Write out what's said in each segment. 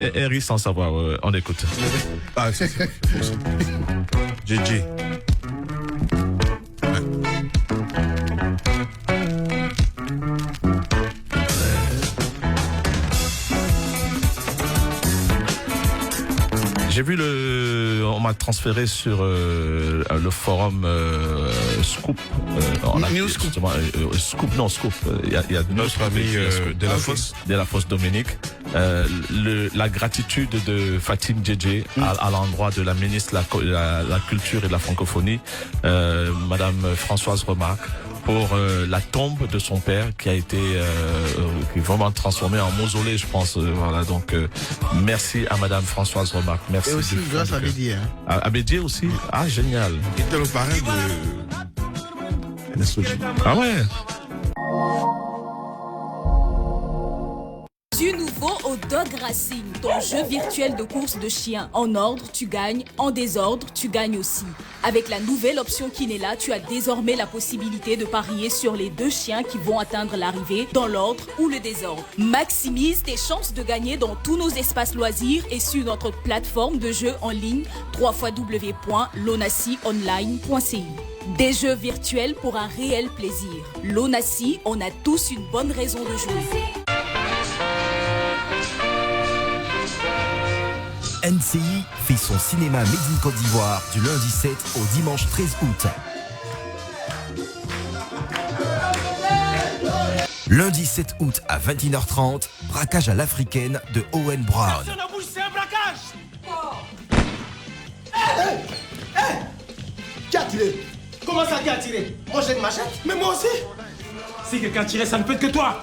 Harry sans savoir, on écoute. Ah, c'est JJ. J'ai vu on m'a transféré sur le forum Scoop. News Scoop. Scoop, non, Scoop. Il y a notre ami de la Fosse. De la Fosse Dominique. La gratitude de Fatim Djedje à l'endroit de la ministre de la Culture et de la Francophonie, Madame Françoise Remarque, pour la tombe de son père qui a été qui est vraiment transformée en mausolée, je pense. Voilà, donc merci à Madame Françoise Remarque. Merci. Et aussi grâce à Bédier. À Bédier aussi. Ah, génial. Il était le parrain de Ah ouais. Du nouveau au Dog Racing, ton jeu virtuel de course de chiens. En ordre, tu gagnes. En désordre, tu gagnes aussi. Avec la nouvelle option Kinela, tu as désormais la possibilité de parier sur les 2 chiens qui vont atteindre l'arrivée dans l'ordre ou le désordre. Maximise tes chances de gagner dans tous nos espaces loisirs et sur notre plateforme de jeux en ligne www.lonacionline.ci. Des jeux virtuels pour un réel plaisir. Lonassi, on a tous une bonne raison de jouer. NCI fait son cinéma Made in Côte d'Ivoire du lundi 7 au dimanche 13 août. Lundi 7 août à 21h30, braquage à l'africaine de Owen Brown. C'est un braquage. Qui a tiré? Comment ça, qui a tiré? Moi j'ai une machette. Mais moi aussi. Si quelqu'un tirait, ça ne peut être que toi.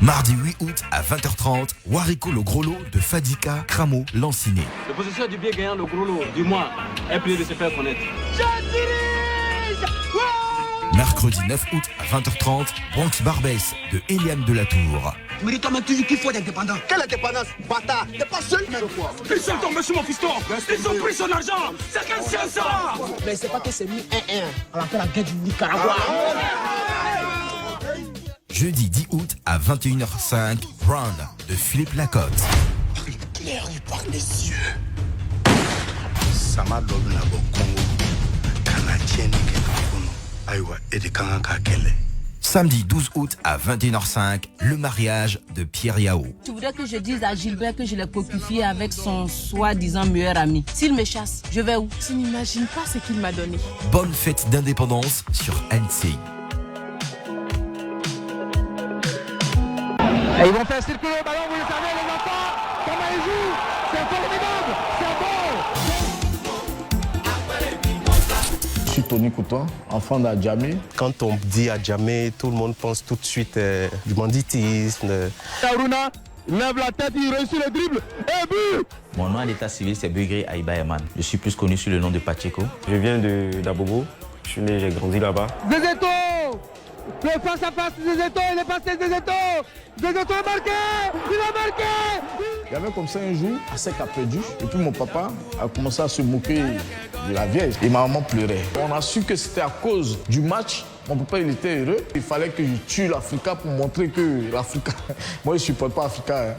Mardi 8 août à 20h30, Wariko le gros lot de Fadika Kramo Lanciné. Le possesseur du bien gagnant, le gros lot, du moins, est prié de se faire connaître. Mercredi 9 août à 20h30, Bronx Barbès de Eliane de la Tour. Mais dis-toi même toujours qu'il faut d'indépendance. Quelle indépendance? Bâtard, t'es pas seul. Ils sont tombés sur mon fiston. Ils ont pris son argent. C'est qu'un chien ça. Mais c'est pas que c'est mis 1-1. On appelle la guerre du Nicaragua. Jeudi 10 août à 21h05, Round de Philippe Lacotte. Claire du par les yeux. Sama Doble na Congo. Canadien et de Kanakakele. Samedi 12 août à 21h05, le mariage de Pierre Yao. Tu voudrais que je dise à Gilbert que je l'ai coquifié avec son soi-disant meilleur ami. S'il me chasse, je vais où? Tu n'imagines pas ce qu'il m'a donné. Bonne fête d'indépendance sur NCI. Et ils vont faire circuler le ballon, vous le savez les enfants. Comment ils jouent? C'est formidable. C'est Je suis Tony Couton, enfant d'Adjamé. Quand on dit Adjamé, tout le monde pense tout de suite du banditisme. Aruna lève la tête, il réussit le dribble et but. Mon nom à l'état civil, c'est Begré Aïba Yaman. Je suis plus connu sous le nom de Pacheco. Je viens d'Abobo. Je suis né, j'ai grandi là-bas. Zezeto! Le face à face, Zezeto, il est passé, Zezeto! Zezeto a marqué! Il a marqué! Il y avait comme ça un jour, Assec a perdu. Et puis mon papa a commencé à se moquer de la vieille. Et ma maman pleurait. On a su que c'était à cause du match. Mon papa, il était heureux. Il fallait que je tue l'Africa pour montrer que l'Africa... Moi, je ne supporte pas l'Africa. Hein.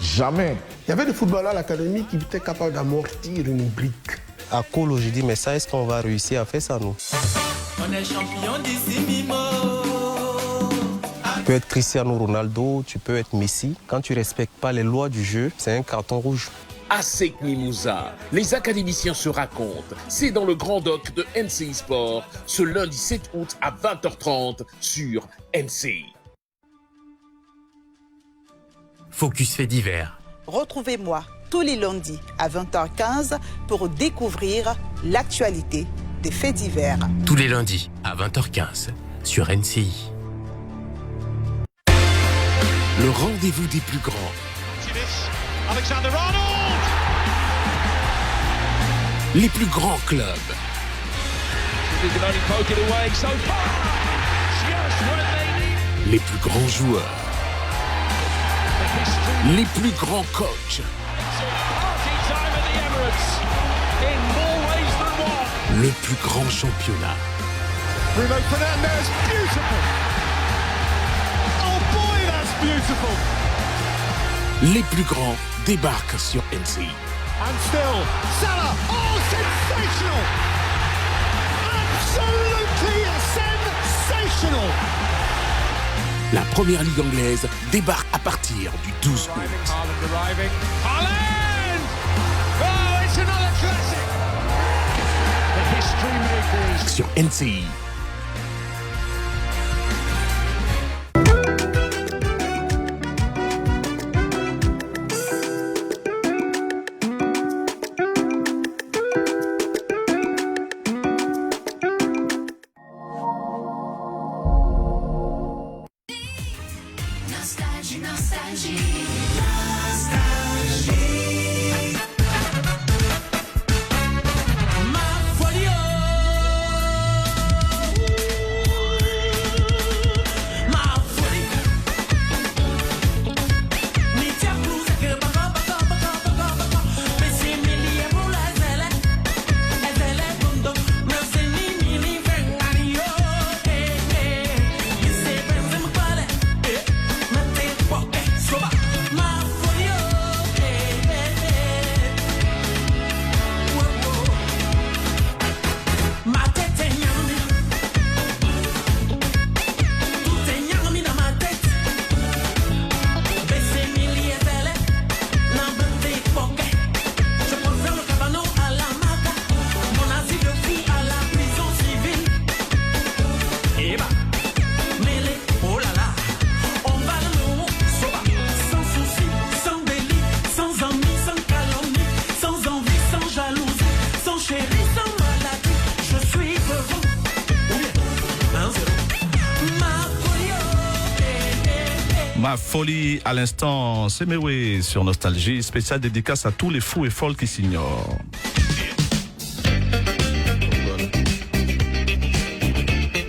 Jamais. Il y avait des footballeurs à l'académie qui étaient capables d'amortir une brique. À Colo, j'ai dit, mais ça, est-ce qu'on va réussir à faire ça, nous? On est champion d'ici, Mimo. Tu peux être Cristiano Ronaldo, tu peux être Messi. Quand tu ne respectes pas les lois du jeu, c'est un carton rouge. ASEC Mimouza, les académiciens se racontent. C'est dans le Grand Doc de NCI Sport, ce lundi 7 août à 20h30 sur NCI. Focus fait divers. Retrouvez-moi tous les lundis à 20h15 pour découvrir l'actualité des faits divers. Tous les lundis à 20h15 sur NCI. Le rendez-vous des plus grands. Les plus grands clubs. Les plus grands joueurs. Les plus grands coachs. Le plus grand championnat. Bruno Fernandes, beautiful. Oh boy, that's beautiful. Les plus grands débarquent sur NCI. And still, Salah. Oh, sensational! Absolutely sensational! La première ligue anglaise débarque à partir du 12 août. Haaland! Oh, it's another classic! The history makers. Sur NCI. Ma folie à l'instant, c'est Mewé sur Nostalgie, spéciale dédicace à tous les fous et folles qui s'ignorent.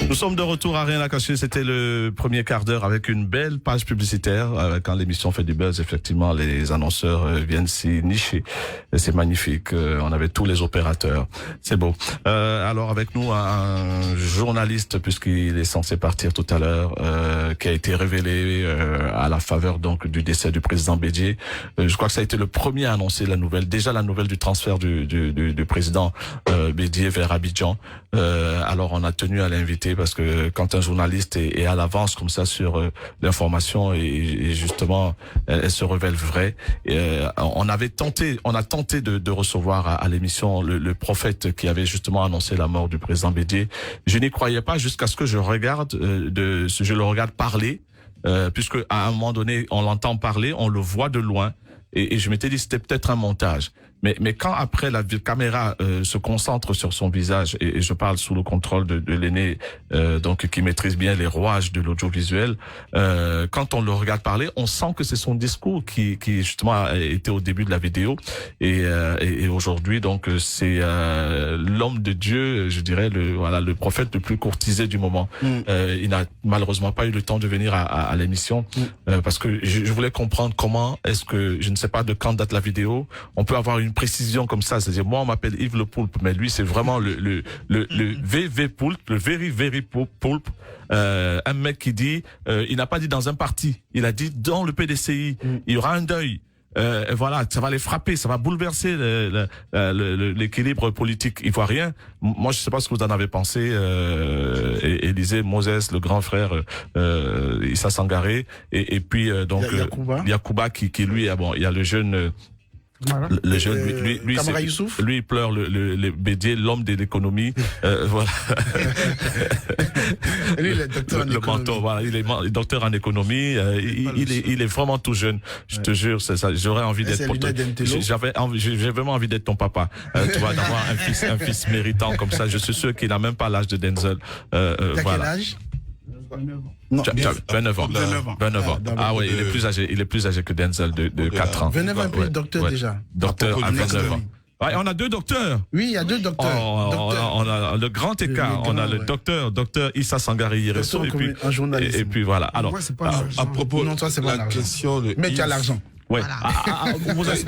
Nous sommes de retour à Rien à cacher. C'était le premier quart d'heure avec une belle page publicitaire. Quand l'émission fait du buzz, effectivement, les annonceurs viennent s'y nicher. C'est magnifique. On avait tous les opérateurs. C'est beau. Alors avec nous, un journaliste, puisqu'il est censé partir tout à l'heure, qui a été révélé à la faveur donc du décès du président Bédié. Je crois que ça a été le premier à annoncer la nouvelle. Déjà la nouvelle du transfert du président Bédié vers Abidjan. Alors on a tenu à l'inviter parce que quand un journaliste est à l'avance comme ça sur l'information et justement elle se révèle vraie, on a tenté de recevoir à l'émission le prophète qui avait justement annoncé la mort du président Bédié. Je n'y croyais pas jusqu'à ce que je le regarde parler, puisque à un moment donné on l'entend parler, on le voit de loin. Et je m'étais dit c'était peut-être un montage. Mais quand après la caméra se concentre sur son visage, et je parle sous le contrôle de l'aîné, donc qui maîtrise bien les rouages de l'audiovisuel, quand on le regarde parler, on sent que c'est son discours qui justement était au début de la vidéo. Et aujourd'hui, donc c'est l'homme de Dieu, je dirais le prophète le plus courtisé du moment. Il n'a malheureusement pas eu le temps de venir à l'émission parce que je voulais comprendre comment est-ce que, je ne sais pas de quand date la vidéo, on peut avoir une précision comme ça, c'est-à-dire moi on m'appelle Yves le Poulpe, mais lui c'est vraiment le VV Poulpe, le very Poulpe, un mec qui dit, il n'a pas dit dans un parti, il a dit dans le PDCI, il y aura un deuil. Voilà, ça va les frapper, ça va bouleverser l'équilibre politique ivoirien. Moi, je sais pas ce que vous en avez pensé, Élisée Moses, le grand frère Issa Sangaré, et puis donc Yacouba qui lui, bon, il y a le jeune. Le jeune, lui il pleure le Bédié, l'homme de l'économie, voilà. Lui, il est docteur en économie. Mentor, voilà, il est docteur en économie. Il est vraiment tout jeune. Je te jure, c'est ça. J'aurais envie d'être pour toi. J'ai vraiment envie d'être ton papa. Tu vois, d'avoir un fils méritant comme ça. Je suis sûr qu'il n'a même pas l'âge de Denzel. Voilà. Quel âge? Non, 29 ans. 29 ans. Ah oui, il est plus âgé que Denzel de 4 ans. 29 ans, puis docteur déjà. Docteur à 29 ans. Ouais, on a deux docteurs. Oui, il y a deux docteurs. On a le grand écart. On a le docteur Issa Sangaré Yereso et puis voilà. Alors, moi, c'est pas à propos de la question de mais tu as l'argent. Ouais. Voilà.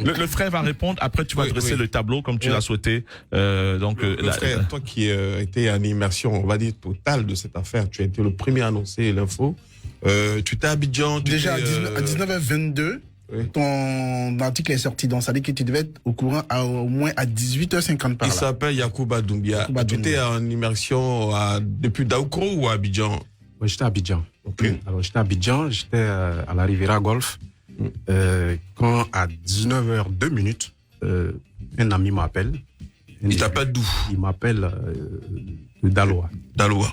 Le frère va répondre. Après, tu vas dresser le tableau comme tu l'as souhaité. Donc, le frère, toi qui as été en immersion, on va dire totale de cette affaire, tu as été le premier à annoncer l'info. Tu étais à Abidjan. Déjà à 19h22, ton article est sorti. Donc ça dit que tu devais être au courant au moins à 18h50 par là. Il s'appelle Yacouba Doumbia. Tu étais en immersion depuis Daoukro ou à Abidjan? Oui, j'étais à Abidjan. Okay. Alors j'étais à Abidjan, j'étais à la Riviera Golf. Quand à 19h02, un ami m'appelle. Il t'appelle d'où? Il m'appelle de Daloa. Daloa.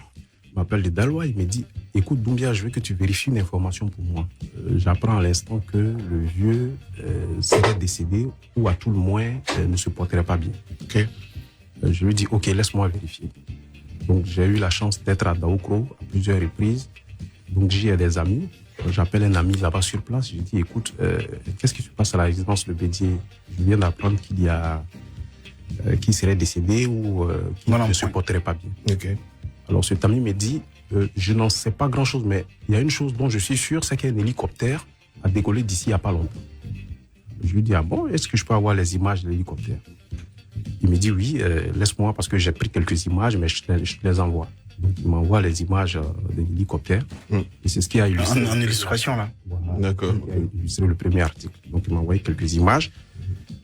Il m'appelle de Daloa, il me dit, écoute Doumbia, je veux que tu vérifies une information pour moi. J'apprends à l'instant que le vieux serait décédé ou à tout le moins ne se porterait pas bien. Okay. Je lui dis, ok, laisse-moi vérifier. Donc j'ai eu la chance d'être à Daoukro à plusieurs reprises. Donc j'y ai des amis. J'appelle un ami là-bas sur place. Je lui dis, écoute, qu'est-ce qui se passe à la résidence Le Bédier? Je viens d'apprendre qu'il y a qui serait décédé ou qui ne se porterait pas bien. Okay. Alors cet ami me dit, je n'en sais pas grand-chose, mais il y a une chose dont je suis sûr, c'est qu'un hélicoptère a décollé d'ici il n'y a pas longtemps. Je lui dis, ah bon, est-ce que je peux avoir les images de l'hélicoptère? Il me dit, oui, laisse-moi parce que j'ai pris quelques images, mais je te les envoie. Donc il m'envoie les images de l'hélicoptère. Et c'est ce qui a illustré. En illustration, là. Voilà, d'accord. Qui a illustré le premier article. Donc il m'a envoyé quelques images.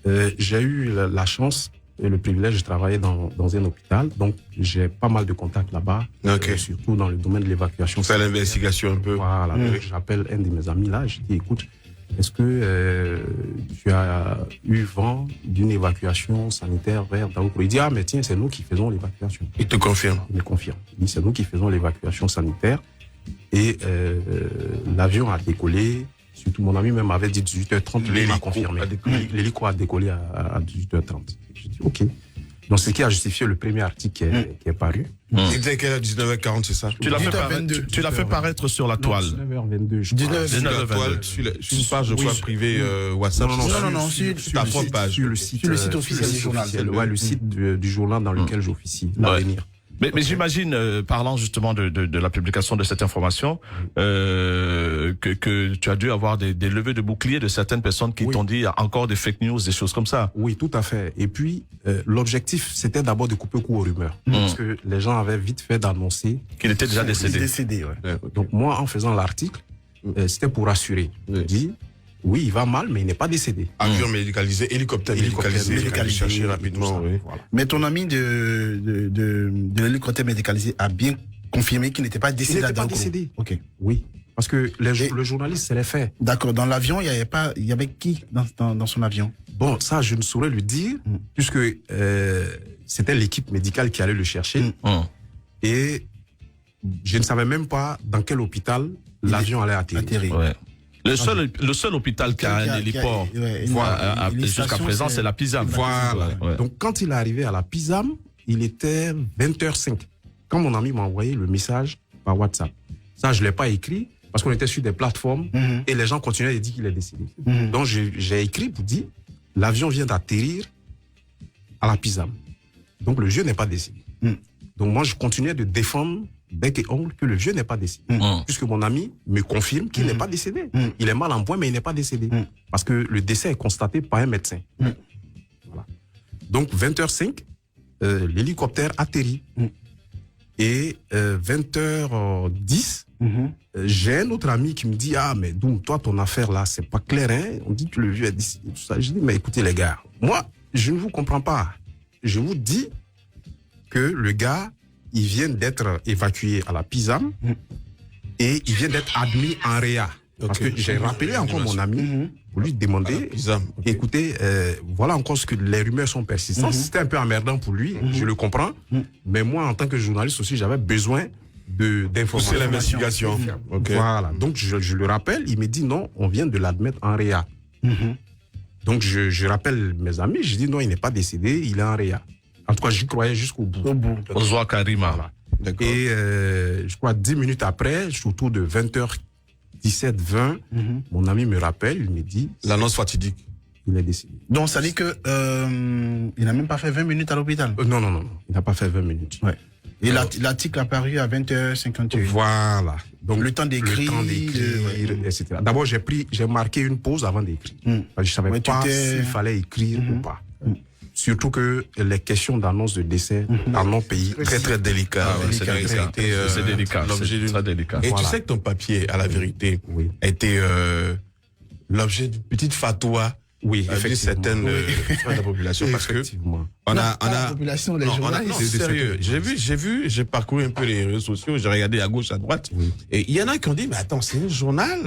J'ai eu la chance et le privilège de travailler dans un hôpital. Donc j'ai pas mal de contacts là-bas. Okay. Surtout dans le domaine de l'évacuation. C'est l'investigation un peu. Voilà. J'appelle un de mes amis là. Je dis, écoute, est-ce que tu as eu vent d'une évacuation sanitaire vers Daoukro? Il dit, ah mais tiens, c'est nous qui faisons l'évacuation. Il te confirme? Il me confirme. Il dit, c'est nous qui faisons l'évacuation sanitaire. Et l'avion a décollé. Surtout mon ami même m'avait dit 18h30, il m'a confirmé. L'hélico a décollé à 18h30. Je dis, ok. Donc ce qui a justifié le premier article qui est paru. C'était qu'à 19h40, c'est ça? Tu l'as fait paraître sur la toile. 19h22. 19h22. Sur une page, je crois, privée WhatsApp. Non, sur ta propre page. Sur le site officiel du journal. Ouais, le site du journal dans lequel j'officie, L'Avenir. Mais j'imagine, parlant justement de la publication de cette information, que tu as dû avoir des levées de boucliers de certaines personnes qui t'ont dit encore des fake news, des choses comme ça. Oui, tout à fait. Et puis, l'objectif, c'était d'abord de couper court aux rumeurs. Parce que les gens avaient vite fait d'annoncer qu'il était déjà décédé. Donc moi, en faisant l'article, c'était pour rassurer. Je dis, oui, il va mal, mais il n'est pas décédé. Avion médicalisé, hélicoptère médicalisé. Chercher rapidement. Oui. Voilà. Mais ton ami de l'hélicoptère médicalisé a bien confirmé qu'il n'était pas décédé. Il n'était pas décédé. Ok. Oui. Parce que le journaliste, c'est les faits. D'accord. Dans l'avion, il y avait qui dans son avion? Bon, ça, je ne saurais lui dire, puisque c'était l'équipe médicale qui allait le chercher. Et je ne savais même pas dans quel hôpital l'avion allait atterrir. Ouais. Le seul hôpital qui a un héliport jusqu'à présent, c'est la PISAM. Voilà. Ouais. Donc, quand il est arrivé à la PISAM, il était 20h05. Quand mon ami m'a envoyé le message par WhatsApp, ça, je ne l'ai pas écrit parce qu'on était sur des plateformes et les gens continuaient de dire qu'il est décédé. Donc, j'ai écrit pour dire, l'avion vient d'atterrir à la PISAM. Donc, le vieux n'est pas décédé. Donc, moi, je continuais de défendre bec et ongle que le vieux n'est pas décédé. Puisque mon ami me confirme qu'il n'est pas décédé. Il est mal en point, mais il n'est pas décédé. Parce que le décès est constaté par un médecin. Voilà. Donc, 20h05, l'hélicoptère atterrit. Et 20h10, j'ai un autre ami qui me dit, ah, mais donc, toi, ton affaire là, c'est pas clair, hein? On dit que le vieux est décédé, tout ça. Je dis, mais écoutez, les gars, moi, je ne vous comprends pas. Je vous dis que le gars, il vient d'être évacué à la PISAM et il vient d'être admis en réa. Parce que j'ai rappelé encore mon ami pour lui demander, écoutez, voilà encore ce que les rumeurs sont persistantes. C'était un peu emmerdant pour lui, je le comprends. Mais moi, en tant que journaliste aussi, j'avais besoin d'informations. C'est l'investigation. Voilà. Donc, je le rappelle, il me dit non, on vient de l'admettre en réa. Donc, je rappelle mes amis, je dis non, il n'est pas décédé, il est en réa. En tout cas, j'y croyais jusqu'au bout. Ozoa Karima. Voilà. Et je crois 10 minutes après, autour de 20h17, 20, mon ami me rappelle, il me dit... L'annonce fatidique. Il est décédé. Donc ça dit que il n'a même pas fait 20 minutes à l'hôpital? Non, il n'a pas fait 20 minutes. Ouais. Et l'article a paru à 20h58. Voilà. Donc le temps d'écrire, etc. D'abord, j'ai marqué une pause avant d'écrire. Je ne savais pas s'il fallait écrire ou pas. Surtout que les questions d'annonce de décès dans nos pays... Très, très délicat. C'est délicat. Très délicat. Et tu sais que ton papier, à la vérité, a été l'objet d'une petite fatwa. Oui, d'une certaine de la population. Parce que la population, les journalistes. Non, c'est sérieux. J'ai parcouru un peu les réseaux sociaux, j'ai regardé à gauche, à droite. Et il y en a qui ont dit, mais attends, c'est un journal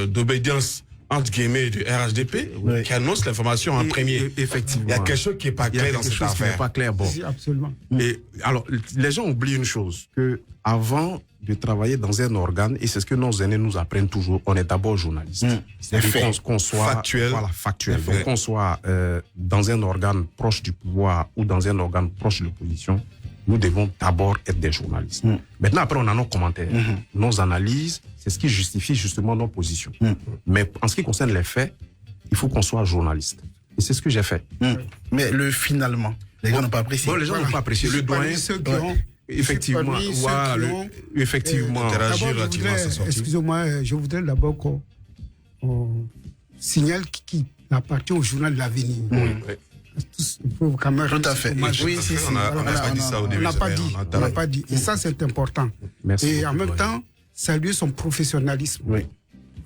d'obédience entre guillemets du RHDP qui annonce l'information en premier. Effectivement. Il y a quelque chose qui n'est pas clair dans cette affaire. Pas clair, bon. Absolument. Et alors, les gens oublient une chose, que avant de travailler dans un organe, et c'est ce que nos aînés nous apprennent toujours, on est d'abord journaliste. Qu'on soit factuel. Voilà, factuel. Donc qu'on soit dans un organe proche du pouvoir ou dans un organe proche de l'opposition, nous devons d'abord être des journalistes. Maintenant, après, on a nos commentaires, nos analyses, c'est ce qui justifie justement nos positions. Mais en ce qui concerne les faits, il faut qu'on soit journaliste. Et c'est ce que j'ai fait. Mais finalement, les gens n'ont pas apprécié. Bon, les gens n'ont pas apprécié. Le doyen, ceux qui ont... Effectivement, effectivement. Excusez-moi, je voudrais d'abord qu'on signale qui appartient au journal de l'avenir. Il faut quand même... Tout à fait. Oui, on n'a pas dit ça au début. On n'a pas dit. Et ça, c'est important. Et en même temps, saluer son professionnalisme.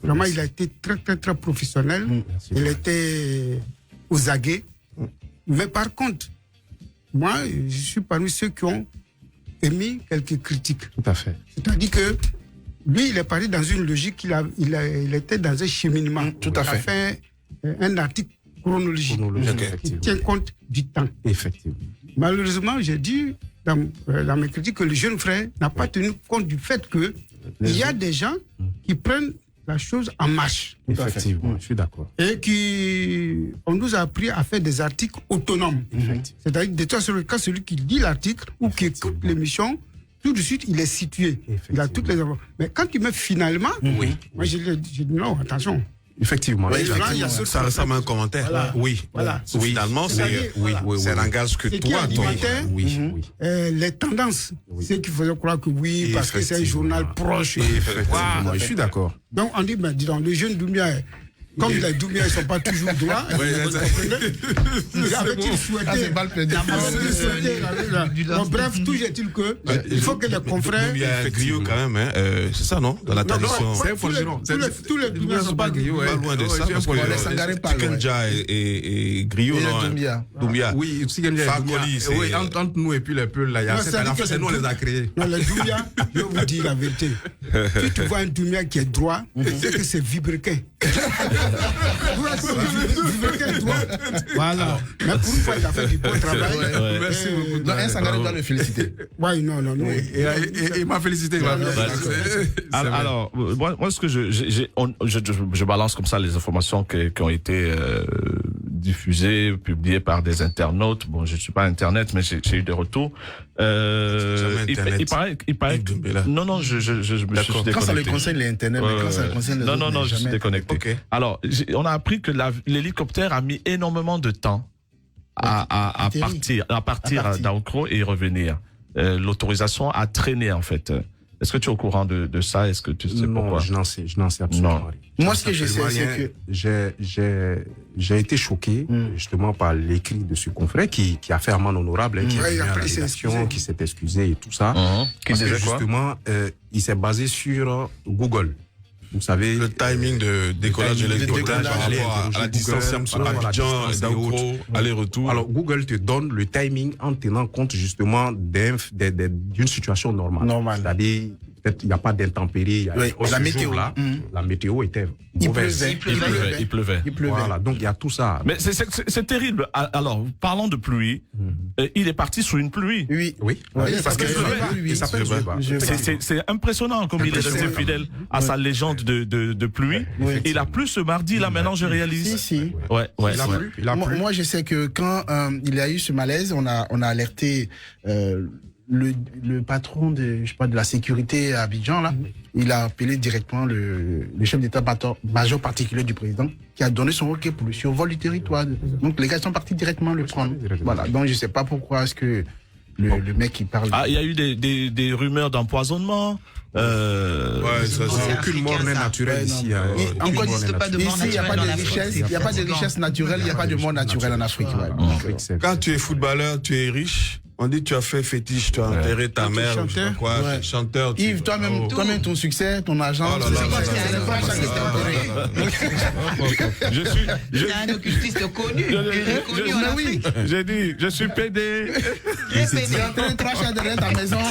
Vraiment, il a été très, très, très professionnel. Il était aux aguets. Mais par contre, moi, je suis parmi ceux qui ont émis quelques critiques. Tout à fait. C'est-à-dire que lui, il est parti dans une logique, il était dans un cheminement. Tout à fait. Il a fait un article chronologique qui tient compte du temps. Effectivement. Malheureusement, j'ai dit dans mes critiques que le jeune frère n'a pas tenu compte du fait que il y a des gens qui prennent la chose en marche. Effectivement, je suis d'accord. Et on nous a appris à faire des articles autonomes. C'est-à-dire, de toi, quand celui qui lit l'article ou qui écoute l'émission, tout de suite, il est situé. Il a toutes les informations. Mais quand tu mets finalement, moi, j'ai dit non, attention. Effectivement. Ça ressemble à un commentaire. Voilà. Voilà. Finalement, c'est un langage que toi, les tendances. C'est qu'il faisait croire que parce que c'est un journal proche. Je suis d'accord. Donc, on dit, dis donc, le jeune Doumbia, comme les Doumbia ne sont pas toujours droits, avait-il souhaité. Bref, tout est-il que il faut que les confrères. Il y a Griot quand même, c'est ça, non? Dans la tradition. Tous les Doumbia ne sont pas Griot. Pas loin de ça. Tikenja et Griot, non? Doumbia. Oui, Tikenja et oui, entre nous et puis les Peuls, là, il y a cette affaire, c'est nous, on les a créés. Non, les Doumbia, je vais vous dire la vérité. Si tu vois un Doumbia qui est droit, c'est que c'est vibrequin. Voilà. Mais pour une fois, il a fait du bon travail. Merci beaucoup. Un Sangaré doit le féliciter. Oui, non. Et il m'a félicité. Alors, moi, ce que je balance comme ça les informations qui ont été diffusées, publiées par des internautes. Bon, je ne suis pas Internet, mais j'ai eu des retours. Il paraît que... Non, je me suis déconnecté. Quand ça le concerne l'Internet, mais quand ça le concerne les autres... Non, je suis déconnecté. Okay. Alors, on a appris que l'hélicoptère a mis énormément de temps à partir d'Aoukro et revenir. L'autorisation a traîné, en fait. Est-ce que tu es au courant de ça? Est-ce que tu sais pourquoi? Je n'en sais absolument rien. Moi, ce que je sais, c'est que j'ai été choqué justement par l'écrit de ce confrère qui a fait amende honorable, qui a fait la rédaction, qui s'est excusé et tout ça. Parce que justement, il s'est basé sur Google. Vous savez, le timing de décollage de l'hélicoptère par rapport à la distance entre Abidjan et Daoukro, aller-retour. Alors, Google te donne le timing en tenant compte justement d'une situation normale. C'est-à-dire, peut-être il n'y a pas d'intempéries. La météo. La météo était mauvaise. Il pleuvait. Voilà, donc il y a tout ça. Mais c'est terrible. Alors, parlons de pluie. Il est parti sous une pluie. Oui. Parce que c'est impressionnant comme il est resté fidèle à sa légende de pluie. Il a plu ce mardi, là, maintenant, je réalise. Si. Ouais. Il a plu. Moi, je sais que quand il y a eu ce malaise, on a alerté le patron de la sécurité à Abidjan, là. Il a appelé directement le chef d'état-major particulier du président, qui a donné son OK pour le survol du territoire. Donc les gars sont partis directement le prendre. Voilà. Donc je sais pas pourquoi est-ce que le mec qui parle. Ah, il y a eu des rumeurs d'empoisonnement. Ouais, ça, aucune mort n'est naturelle ici. Encore ici, il n'y a pas de richesse, il n'y a pas de richesse naturelle, il n'y a pas de mort naturelle en Afrique. Quand tu es footballeur, tu es riche. On dit tu as fait fétiche, tu as enterré ta mère, ou je sais pas quoi, chanteur. Yves, toi-même ton succès, ton argent, c'est un occultiste connu. J'ai dit, je suis PD. Tu as enterré 3 chats derrière ta maison.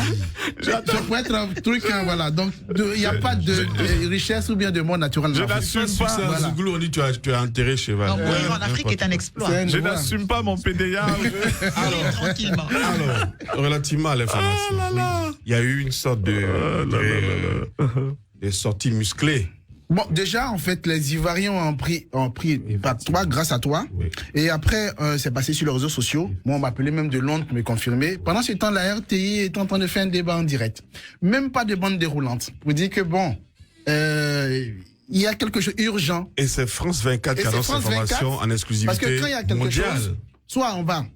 Ça peut être un truc, voilà. Donc, il n'y a pas de richesse ou bien de mort naturelle. Je n'assume pas. Zouglou, on dit tu as enterré cheval. Mourir en Afrique est un exploit. Je n'assume pas mon PDA. Alors, tranquillement. Alors, relativement à l'information, il y a eu une sorte de sortie musclée. Bon, déjà, en fait, les Ivoiriens ont pris par toi, grâce à toi. Oui. Et après, c'est passé sur les réseaux sociaux. Moi, on m'appelait même de Londres pour me confirmer. Pendant ce temps, la RTI est en train de faire un débat en direct. Même pas de bande déroulante. Pour dire que bon, il y a quelque chose d'urgent. Et c'est France 24 qui annonce l'information en exclusivité mondiale. Parce que quand il y a quelque chose, soit on va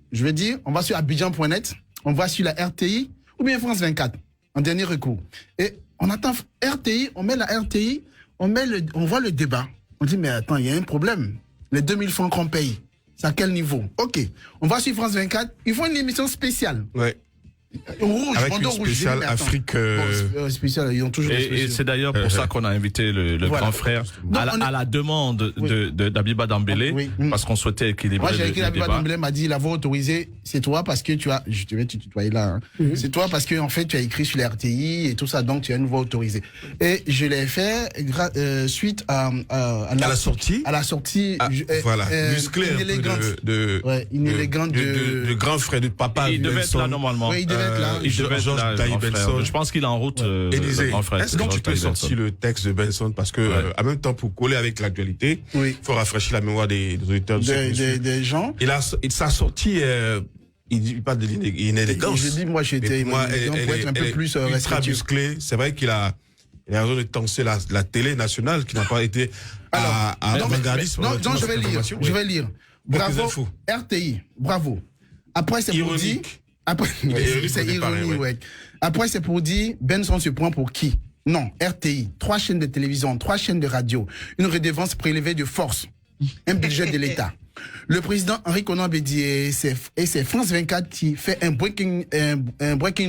sur Abidjan.net, on va sur la RTI ou bien France 24 en dernier recours. Et on attend RTI, on met la RTI, on voit le débat. On dit mais attends, il y a un problème. Les 2000 francs qu'on paye, c'est à quel niveau? Ok, on va sur France 24, ils font une émission spéciale. Ouais. Rouge, avec une spéciale Afrique. Spécial, ils ont toujours et c'est d'ailleurs pour ça qu'on a invité le grand frère à la demande d'Abiba Dambélé, parce qu'on souhaitait équilibrer. Moi, j'ai écrit Abiba Dambélé, m'a dit il a autorisé, c'est toi parce que tu as, je te vais te tutoyer là, c'est toi parce que en fait tu as écrit sur la RTI et tout ça, donc tu as une voix autorisée. Et je l'ai fait suite à la sortie. À la sortie, voilà, musclé, une élégante de grand frère, de papa. Il devait être là normalement. Georges Taï Benson. Je pense qu'il est en route. Élisée, est-ce que tu peux sortir le texte de Benson parce que en même temps pour coller avec l'actualité, il faut rafraîchir la mémoire des auditeurs des gens. Il s'est sorti. Il parle d'inélégance. Je dis moi j'étais pour être un peu plus ultra musclé. C'est vrai qu'il a raison de tenser la télé nationale qui n'a pas été à avant-gardisme. Non, je vais lire. Bravo RTI, bravo. Après c'est pour dire. Après, c'est ironie, ouais. Après, c'est pour dire, Benson se prend pour qui? Non, RTI, 3 chaînes de télévision, 3 chaînes de radio, une redevance prélevée de force, un budget de l'État. Le président Henri Konan Bédié et c'est France 24 qui fait un breaking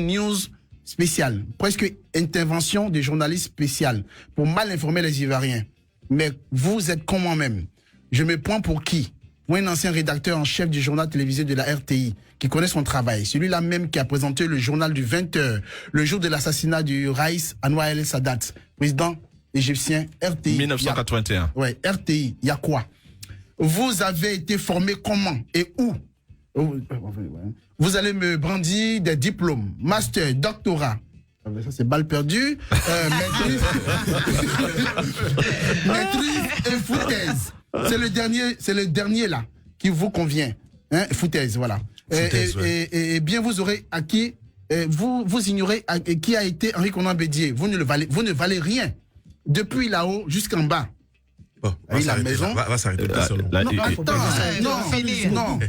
news spécial, presque intervention de journalistes spécial pour mal informer les Ivoiriens. Mais vous êtes comme moi-même. Je me prends pour qui? Pour un ancien rédacteur en chef du journal télévisé de la RTI, qui connaît son travail, celui-là même qui a présenté le journal du 20h, le jour de l'assassinat du Raïs Anwar el-Sadat, président égyptien, RTI. 1981. Ouais, RTI, il y a quoi? Vous avez été formé comment et où? Vous allez me brandir des diplômes, master, doctorat. Ça, c'est balle perdue. Maîtrise et foutaise. C'est le dernier là qui vous convient. Hein, foutaise, voilà. Et bien vous aurez acquis, vous ignorez qui a été Henri Konan Bédié. Vous ne valez rien. Depuis là-haut jusqu'en bas. Bon, la maison. Va s'arrêter. Non.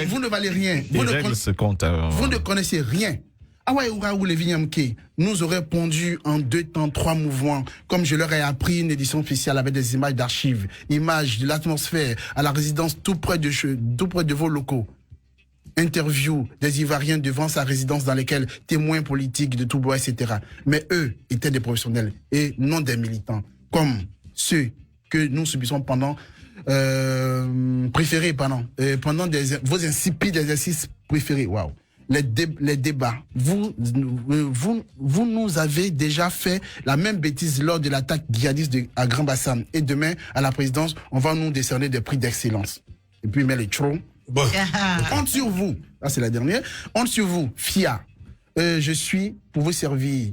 Vous ne valez rien. Vous ne connaissez rien. Nous aurait pondu en 2 temps 3 mouvements, comme je leur ai appris une édition spéciale avec des images d'archives, images de l'atmosphère à la résidence tout près de vos locaux. Interview des Ivoiriens devant sa résidence dans lesquelles témoins politiques de tout bois, etc. Mais eux étaient des professionnels et non des militants, comme ceux que nous subissons pendant vos insipides exercices préférés. Waouh. Les débats. Vous nous avez déjà fait la même bêtise lors de l'attaque djihadiste à Grand Bassam. Et demain, à la présidence, on va nous décerner des prix d'excellence. Et puis, mais les trous. Bon. Honte sur vous. Là, c'est la dernière. Honte sur vous. FIA. Je suis pour vous servir.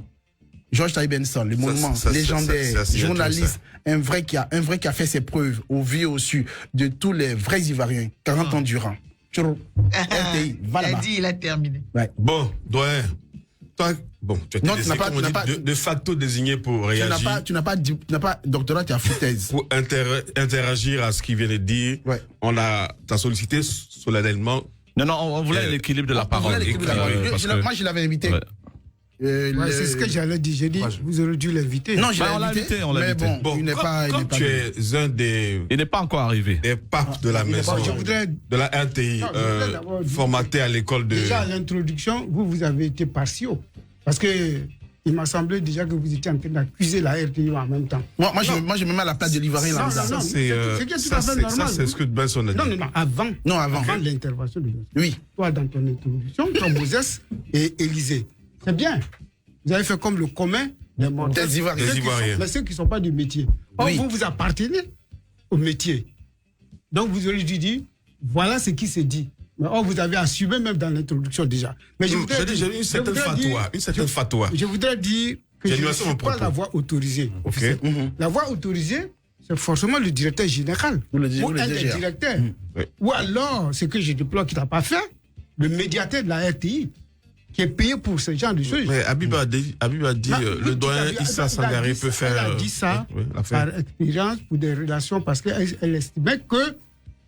Georges Taï Benson, le monument légendaire, journaliste, un vrai qui a fait ses preuves au vu et au su de tous les vrais Ivoiriens, 40 ans durant. RTI, il a dit, il a terminé. Ouais. Bon, doyen, toi, tu as de facto désigné pour réagir. Tu n'as pas doctorat, tu as foutaise. Pour interagir à ce qu'il vient de dire, t'as sollicité solennellement Non, on voulait l'équilibre de la parole. Moi, je l'avais invité. Ouais. C'est ce que j'allais dire. J'ai dit, vous aurez dû l'inviter. Non, on l'a invité, mais bon, il n'est pas. Tu es un des. Il n'est pas encore arrivé. Des papes de la maison. De la RTI, formaté à l'école de. Déjà, à l'introduction, vous avez été partiaux. Parce que. Il m'a semblé déjà que vous étiez en train d'accuser la RTI en même temps. Moi, je me mets à la place de l'Ivoirien. Non, c'est tout à fait normal. Ça, c'est ce que Benson a dit. Non, avant l'intervention de Benson. Oui. Toi, dans ton introduction, toi, Moses et Élysée. C'est bien. Vous avez fait comme le commun des Ivoiriens. Mais ceux qui ne sont pas du métier. Or, vous appartenez au métier. Donc, vous aurez dû dire, voilà ce qui se dit. Mais vous avez assumé même dans l'introduction déjà. Mais j'ai une certaine fatwa. Je voudrais dire que je ne suis pas la voix autorisée. Okay. La voix autorisée, c'est forcément le directeur général. Ou un des directeurs. Ou alors, ce que je déplore qu'il n'a pas fait, le médiateur de la RTI, qui est payé pour ce genre de choses. Mais Habib a dit, le doyen Issa Sangaré peut faire... Elle a dit ça par expérience pour des relations parce qu'elle estimait que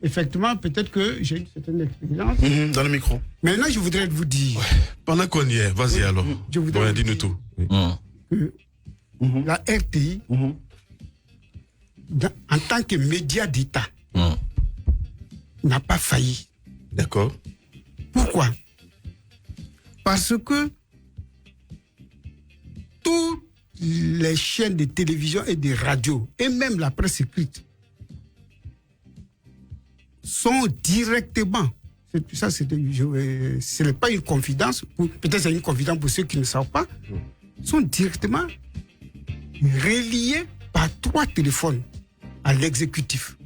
effectivement, peut-être que j'ai une certaine expérience. Dans le micro. Maintenant, je voudrais vous dire... Pendant qu'on y est, vas-y alors. Je voudrais dis-nous tout. Que la RTI, en tant que média d'État, n'a pas failli. D'accord. Pourquoi? Parce que toutes les chaînes de télévision et de radio, et même la presse écrite, sont directement, ce n'est pas une confidence, peut-être c'est une confidence pour ceux qui ne savent pas, sont directement reliés par 3 téléphones à l'exécutif.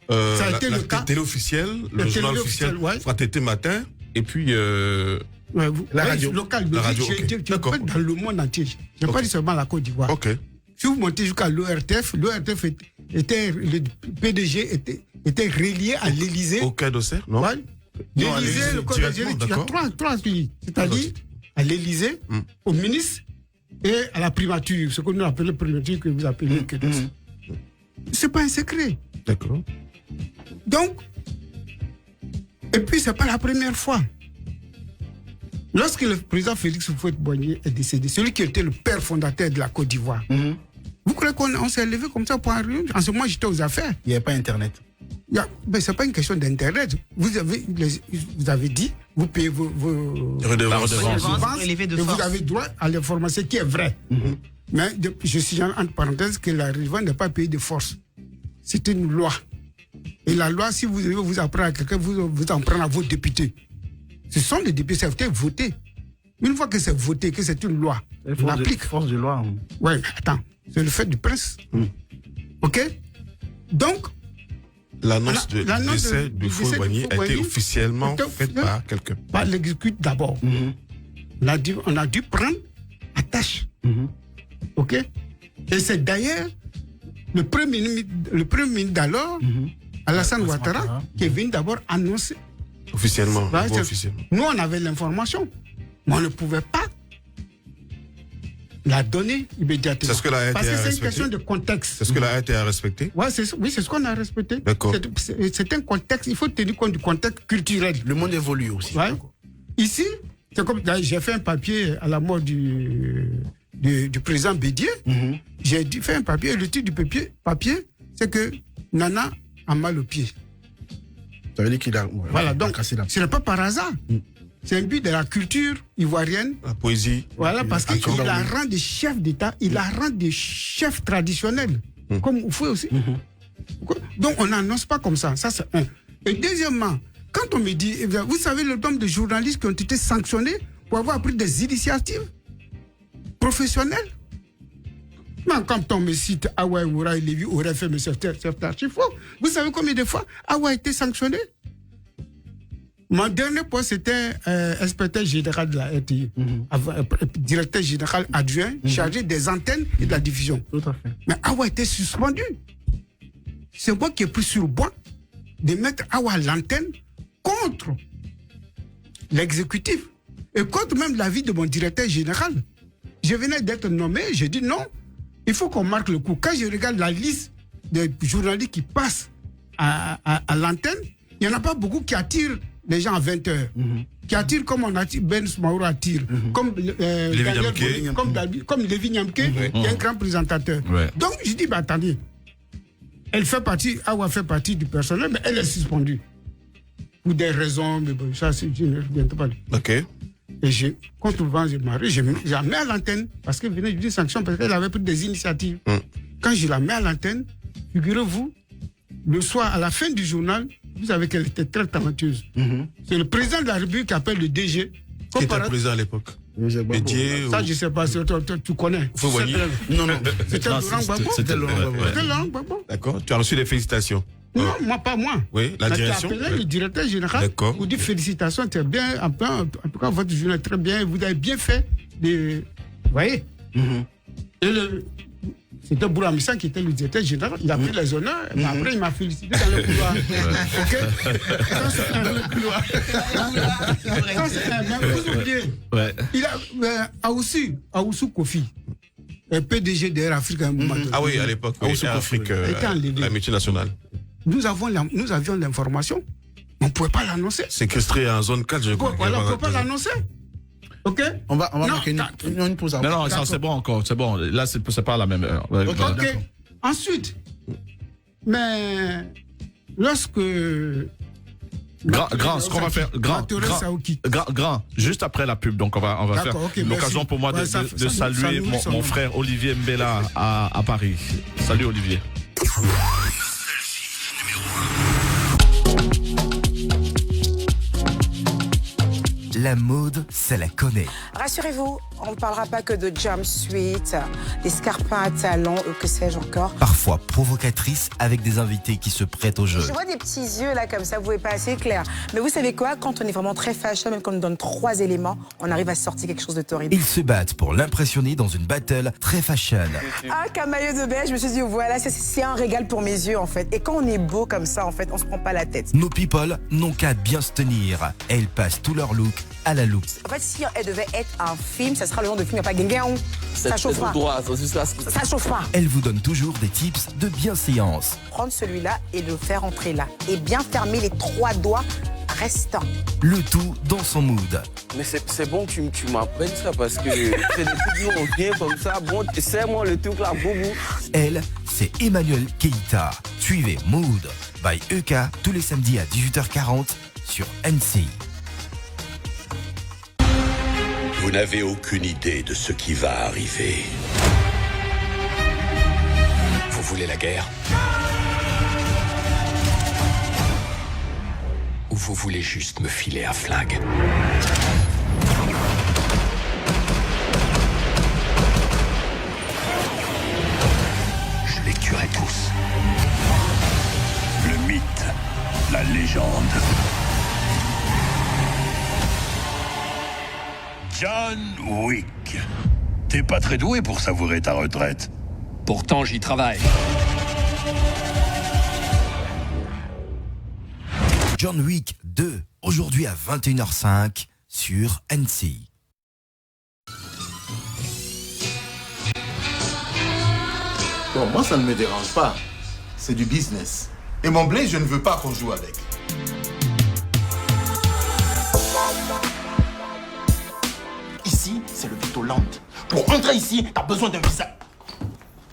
Ça a été le cas. Télé officielle, le journal officiel, Fraternité Matin, et puis la radio locale. La radio, d'accord. Dans le monde entier. Je n'ai pas dit seulement la Côte d'Ivoire. Si vous montez jusqu'à l'ORTF, était, le PDG était relié à l'Élysée. Au Quai d'Orsay, non? L'Élysée, le Quai d'Orsay, il y a 3 pays. C'est-à-dire à l'Élysée, au ministre et à la primature, ce que nous appelons primature, que vous appelez le Quai d'Orsay. C'est pas un secret. D'accord. Donc, et puis c'est pas la première fois. Lorsque le président Félix Houphouët-Boigny est décédé, celui qui était le père fondateur de la Côte d'Ivoire, vous croyez qu'on s'est levé comme ça pour un rien? En ce moment, j'étais aux affaires. Il n'y avait pas Internet. Ben, ce n'est pas une question d'Internet. Vous avez dit, vous payez vos redevances. Vous avez droit à l'information qui est vraie. Mais je suis entre parenthèses que la redevance n'est pas payée de force. C'est une loi. Et la loi, si vous devez vous apprendre à quelqu'un, vous en prenez à vos députés. Ce sont les députés, ça a été voté. Une fois que c'est voté, que c'est une loi, on applique. Force de loi. Oui, attends. C'est le fait du prince. OK? Donc, l'annonce de décès de Houphouët-Boigny a été officiellement faite par quelqu'un. Par l'exécutif d'abord. On a dû prendre à tâche. OK? Et c'est d'ailleurs le premier ministre d'alors, Alassane Ouattara, qui est venu d'abord annoncer. Officiellement. Nous, on avait l'information, mais on ne pouvait pas la donner immédiatement. C'est ce que la RTA parce que c'est une respecté. question de contexte. C'est ce que la RTA a respecté. Oui, c'est ce qu'on a respecté. D'accord. C'est un contexte, il faut tenir compte du contexte culturel. Le monde évolue aussi. Ouais. Ici, c'est comme j'ai fait un papier à la mort du président Bédier. J'ai fait un papier, et le titre du papier, c'est que Nana a mal au pied. Ça veut dire qu'il a. Voilà, donc ce n'est pas par hasard. C'est un but de la culture ivoirienne. La poésie. Voilà, parce qu'il la rend des chefs d'État, il la rend des chefs traditionnels, comme vous faites aussi. Donc on n'annonce pas comme ça. Ça, c'est un. Et deuxièmement, quand on me dit, vous savez le nombre de journalistes qui ont été sanctionnés pour avoir pris des initiatives professionnelles. Mais quand on me cite Awa Oura et Lévi aurait fait mes chefs d'archives, vous savez combien de fois Awa a été sanctionné? Mon dernier poste, c'était inspecteur général de la RTI, directeur général adjoint, chargé des antennes et de la diffusion. Tout à fait. Mais Awa a été suspendu. C'est moi qui ai pris sur le bois de mettre Awa à l'antenne contre l'exécutif et contre même l'avis de mon directeur général. Je venais d'être nommé, j'ai dit non, il faut qu'on marque le coup. Quand je regarde la liste des journalistes qui passent à l'antenne, il n'y en a pas beaucoup qui attirent les gens à 20h, qui attirent comme on attire, Ben Smaouro attire, comme Lévi Nyamke, qui est un grand présentateur. Donc, je dis, attendez, Awa fait partie du personnel, mais elle est suspendue. Pour des raisons, mais bon, ça, je ne viens pas. Ok. Et contre le vent, je la mets à l'antenne, parce qu'elle venait d'une sanction, parce qu'elle avait pris des initiatives. Quand je la mets à l'antenne, figurez-vous, le soir, à la fin du journal, vous savez qu'elle était très talentueuse. C'est le président de la République qui appelle le DG. Qui était le président à l'époque? Ça, je ne sais pas, tu connais. Non. C'était Laurent Gbagbo. C'était Laurent Gbagbo. D'accord, tu as reçu des félicitations? Non, pas moi. Oui, la direction. Appelé le directeur général. Vous dit félicitations, c'est bien. En tout cas, votre journée est très bien. Vous avez bien fait. Vous voyez? Et c'était Bouramissa qui était le directeur général. Il a pris les honneurs. Mais après, il m'a félicité dans le couloir. OK? Ça, c'est dans le couloir. Ça, c'est un. Mais vous oubliez. Il a. Aoussou Kofi, PDG d'Air Afrique. Ah oui, à l'époque. Aoussou Kofi, la multinationale. Nous avions l'information. On ne pouvait pas l'annoncer. Séquestré en zone 4, je crois. Voilà, on ne peut pas l'annoncer. OK? On va marquer une pause. Non, c'est bon encore. C'est bon. Là, c'est pas à la même heure. OK. Ensuite, mais lorsque. Grand, ce qu'on va faire, grand, juste après la pub, donc on va faire l'occasion pour moi de saluer mon frère Olivier Mbela à Paris. Salut Olivier. La mode, ça la connaît. Rassurez-vous, on ne parlera pas que de jumpsuit, des scarpins à talons, que sais-je encore. Parfois provocatrice, avec des invités qui se prêtent au jeu. Je vois des petits yeux là comme ça, vous voyez pas assez clair. Mais vous savez quoi, quand on est vraiment très fashion, même quand on nous donne 3 éléments, on arrive à sortir quelque chose de torride. Ils se battent pour l'impressionner dans une battle très fashion. Ah, qu'un maillot de bain, je me suis dit, voilà, c'est un régal pour mes yeux en fait. Et quand on est beau comme ça, en fait, on se prend pas la tête. Nos people n'ont qu'à bien se tenir. Elles passent tout leur look à la loupe. En fait, si elle devait être un film, ça sera le genre de film, il n'y a pas Gengaon. Ça chauffe pas. Ça chauffe pas. Elle vous donne toujours des tips de bienséance. Prendre celui-là et le faire entrer là. Et bien fermer les 3 doigts restants. Le tout dans son mood. Mais c'est bon que tu m'appelles ça parce que c'est des trucs on vient comme ça. Bon, serre-moi le truc là, boubou. Elle, c'est Emmanuel Keita. Suivez Mood by EK tous les samedis à 18h40 sur NCI. Vous n'avez aucune idée de ce qui va arriver. Vous voulez la guerre? Ou vous voulez juste me filer un flingue? Je les tuerai tous. Le mythe, la légende. John Wick. T'es pas très doué pour savourer ta retraite. Pourtant, j'y travaille. John Wick 2, aujourd'hui à 21h05 sur NCI. Bon, moi, ça ne me dérange pas. C'est du business. Et mon blé, je ne veux pas qu'on joue avec. Ici, c'est le Vitoland. Pour entrer ici, t'as besoin d'un visa.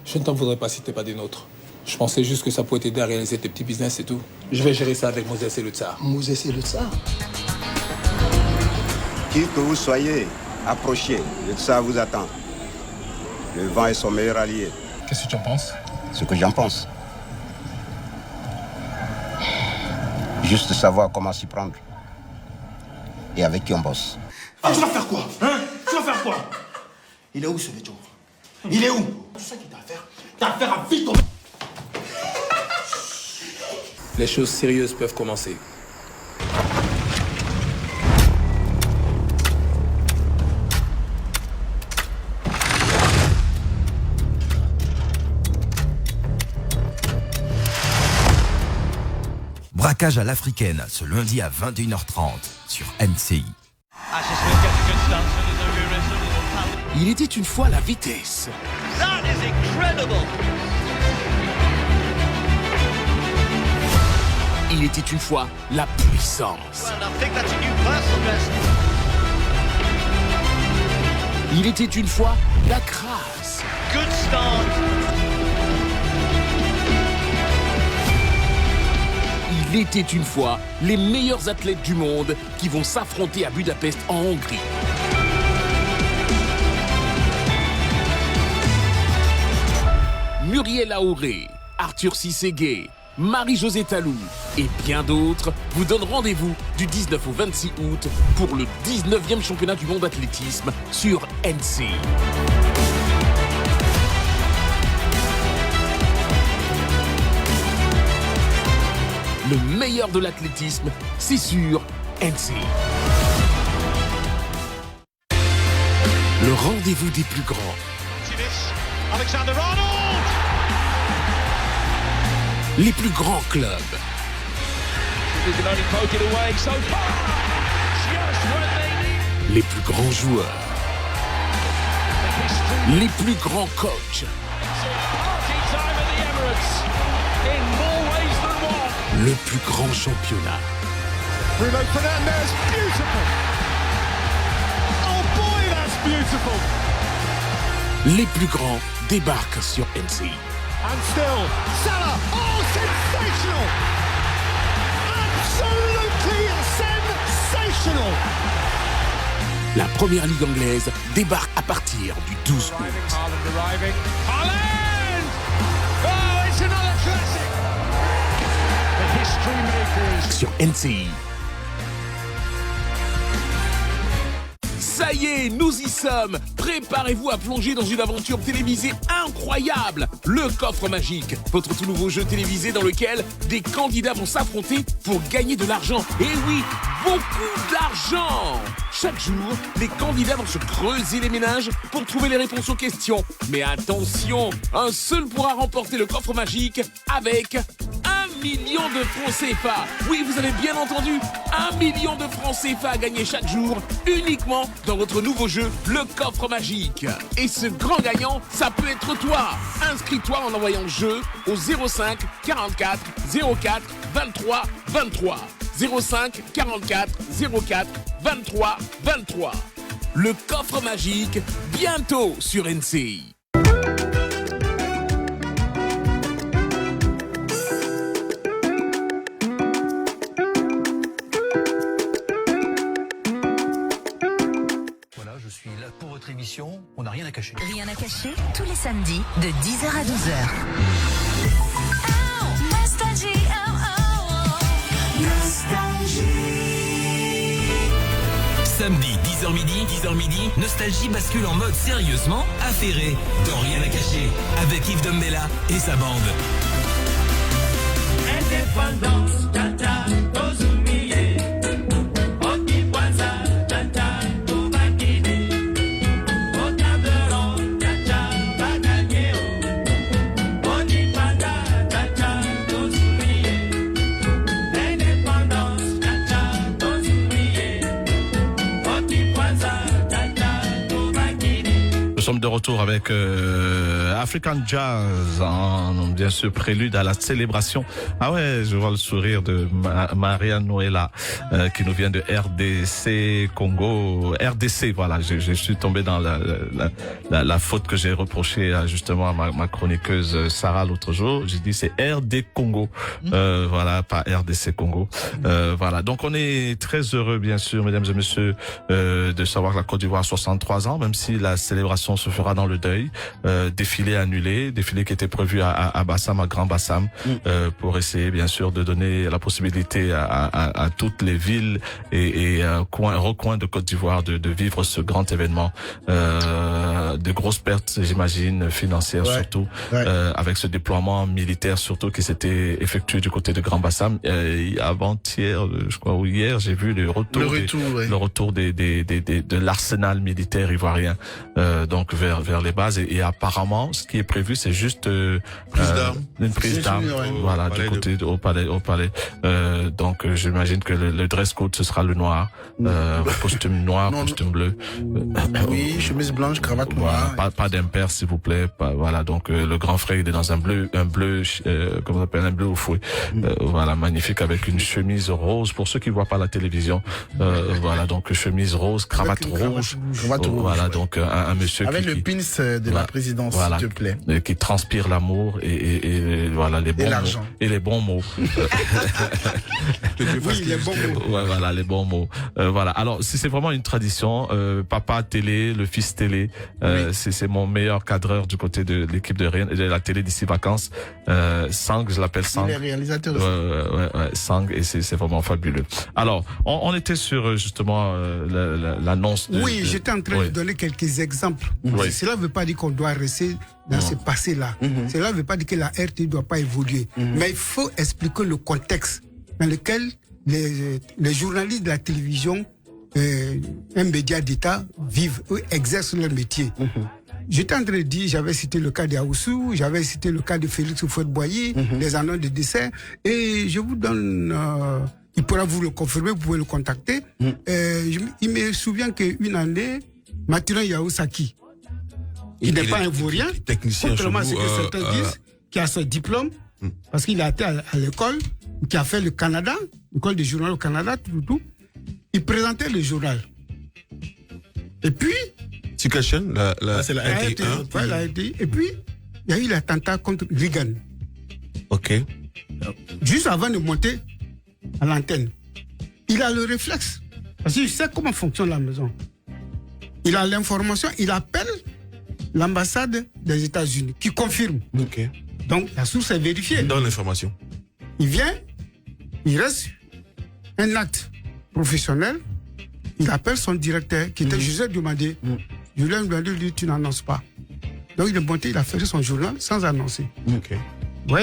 Je ne t'en voudrais pas si t'es pas des nôtres. Je pensais juste que ça pouvait t'aider à réaliser tes petits business et tout. Je vais gérer ça avec Moses et le Tsar. Moses et le Tsar? Qui que vous soyez, approchez. Le Tsar vous attend. Le vent est son meilleur allié. Qu'est-ce que tu en penses? Ce que j'en pense. Juste savoir comment s'y prendre. Et avec qui on bosse. Ah, tu vas faire quoi? Hein? Tu vas faire quoi? Il est où ce Béjo? Il est où? Tu sais qui t'a affaire? T'as affaire à Vito. Les choses sérieuses peuvent commencer. Braquage à l'africaine, ce lundi à 21h30 sur NCI. Il était une fois la vitesse. That is incredible. Il était une fois la puissance. Il était une fois la grâce. Good start. Il était une fois les meilleurs athlètes du monde qui vont s'affronter à Budapest en Hongrie. Muriel Aouré, Arthur Cissé-Gué, Marie-Josée Talou et bien d'autres vous donnent rendez-vous du 19 au 26 août pour le 19e championnat du monde d'athlétisme sur NCI. Le meilleur de l'athlétisme, c'est sur NCI. Le rendez-vous des plus grands. Alexander-Arnold. Les plus grands clubs. Les plus grands joueurs. Les plus grands coachs. Le plus grand championnat. Bruno Fernandes, beautiful. Oh boy, that's beautiful. Les plus grands débarquent sur NCI. And still, Salah, oh sensational. Absolutely sensational. La première ligue anglaise débarque à partir du 12 août. Haaland! Oh, it's another classic. The history makers. Sur NCI. Ça y est, nous y sommes. Préparez-vous à plonger dans une aventure télévisée incroyable. Le Coffre Magique, votre tout nouveau jeu télévisé dans lequel des candidats vont s'affronter pour gagner de l'argent. Et oui, beaucoup d'argent. Chaque jour, les candidats vont se creuser les méninges pour trouver les réponses aux questions. Mais attention, un seul pourra remporter le Coffre Magique avec 1 million de francs CFA. Oui, vous avez bien entendu, 1 million de francs CFA à gagner chaque jour, uniquement dans votre nouveau jeu, le Coffre Magique. Et ce grand gagnant, ça peut être toi. Inscris-toi en envoyant jeu au 05 44 04 23 23. 05 44 04 23 23. Le Coffre Magique, bientôt sur NCI. Émission, on n'a rien à cacher. Rien à cacher, tous les samedis de 10h à 12h. Samedi 10h midi, Nostalgie bascule en mode sérieusement affairé dans Rien à cacher avec Yves Dombella et sa bande. Indépendance, tata, Ozumie, Okipwaza, tata. Nous sommes de retour avec African Jazz, bien sûr prélude à la célébration. Ah ouais, je vois le sourire de Maria Noëlla qui nous vient de RDC Congo. RDC, voilà, je suis tombé dans la faute que j'ai reprochée justement à ma chroniqueuse Sarah l'autre jour. J'ai dit c'est RD Congo, voilà, pas RDC Congo. Voilà, donc on est très heureux bien sûr, mesdames et messieurs, de savoir que la Côte d'Ivoire a 63 ans, même si la célébration se fera dans le deuil. Défilé annulé, défilé qui était prévu à Bassam, à Grand Bassam, pour essayer bien sûr de donner la possibilité à toutes les villes et recoins de Côte d'Ivoire de vivre ce grand événement. De grosses pertes, j'imagine, financières surtout, avec ce déploiement militaire surtout qui s'était effectué du côté de Grand Bassam. Avant-hier, je crois, ou hier, j'ai vu le retour de l'arsenal militaire ivoirien. Donc vers les bases et apparemment ce qui est prévu c'est juste une prise d'armes, voilà, du côté au palais. Donc j'imagine que le dress code ce sera le noir, costume noir, costume bleu. Oui, chemise blanche, cravate noire. Voilà, pas d'impair, s'il vous plaît. Voilà, donc le grand frère, il est dans un bleu, comment on appelle, un bleu au fouet. Voilà, magnifique, avec une chemise rose. Pour ceux qui voient pas la télévision, voilà, donc chemise rose, cravate rouge. Voilà, donc un monsieur avec le pins de la présidence, voilà, s'il te plaît. Qui transpire l'amour et voilà les bons mots. Et les bons mots. Oui, les bons mots. Ouais, voilà, les bons mots. Voilà. Alors, c'est vraiment une tradition. Papa télé, le fils télé. C'est mon meilleur cadreur du côté de l'équipe de la télé d'ici vacances. Sang, je l'appelle Sang. Il est réalisateur aussi. Ouais, Sang, et c'est vraiment fabuleux. Alors, on était sur justement l'annonce. Oui, j'étais en train de donner quelques exemples. Oui. Cela ne veut pas dire qu'on doit rester dans ce passé-là. Cela ne veut pas dire que la RT ne doit pas évoluer. Mais il faut expliquer le contexte dans lequel les journalistes de la télévision, un média d'État, vivent, eux, exercent leur métier. J'étais en train de dire, j'avais cité le cas d'Aoussou, j'avais cité le cas de Félix Houphouët-Boigny, les annonces de décès, et je vous donne, il pourra vous le confirmer, vous pouvez le contacter. Il me souvient qu'une année, Mathurin Yaoussaki, qui n'est pas un vaurien, contrairement à ce que certains disent, qui a son diplôme, parce qu'il a été à l'école, qui a fait le Canada, l'école de journal au Canada, tout. Il présentait le journal. Et puis... C'est quelle chaîne? C'est la RTI. Ouais, la RTI. Et puis, il y a eu l'attentat contre Reagan. OK. Juste avant de monter à l'antenne. Il a le réflexe. Parce qu'il sait comment fonctionne la maison. Il a l'information, il appelle l'ambassade des États-Unis, qui confirme. OK. Donc, la source est vérifiée. Il donne l'information. Il vient, il reste un acte professionnel, il appelle son directeur, qui était Joseph Diomandé. Je lui ai demandé, lui, tu n'annonces pas. Donc, il est monté, il a fait son journal sans annoncer. OK. Oui.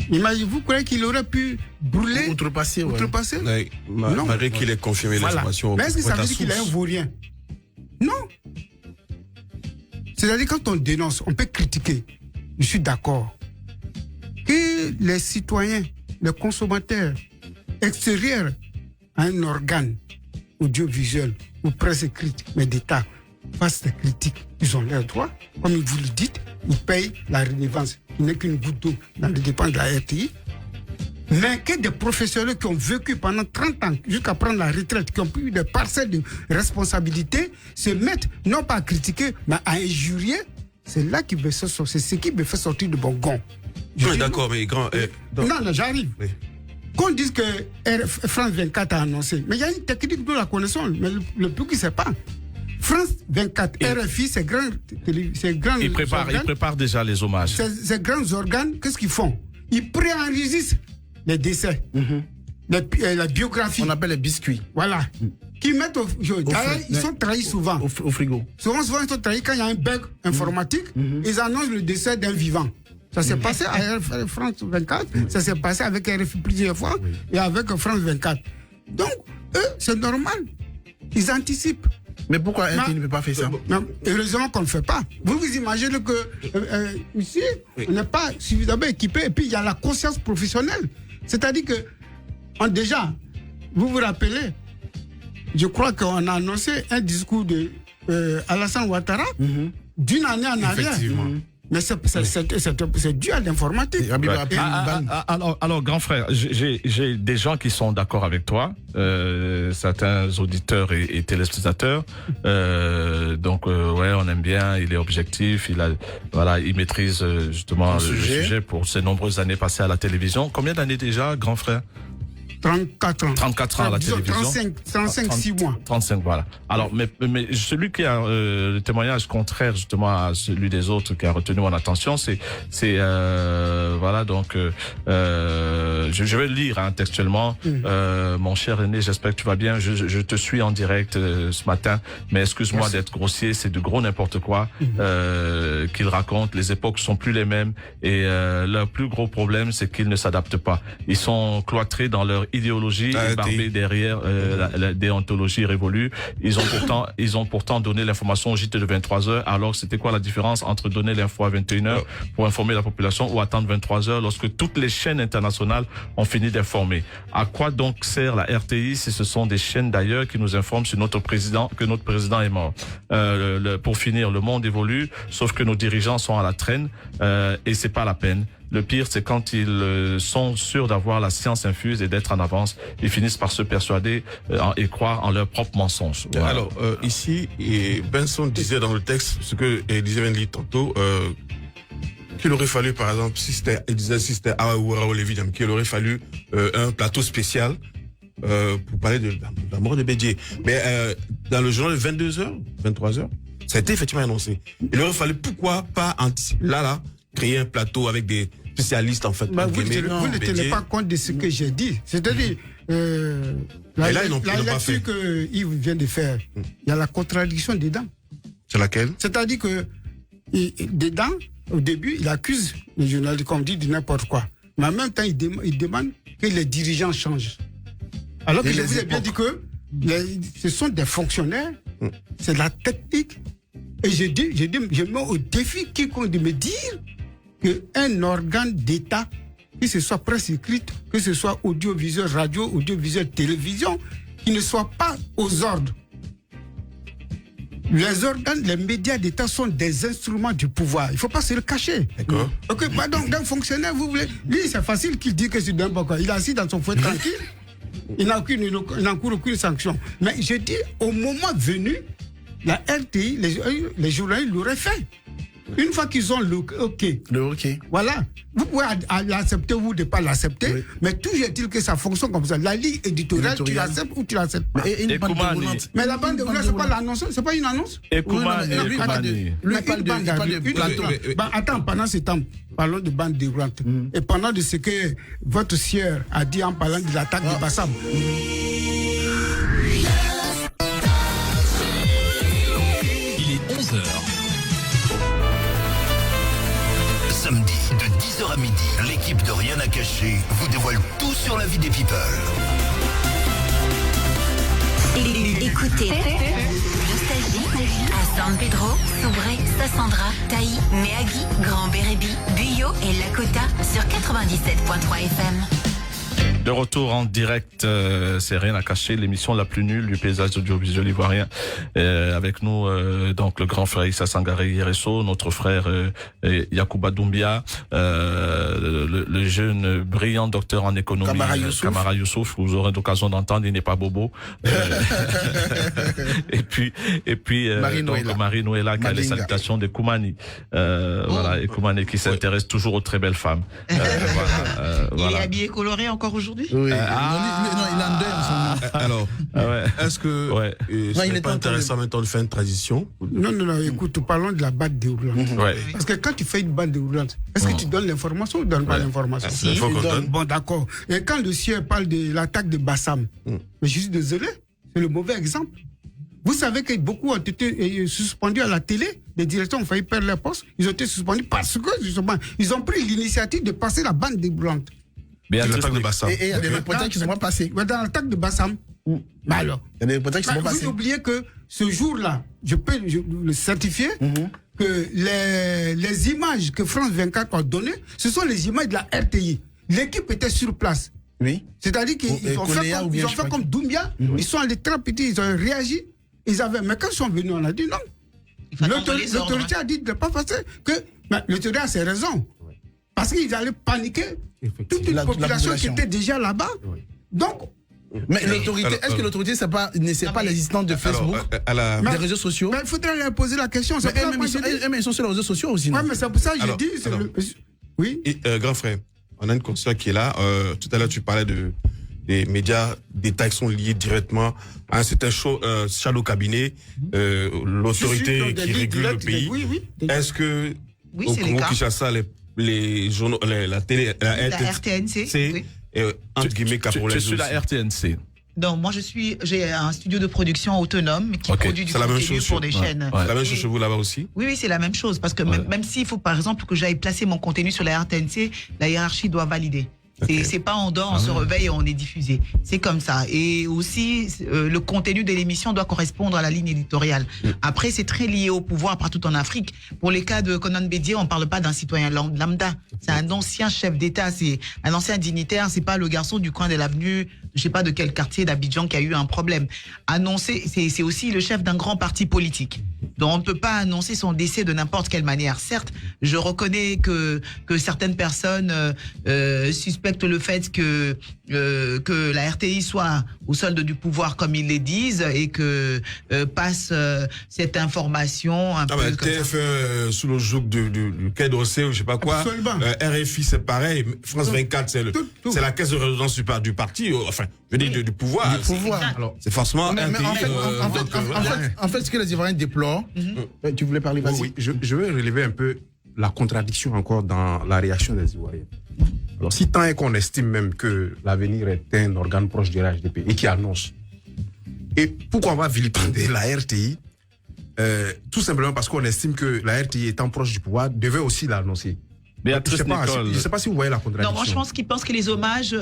Imaginez-vous, croyez qu'il aurait pu brûler, outrepasser. Oui. Non. Malgré qu'il ait confirmé l'information. Mais est-ce que ça veut dire qu'il est un vaurien? Non. C'est-à-dire, quand on dénonce, on peut critiquer. Je suis d'accord. Que les citoyens, les consommateurs extérieurs à un organe audiovisuel ou presse écrite, mais d'État, fassent des critiques, ils ont leurs droits. Comme vous le dites, ils payent la redevance, qui n'est qu'une goutte d'eau dans les dépenses de la RTI. Mais que des professionnels qui ont vécu pendant 30 ans jusqu'à prendre la retraite, qui ont eu des parcelles de responsabilité, se mettent non pas à critiquer, mais à injurier, c'est là qui c'est ce qui me fait sortir de bon gond. Oui, d'accord, mais grand. Non, j'arrive. Oui. Qu'on dise que France 24 a annoncé, mais il y a une technique de la connaissance, mais le plus qui ne sait pas. France 24, RFI, ces grands ils préparent déjà les hommages. Ces grands organes, qu'est-ce qu'ils font? Ils préenregistrent les décès, la biographie. On appelle les biscuits. Voilà. Qui mettent ils sont trahis souvent. Au frigo. Souvent, ils sont trahis quand il y a un bug informatique. Ils annoncent le décès d'un vivant. Ça s'est passé à France 24, ça s'est passé avec RFI plusieurs fois et avec France 24. Donc, eux, c'est normal. Ils anticipent. Mais pourquoi RTI ne peut pas faire ça? Non, heureusement qu'on ne le fait pas. Vous imaginez que ici, on n'est pas suffisamment équipé et puis il y a la conscience professionnelle. C'est-à-dire que, déjà, vous vous rappelez, je crois qu'on a annoncé un discours de Alassane Ouattara d'une année en arrière. Effectivement. Mais c'est dû à l'informatique. Alors, grand frère, j'ai des gens qui sont d'accord avec toi, certains auditeurs et téléspectateurs. Donc, on aime bien, il est objectif, il maîtrise justement le sujet pour ses nombreuses années passées à la télévision. Combien d'années déjà, grand frère? 34 ans. 34 ans à la télévision. 35, 6 mois. 35, voilà. Alors, mais celui qui a le témoignage contraire justement à celui des autres qui a retenu mon attention, c'est voilà, donc je vais le lire textuellement. Mon cher René, j'espère que tu vas bien. Je te suis en direct ce matin, mais excuse-moi d'être grossier, c'est de gros n'importe quoi qu'ils racontent. Les époques sont plus les mêmes et leur plus gros problème, c'est qu'ils ne s'adaptent pas. Ils sont cloîtrés dans leur idéologie est barbée derrière la déontologie révolue. Ils ont pourtant donné l'information au JT de 23h. Alors, c'était quoi la différence entre donner l'info à 21h pour informer la population ou attendre 23h lorsque toutes les chaînes internationales ont fini d'informer? À quoi donc sert la RTI si ce sont des chaînes d'ailleurs qui nous informent sur notre président, que notre président est mort? Pour finir, le monde évolue, sauf que nos dirigeants sont à la traîne et c'est pas la peine. Le pire, c'est quand ils sont sûrs d'avoir la science infuse et d'être en avance, ils finissent par se persuader et croire en leurs propres mensonges. Voilà. Alors, ici, Benson disait dans le texte, ce que Elisabeth dit tantôt, qu'il aurait fallu, par exemple, si c'était Aouara Lévi, qu'il aurait fallu un plateau spécial pour parler de la mort de Bédié. Mais dans le journal de 22h, 23h, ça a été effectivement annoncé. Il aurait fallu, pourquoi pas, là, créer un plateau avec des spécialistes, en fait. Vous ne tenez pas compte de ce que j'ai dit. C'est-à-dire, la lecture que Yves vient de faire, il y a la contradiction dedans. C'est laquelle? C'est-à-dire que, dedans, au début, il accuse les journalistes, comme dit, de n'importe quoi. Mais en même temps, il demande que les dirigeants changent. Alors que je vous ai bien dit que ce sont des fonctionnaires, c'est de la technique. Et je mets au défi quiconque de me dire qu'un organe d'État, que ce soit presse écrite, que ce soit audiovisuel, radio, audiovisuel, télévision, qui ne soit pas aux ordres. Les organes, les médias d'État sont des instruments du pouvoir. Il ne faut pas se le cacher. D'accord. Ok, donc d'un fonctionnaire, vous voulez. Lui, c'est facile qu'il dise que c'est d'un bon. Il est assis dans son fauteuil tranquille. Il n'encourt aucune sanction. Mais je dis, au moment venu, la RTI, les journalistes l'auraient fait. Une fois qu'ils ont le OK. Voilà. Vous pouvez l'accepter ou ne pas l'accepter, mais toujours est-il que ça fonctionne comme ça. La ligne éditoriale, tu l'acceptes ou tu l'acceptes pas. Mais la bande déroulante, c'est pas l'annonce, c'est pas une annonce. Attends, pendant ce temps, parlons de bande déroulante. Et pendant de ce que votre sieur a dit en parlant de l'attaque de Bassam. Il est 11h. Samedi, de 10h à midi, l'équipe de Rien à cacher vous dévoile tout sur la vie des people. Écoutez Nostalgie à San Pedro, Soubré, Sassandra, Taï, Meagui, Grand Bérébi, Buyo et Lakota sur 97.3 FM. De retour en direct, c'est Rien à cacher, l'émission la plus nulle du paysage audiovisuel ivoirien. Avec nous, donc le grand frère Issa Sangaré Yereso, notre frère Yacouba Doumbia, le jeune brillant docteur en économie Kamara Youssouf, vous aurez l'occasion d'entendre, il n'est pas bobo. et puis Marie Noëlla qui a les salutations de Koumani. Voilà, et Koumani qui s'intéresse toujours aux très belles femmes. Il est habillé coloré encore aujourd'hui? Oui. Non, il a un deuil en ce moment. Alors, est-ce que il n'est pas intéressant maintenant de faire une transition? Non, écoute, parlons de la bande déroulante. Parce que quand tu fais une bande déroulante, est-ce que tu donnes l'information ou tu ne donnes pas l'information? Il faut qu'on donne. Bon, d'accord. Et quand le sieur parle de l'attaque de Bassam, mais je suis désolé, c'est le mauvais exemple. Vous savez que beaucoup ont été suspendus à la télé, les directeurs ont failli perdre leur poste, ils ont été suspendus parce que justement, ils ont pris l'initiative de passer la bande déroulante. Mais il y a l'attaque de Bassam. Et il y a des reportages qui ne sont pas passés. Dans l'attaque de Bassam, mais alors, il y a des reportages qui ne sont pas passés. Vous oubliez que ce jour-là, je peux le certifier, que les images que France 24 a données, ce sont les images de la RTI. L'équipe était sur place. Oui. C'est-à-dire qu'ils ont fait comme Doumbia, ils sont allés très petits, ils ont réagi. Mais quand ils sont venus, on a dit non. L'autorité a dit de ne pas passer. L'autorité a ses raisons. Parce qu'ils allaient paniquer toute une population qui était déjà là-bas. Donc, mais l'autorité, est-ce que l'autorité ne sait pas l'existence de Facebook, des réseaux sociaux? Mais il faudrait leur poser la question. Mais ils sont sur les réseaux sociaux aussi. Oui, mais c'est pour ça que j'ai dit. Oui. Grand frère, on a une consultation qui est là. Tout à l'heure, tu parlais des médias d'État qui sont liés directement à un certain shadow cabinet, l'autorité qui régule le pays. Est-ce que au Congo-Kinshasa, les journaux, la télé, la RTNC, c'est entre guillemets je suis la RTNC. Non, moi j'ai un studio de production autonome qui produit du contenu pour des chaînes. C'est la même chose chez vous là-bas aussi? Oui, c'est la même chose parce que même s'il faut par exemple que j'aille placer mon contenu sur la RTNC, la hiérarchie doit valider. C'est pas on dort, on se réveille et on est diffusé. C'est comme ça. Et aussi, le contenu de l'émission doit correspondre à la ligne éditoriale. Après, c'est très lié au pouvoir partout en Afrique. Pour les cas de Konan Bédié, on parle pas d'un citoyen lambda. C'est un ancien chef d'État, c'est un ancien dignitaire. C'est pas le garçon du coin de l'avenue, je sais pas de quel quartier d'Abidjan qui a eu un problème. Annoncer, c'est aussi le chef d'un grand parti politique. Donc on ne peut pas annoncer son décès de n'importe quelle manière. Certes, je reconnais que certaines personnes suspectent le fait que la RTI soit au solde du pouvoir comme ils les disent et que passe cette information un peu comme TF1 sous le joug du Quai d'Orsay ou je sais pas quoi. RFI c'est pareil, France 24 c'est la caisse de résonance du parti, enfin je veux dire du pouvoir. Alors, c'est forcément un pays. En fait, ce que les Ivoiriens déplorent, tu voulais parler, vas-y. Oui, je veux relever un peu la contradiction encore dans la réaction des Ivoiriens. Alors, si tant est qu'on estime même que l'avenir est un organe proche du RHDP et qui annonce, et pourquoi on va vilipender la RTI tout simplement parce qu'on estime que la RTI étant proche du pouvoir devait aussi l'annoncer. Mais je ne sais pas si vous voyez la contradiction. Non, moi je pense qu'ils pensent que les hommages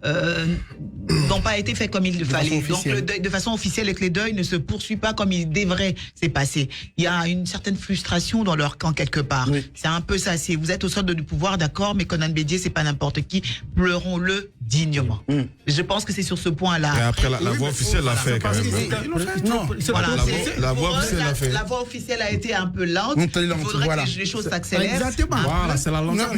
n'ont pas été faits comme il le fallait. Donc le deuil, de façon officielle, et que les deuils ne se poursuivent pas comme il devrait s'est passé. Il y a une certaine frustration dans leur camp quelque part. C'est un peu ça. Vous êtes au solde du pouvoir, d'accord, mais Konan Bédié, c'est pas n'importe qui. Pleurons-le dignement. Je pense que c'est sur ce point-là. Et après, la voix officielle l'a fait quand même. La voix officielle l'a fait. La voix officielle a été un peu lente. Il faudrait que les choses s'accélèrent. Exactement. Voilà, c'est la lenteur.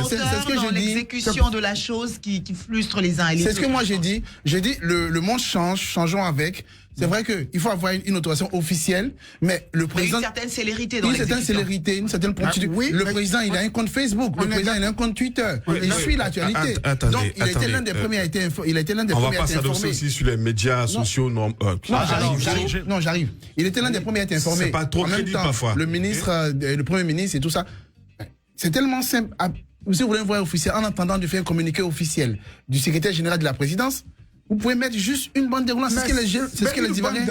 C'est la lenteur dans l'exécution de la chose qui frustre les uns et les autres. C'est ce que moi j'ai dit. J'ai dit le monde change, changeons avec. C'est vrai qu'il faut avoir une autorisation officielle, mais le président... Une certaine célérité dans l'exécution. Une certaine célérité, une certaine promptitude. Oui, le président, il a un compte Facebook, le président, il a un compte Twitter. Il suit l'actualité. Donc, il a été l'un des premiers à être informé. On va pas s'adosser aussi sur les médias sociaux. Non, j'arrive. Il était l'un des premiers à être informé. C'est pas trop crédible parfois. Le ministre, le premier ministre et tout ça. C'est tellement simple. Si vous voulez un voix officiel, en attendant de faire un communiqué officiel du secrétaire général de la présidence, vous pouvez mettre juste une bande déroulante. C'est ce que les Ivoiriens...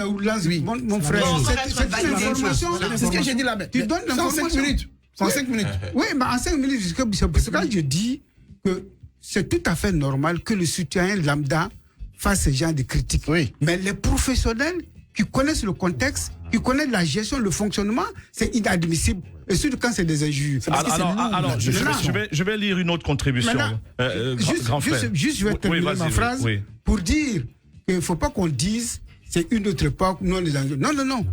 Oui, mon frère. C'est une information. C'est ce que j'ai dit là. Tu donnes l'information. 105 minutes. 105 minutes. Oui, mais en 5 minutes, c'est pour ça que je dis que c'est tout à fait normal que le citoyen lambda fasse ce genre de critiques. Oui. Mais les professionnels qui connaissent le contexte, qui connaissent la gestion, le fonctionnement, c'est inadmissible. Et surtout quand c'est des injures. Alors, je vais lire une autre contribution. Juste, je vais terminer ma phrase pour dire qu'il ne faut pas qu'on dise c'est une autre époque, non les enjeux. Non.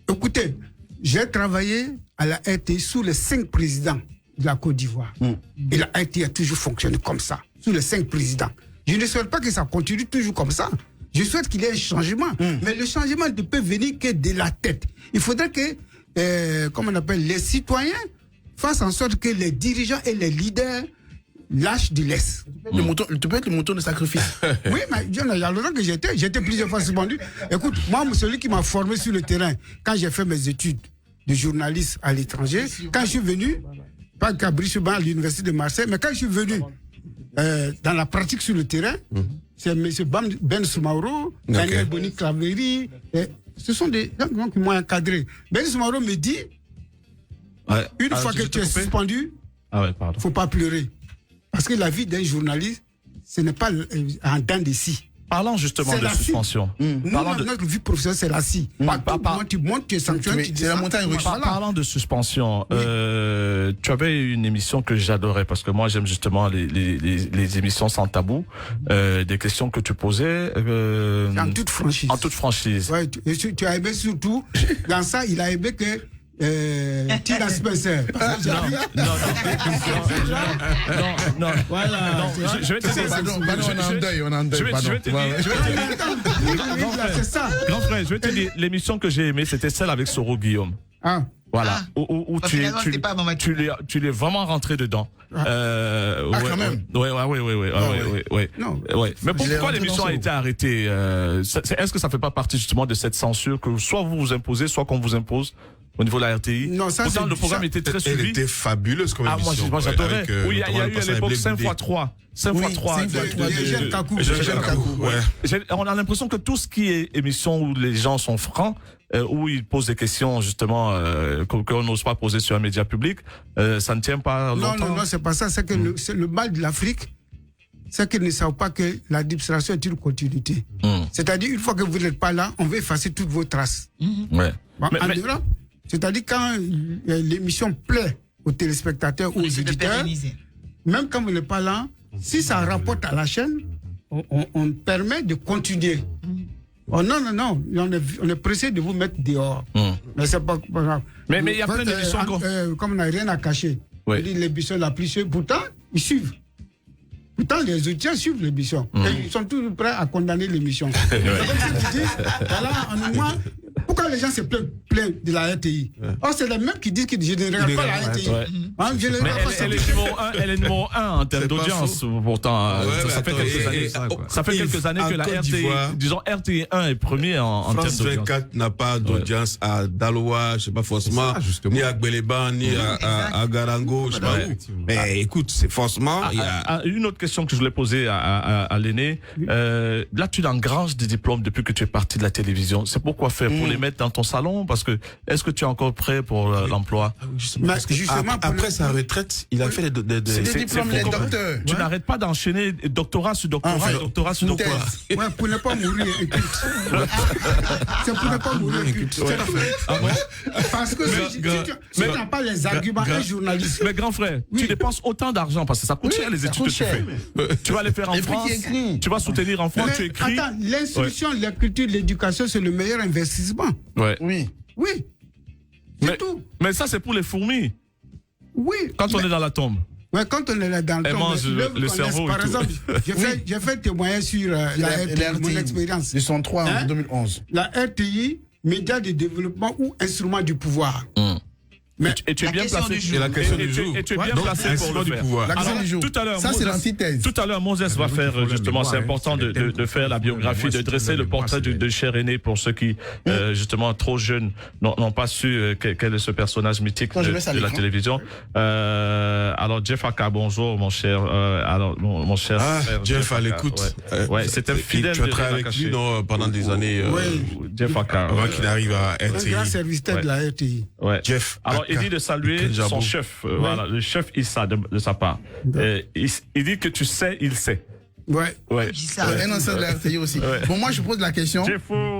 Écoutez, j'ai travaillé à la RTI sous les 5 présidents de la Côte d'Ivoire. Et la RTI a toujours fonctionné comme ça, sous les 5 présidents. Je ne souhaite pas que ça continue toujours comme ça. Je souhaite qu'il y ait un changement. Mais le changement ne peut venir que de la tête. Il faudrait que, comment on appelle, les citoyens fassent en sorte que les dirigeants et les leaders lâchent du lest. Tu peux être le mouton de sacrifice. Oui, mais il y a longtemps que j'étais plusieurs fois suspendu. Écoute, moi, celui qui m'a formé sur le terrain, quand j'ai fait mes études de journaliste à l'étranger, quand je suis venu, pas qu'à Brisbane, à l'université de Marseille, mais quand je suis venu dans la pratique sur le terrain, c'est M. Ben Soumaoro, Daniel Boni Claveri, ce sont des gens qui m'ont encadré. Ben Soumaoro me dit, une fois que tu es suspendu, il ne faut pas pleurer. Parce que la vie d'un journaliste, ce n'est pas en dents de scie. Parlons justement de suspension. Notre vie professionnelle, c'est la scie. Tu montes, tu es sanctionné. C'est la montagne russe. Parlant de suspension, tu avais une émission que j'adorais parce que moi, j'aime justement les émissions sans tabou, des questions que tu posais. En toute franchise. En toute franchise. Ouais, tu as aimé surtout, dans ça, il a aimé que Tina Spencer. Non. Voilà. Je vais te dire, l'émission que j'ai aimée, c'était celle avec Soro Guillaume. Voilà, où tu l'es vraiment rentré dedans. Quand même. Ouais. Mais pourquoi l'émission a été arrêtée? Est-ce que ça fait pas partie justement de cette censure que soit vous vous imposez, soit qu'on vous impose? au niveau de la RTI. Non, ça, pourtant, le programme était très suivi. Elle était fabuleuse comme émission. Moi, j'adorais. Avec, oui, il y a eu à l'époque 5x3. 5x3. On a l'impression que tout ce qui est émission où les gens sont francs, où ils posent des questions justement qu'on n'ose pas poser sur un média public, ça ne tient pas longtemps. Non, c'est pas ça. C'est que le mal de l'Afrique, c'est qu'ils ne savent pas que la distraction est une continuité. C'est-à-dire, une fois que vous n'êtes pas là, on veut effacer toutes vos traces. Ouais. Bon, en Europe, c'est-à-dire quand l'émission plaît aux téléspectateurs ou aux éditeurs, même quand vous n'êtes pas là, si ça rapporte à la chaîne, on permet de continuer. Oh non, on est pressé de vous mettre dehors. Mais c'est pas grave. Mais il y a plein d'émissions comme on n'a rien à cacher. Oui. L'émission la plus sûre, pourtant, ils suivent. Pourtant, les auditeurs suivent l'émission. Et ils sont toujours prêts à condamner l'émission. C'est comme si tu dis, voilà, en moi, pourquoi les gens se plaignent de la RTI? Or, c'est les mêmes qui disent que je ne regarde pas la RTI. Elle est numéro 1 en termes d'audience, pourtant. Ça fait quelques années que la RTI, disons, RTI 1 est premier en termes d'audience. France 24 n'a pas d'audience à Daloa, je ne sais pas forcément, ni à Gbeleban, ni à Garango, je sais pas où. Mais écoute, c'est forcément... Une autre question que je voulais poser à l'aîné. Là, tu engranges des diplômes depuis que tu es parti de la télévision. C'est pourquoi faire? Pour les mettre dans ton salon? Parce que, est-ce que tu es encore prêt pour l'emploi? Après sa retraite, il a fait des diplômes de docteur. Tu n'arrêtes pas d'enchaîner doctorat sur doctorat, doctorat sur doctorat. Ouais, pour ne pas mourir inculte. C'est pour ne pas mourir inculte. Parce que si tu n'as pas les arguments d'un journaliste. Mais grand frère, tu dépenses autant d'argent parce que ça coûte cher les études que tu fais. Tu vas les faire en France, tu vas soutenir en France, tu écris. Attends, l'instruction, la culture, l'éducation, c'est le meilleur investissement. Oui. C'est tout. Mais ça, c'est pour les fourmis. Oui. Quand on est dans la tombe. Ouais, quand on est là dans le tombe, le cerveau. Par exemple, j'ai fait témoigner sur la RTI, mon expérience. Ils sont 3 en 2011. La RTI, média de développement ou instrument du pouvoir. Mais tu es bien placé. Et la question du jour. Et tu es bien placé pour le faire. La question du jour. Tout à l'heure, ça, c'est l'antithèse. Tout à l'heure, Moses va faire justement, c'est important de faire la biographie, de dresser le portrait de cher aîné pour ceux qui, justement, trop jeunes, n'ont pas su quel est ce personnage mythique de la télévision. Alors, Jeff Aka, bonjour, mon cher. Mon cher frère. Jeff à l'écoute. Ouais, c'était fidèle. Tu as travaillé avec lui pendant des années. Jeff Aka. Avant qu'il arrive à RTI. Un grand serviteur de la RTI. Jeff. Alors, il dit de saluer son chef, voilà, le chef Issa de sa part. Il dit que tu sais, il sait. Ouais. Un ancien de la RTI aussi. Bon, moi, je pose la question.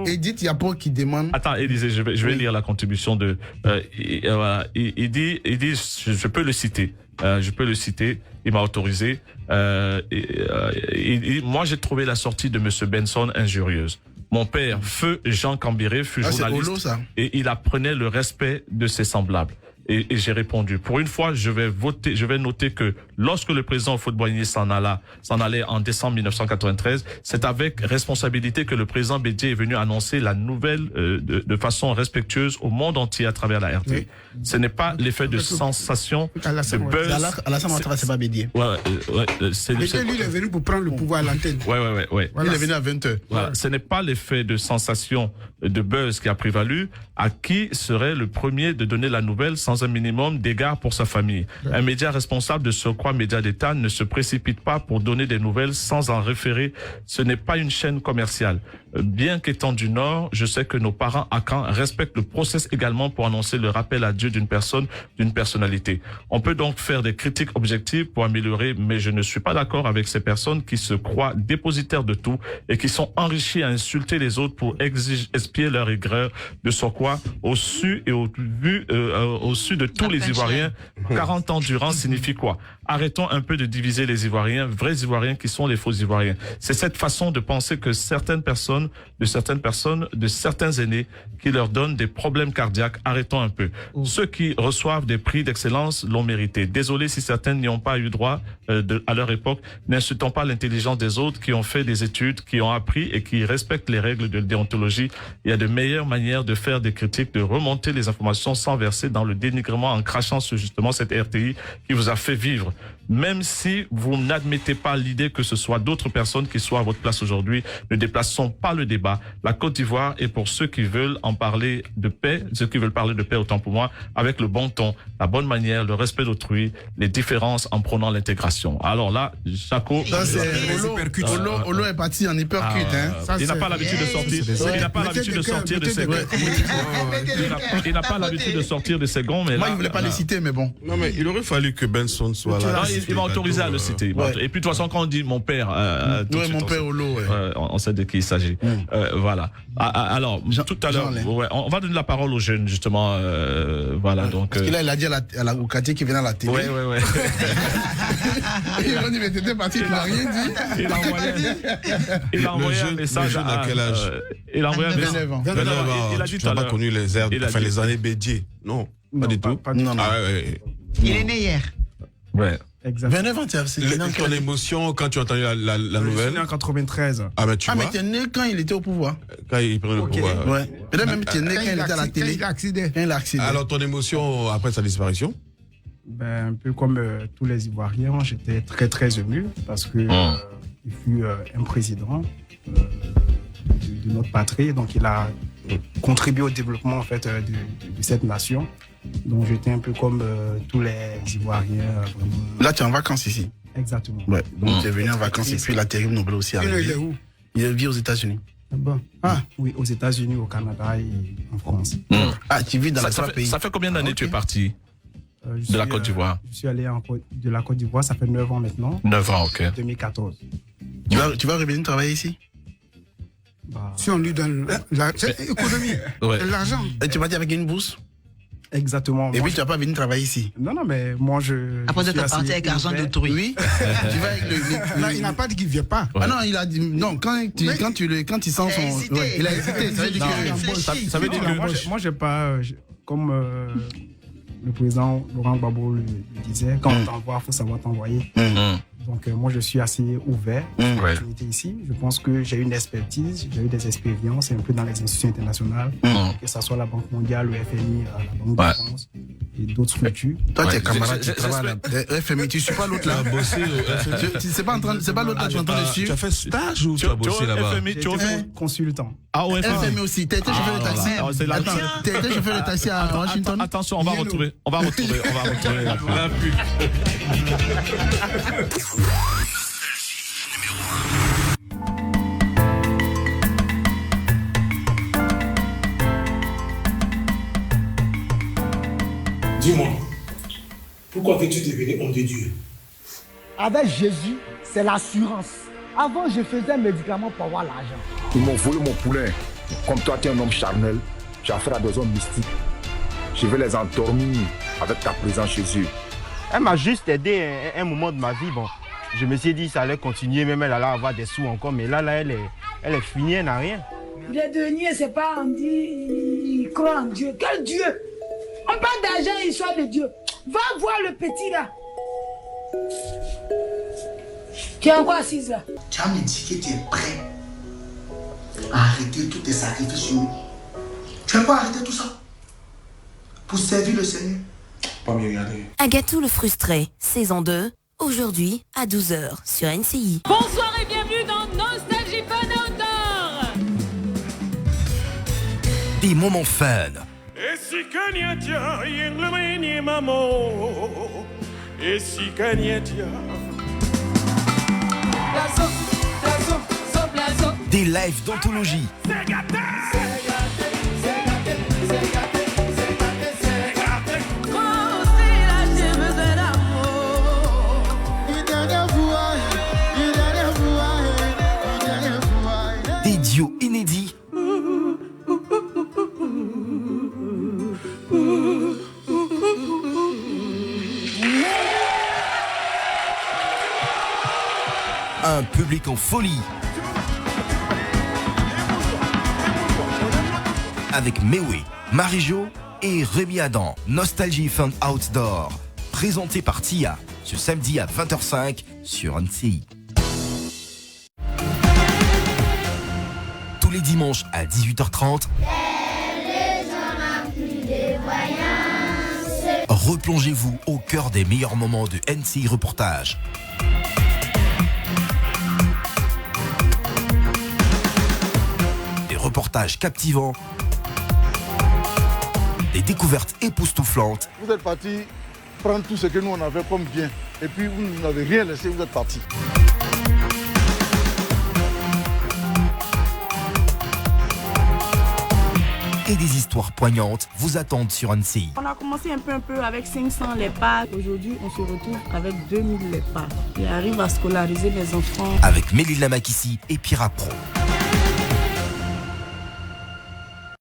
Edith Yapo qui demande. Attends, Élisée, je vais lire la contribution de. Il dit, je peux le citer. Il m'a autorisé. Moi, j'ai trouvé la sortie de Monsieur Benson injurieuse. Mon père, feu Jean Cambiré, fut journaliste Holo, ça. Et il apprenait le respect de ses semblables. Et j'ai répondu, pour une fois, je vais noter que lorsque le président Houphouët-Boigny s'en allait en décembre 1993, c'est avec responsabilité que le président Bédié est venu annoncer la nouvelle de façon respectueuse au monde entier à travers la RT. Oui. Ce n'est pas l'effet de sensation, de buzz. Alassane Ouattara, c'est pas Bédié. Bédié, lui, il est venu pour prendre le pouvoir à l'antenne. Ouais. Voilà. Il est venu à 20h. Voilà. Ce n'est pas l'effet de sensation, de buzz qui a prévalu. À qui serait le premier de donner la nouvelle sans un minimum d'égard pour sa famille? Un média responsable de surcroît média d'État ne se précipite pas pour donner des nouvelles sans en référer. Ce n'est pas une chaîne commerciale. Bien qu'étant du Nord, je sais que nos parents à Caen respectent le process également pour annoncer le rappel à Dieu d'une personne, d'une personnalité. On peut donc faire des critiques objectives pour améliorer, mais je ne suis pas d'accord avec ces personnes qui se croient dépositaires de tout et qui sont enrichies à insulter les autres pour expier leur aigreur. De surcroît, au su et au su de tous les Ivoiriens, 40 ans durant signifie quoi? Arrêtons un peu de diviser les Ivoiriens, vrais Ivoiriens qui sont les faux Ivoiriens. C'est cette façon de penser que certaines personnes, de certains aînés, qui leur donnent des problèmes cardiaques. Arrêtons un peu. Ceux qui reçoivent des prix d'excellence l'ont mérité. Désolé si certains n'y ont pas eu droit à leur époque. N'insultons pas l'intelligence des autres qui ont fait des études, qui ont appris et qui respectent les règles de déontologie. Il y a de meilleures manières de faire des critiques, de remonter les informations sans verser dans le dénigrement en crachant sur justement cette RTI qui vous a fait vivre. même si vous n'admettez pas l'idée que ce soit d'autres personnes qui soient à votre place aujourd'hui, ne déplaçons pas le débat. La Côte d'Ivoire est pour ceux qui veulent en parler de paix, ceux qui veulent parler de paix autant pour moi, avec le bon ton, la bonne manière, le respect d'autrui, les différences en prônant l'intégration. Alors là, Jaco... Ça, c'est Olo est parti en hypercute. Il n'a pas l'habitude de sortir. Il n'a pas l'habitude de sortir de ses gonds. Il n'a pas l'habitude de sortir de ses gonds, mais moi, il ne voulait pas les citer, mais bon. Non, mais il aurait fallu que Benson soit là. Non, il m'a autorisé à le citer. Ouais. Et puis, de toute façon, quand on dit mon père, mon père Olo, on sait de qui il s'agit. Voilà. Alors, tout à l'heure, on va donner la parole aux jeunes, justement. Voilà, donc. Parce qu'il a dit au quartier qui venait à la télé. Ouais. Ils ont dit, mais t'étais parti, tu n'as rien dit. Il a envoyé un message à quel âge? Il a envoyé un message. 29 ans. Il a dit tu n'as pas connu les airs, enfin les années Bédier. Non, pas du tout. Non. Il est né hier. Ouais. Exactement. 29 ans, c'est ton émotion quand tu as entendu la nouvelle. Je suis né en 93. Ah, mais tu vois. Mais tu es né quand il était au pouvoir. Quand il prenait le pouvoir. Ouais. Peut-être même tu es né quand il était à la télé. Quand il a accédé. Alors, ton émotion après sa disparition? Un peu comme tous les Ivoiriens, j'étais très très ému parce que il fut un président de notre patrie, donc il a contribué au développement en fait de cette nation. Donc j'étais un peu comme tous les Ivoiriens. Vraiment. Là, tu es en vacances ici. Exactement. Ouais. Donc tu es venu en vacances et puis la terrible nouvelle aussi arrivée. Il est où? Il vit aux États-Unis. Bon. Oui, aux États-Unis, au Canada et en France. Ah, tu vis dans les trois pays. Ça fait combien d'années tu es parti de la Côte d'Ivoire? Je suis allé de la Côte d'Ivoire, ça fait 9 ans maintenant. 9 ans, ok. 2014. Tu vas revenir travailler ici? Si on lui donne l'économie, l'argent. Et tu vas dire avec une bourse? Exactement. Et puis tu vas pas venir travailler ici? Non, mais moi je. Après, tu as parti avec l'argent d'autrui. Oui. Tu vas avec le. Non, il n'a pas dit qu'il ne vient pas. Ah non, il a dit. Non, quand il sent son. Il a hésité. Ça veut dire que. Moi, j'ai pas. Comme le président Laurent Gbagbo le disait, quand on t'envoie, il faut savoir t'envoyer. Donc moi je suis assez ouvert à l'opportunité ici. Je pense que j'ai une expertise, j'ai eu des expériences un peu dans les institutions internationales, que ce soit la Banque mondiale, le FMI, la Banque de France et d'autres structures. Toi tu es camarade, tu travailles à la FMI, tu ne suis pas l'autre là. C'est pas l'autre là, tu es en train de suivre. Tu as fait stage ou tu as bossé là-bas? Tu es consultant. Ah ouais. FMI aussi, tu as été chauffeur de taxi. Attends, tu as été chauffeur de taxi à Washington. Attention, on va retrouver la pub. Dis-moi, pourquoi veux-tu devenir homme de Dieu? Avec Jésus, c'est l'assurance. Avant, je faisais un médicament pour avoir l'argent. Ils m'ont volé mon poulain. Comme toi, tu es un homme charnel, j'ai affaire à des hommes mystiques. Je vais les endormir avec ta présence chez eux. Elle m'a juste aidé un moment de ma vie. Bon, je me suis dit que ça allait continuer, même elle allait avoir des sous encore. Mais là elle est finie, elle n'a rien. Les deniers, c'est pas on dit, ils croient en Dieu. Quel Dieu? On parle d'argent, histoire de Dieu. Va voir le petit là. Tu es encore assise là. Tu as me dit que tu es prêt à arrêter tous tes sacrifices sur nous. Tu n'as pas arrêté tout ça pour servir le Seigneur. Pas mieux regarder. Agatou le frustré, saison 2, aujourd'hui à 12h sur NCI. Bonsoir et bienvenue dans Nostalgie Panautor. Des moments fun. Et si Kanyatia, Yenglemeni Mamo. Et si Kanyatia. Des lives d'anthologie. Des duos inédits. Un public en folie. Avec Mewé, Marie-Jo et Rémi Adam. Nostalgie Fun Outdoor. Présenté par Tia. Ce samedi à 20h05 sur NCI. Tous les dimanches à 18h30. Replongez-vous au cœur des meilleurs moments de NCI Reportage. Des reportages captivants, des découvertes époustouflantes. Vous êtes partis prendre tout ce que nous on avait comme bien. Et puis vous n'avez rien laissé, vous êtes partis. Et des histoires poignantes vous attendent sur NCI. On a commencé un peu avec 500 lépards. Aujourd'hui, on se retrouve avec 2000 lépards. Il arrive à scolariser les enfants. Avec Mélina Makissi et Pira Pro.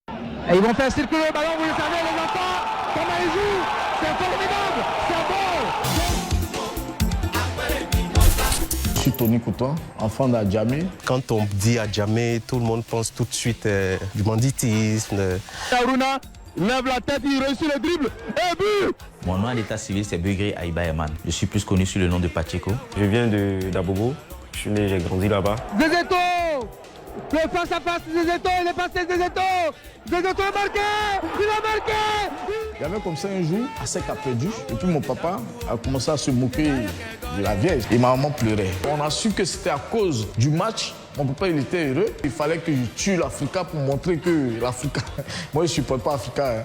Et ils vont faire circuler le ballon, vous le savez les enfants, comment ils jouent, c'est formidable, c'est beau. Je suis Tony Couton, enfant d'Adjamé. Quand on dit Adjamé, tout le monde pense tout de suite du banditisme. Aruna lève la tête, il réussit le dribble, et but. Mon nom à l'état civil, c'est Begré Aïba Eman. Je suis plus connu sous le nom de Pacheco. Je viens d'Abobo, je suis né, j'ai grandi là-bas. Zezeto, le face à face, Zezeto, il est passé, Zezeto. Zezeto a marqué, il a marqué. Il y avait comme ça un jour, à sec a perdu, et puis mon papa a commencé à se moquer de la vieille. Et ma maman pleurait. On a su que c'était à cause du match. Mon papa, il était heureux. Il fallait que je tue l'Africa pour montrer que l'Africa... Moi, je ne supporte pas l'Africa. Hein.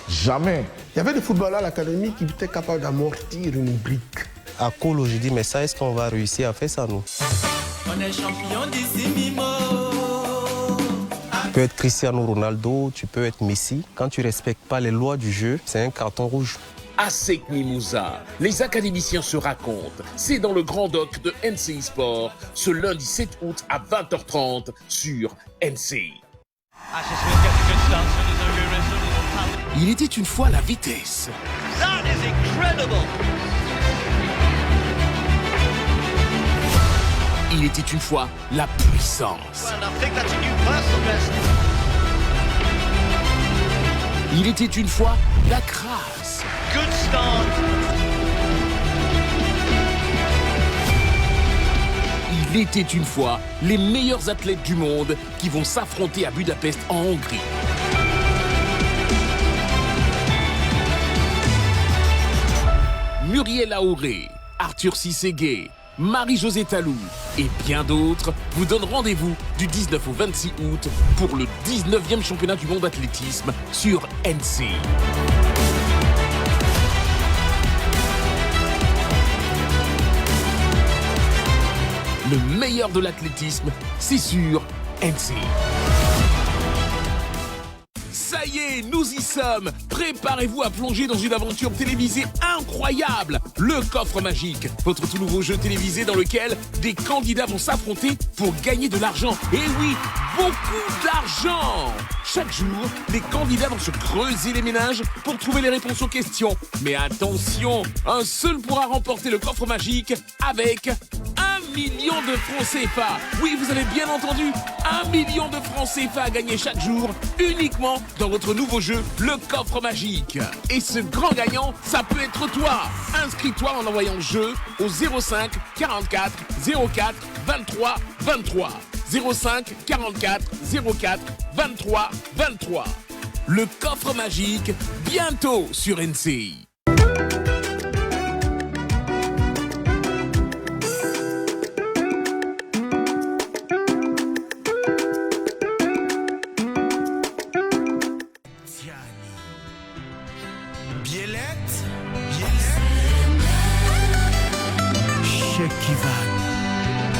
Jamais. Il y avait des footballeurs à l'académie qui étaient capables d'amortir une brique. À Colo, j'ai dit, mais ça, est-ce qu'on va réussir à faire ça, nous? On est champion d'ici, Mimo. Tu peux être Cristiano Ronaldo, tu peux être Messi. Quand tu ne respectes pas les lois du jeu, c'est un carton rouge. À Sek Mimouza, les académiciens se racontent. C'est dans le Grand Doc de NCI Sport, ce lundi 7 août à 20h30 sur NCI. Il était une fois la vitesse. That is incredible. Il était une fois la puissance. Well, I think that's a new personal best. Il était une fois la crasse. Good start. Il était une fois les meilleurs athlètes du monde qui vont s'affronter à Budapest en Hongrie. Muriel Aouré, Arthur Sisségué, Marie-Josée Talou et bien d'autres vous donnent rendez-vous du 19 au 26 août pour le 19e championnat du monde d'athlétisme sur NCI. Le meilleur de l'athlétisme, c'est sur NCI. Ça y est, nous y sommes. Préparez-vous à plonger dans une aventure télévisée incroyable. Le Coffre Magique, votre tout nouveau jeu télévisé dans lequel des candidats vont s'affronter pour gagner de l'argent. Et oui, beaucoup d'argent. Chaque jour, les candidats vont se creuser les méninges pour trouver les réponses aux questions. Mais attention, un seul pourra remporter le Coffre Magique avec 1 million de francs CFA. Oui, vous avez bien entendu, 1 million de francs CFA à gagner chaque jour, uniquement dans votre nouveau jeu, le Coffre Magique. Et ce grand gagnant, ça peut être toi. Inscris-toi en envoyant jeu au 05 44 04 23 23. 05 44 04 23 23. Le Coffre Magique, bientôt sur NCI.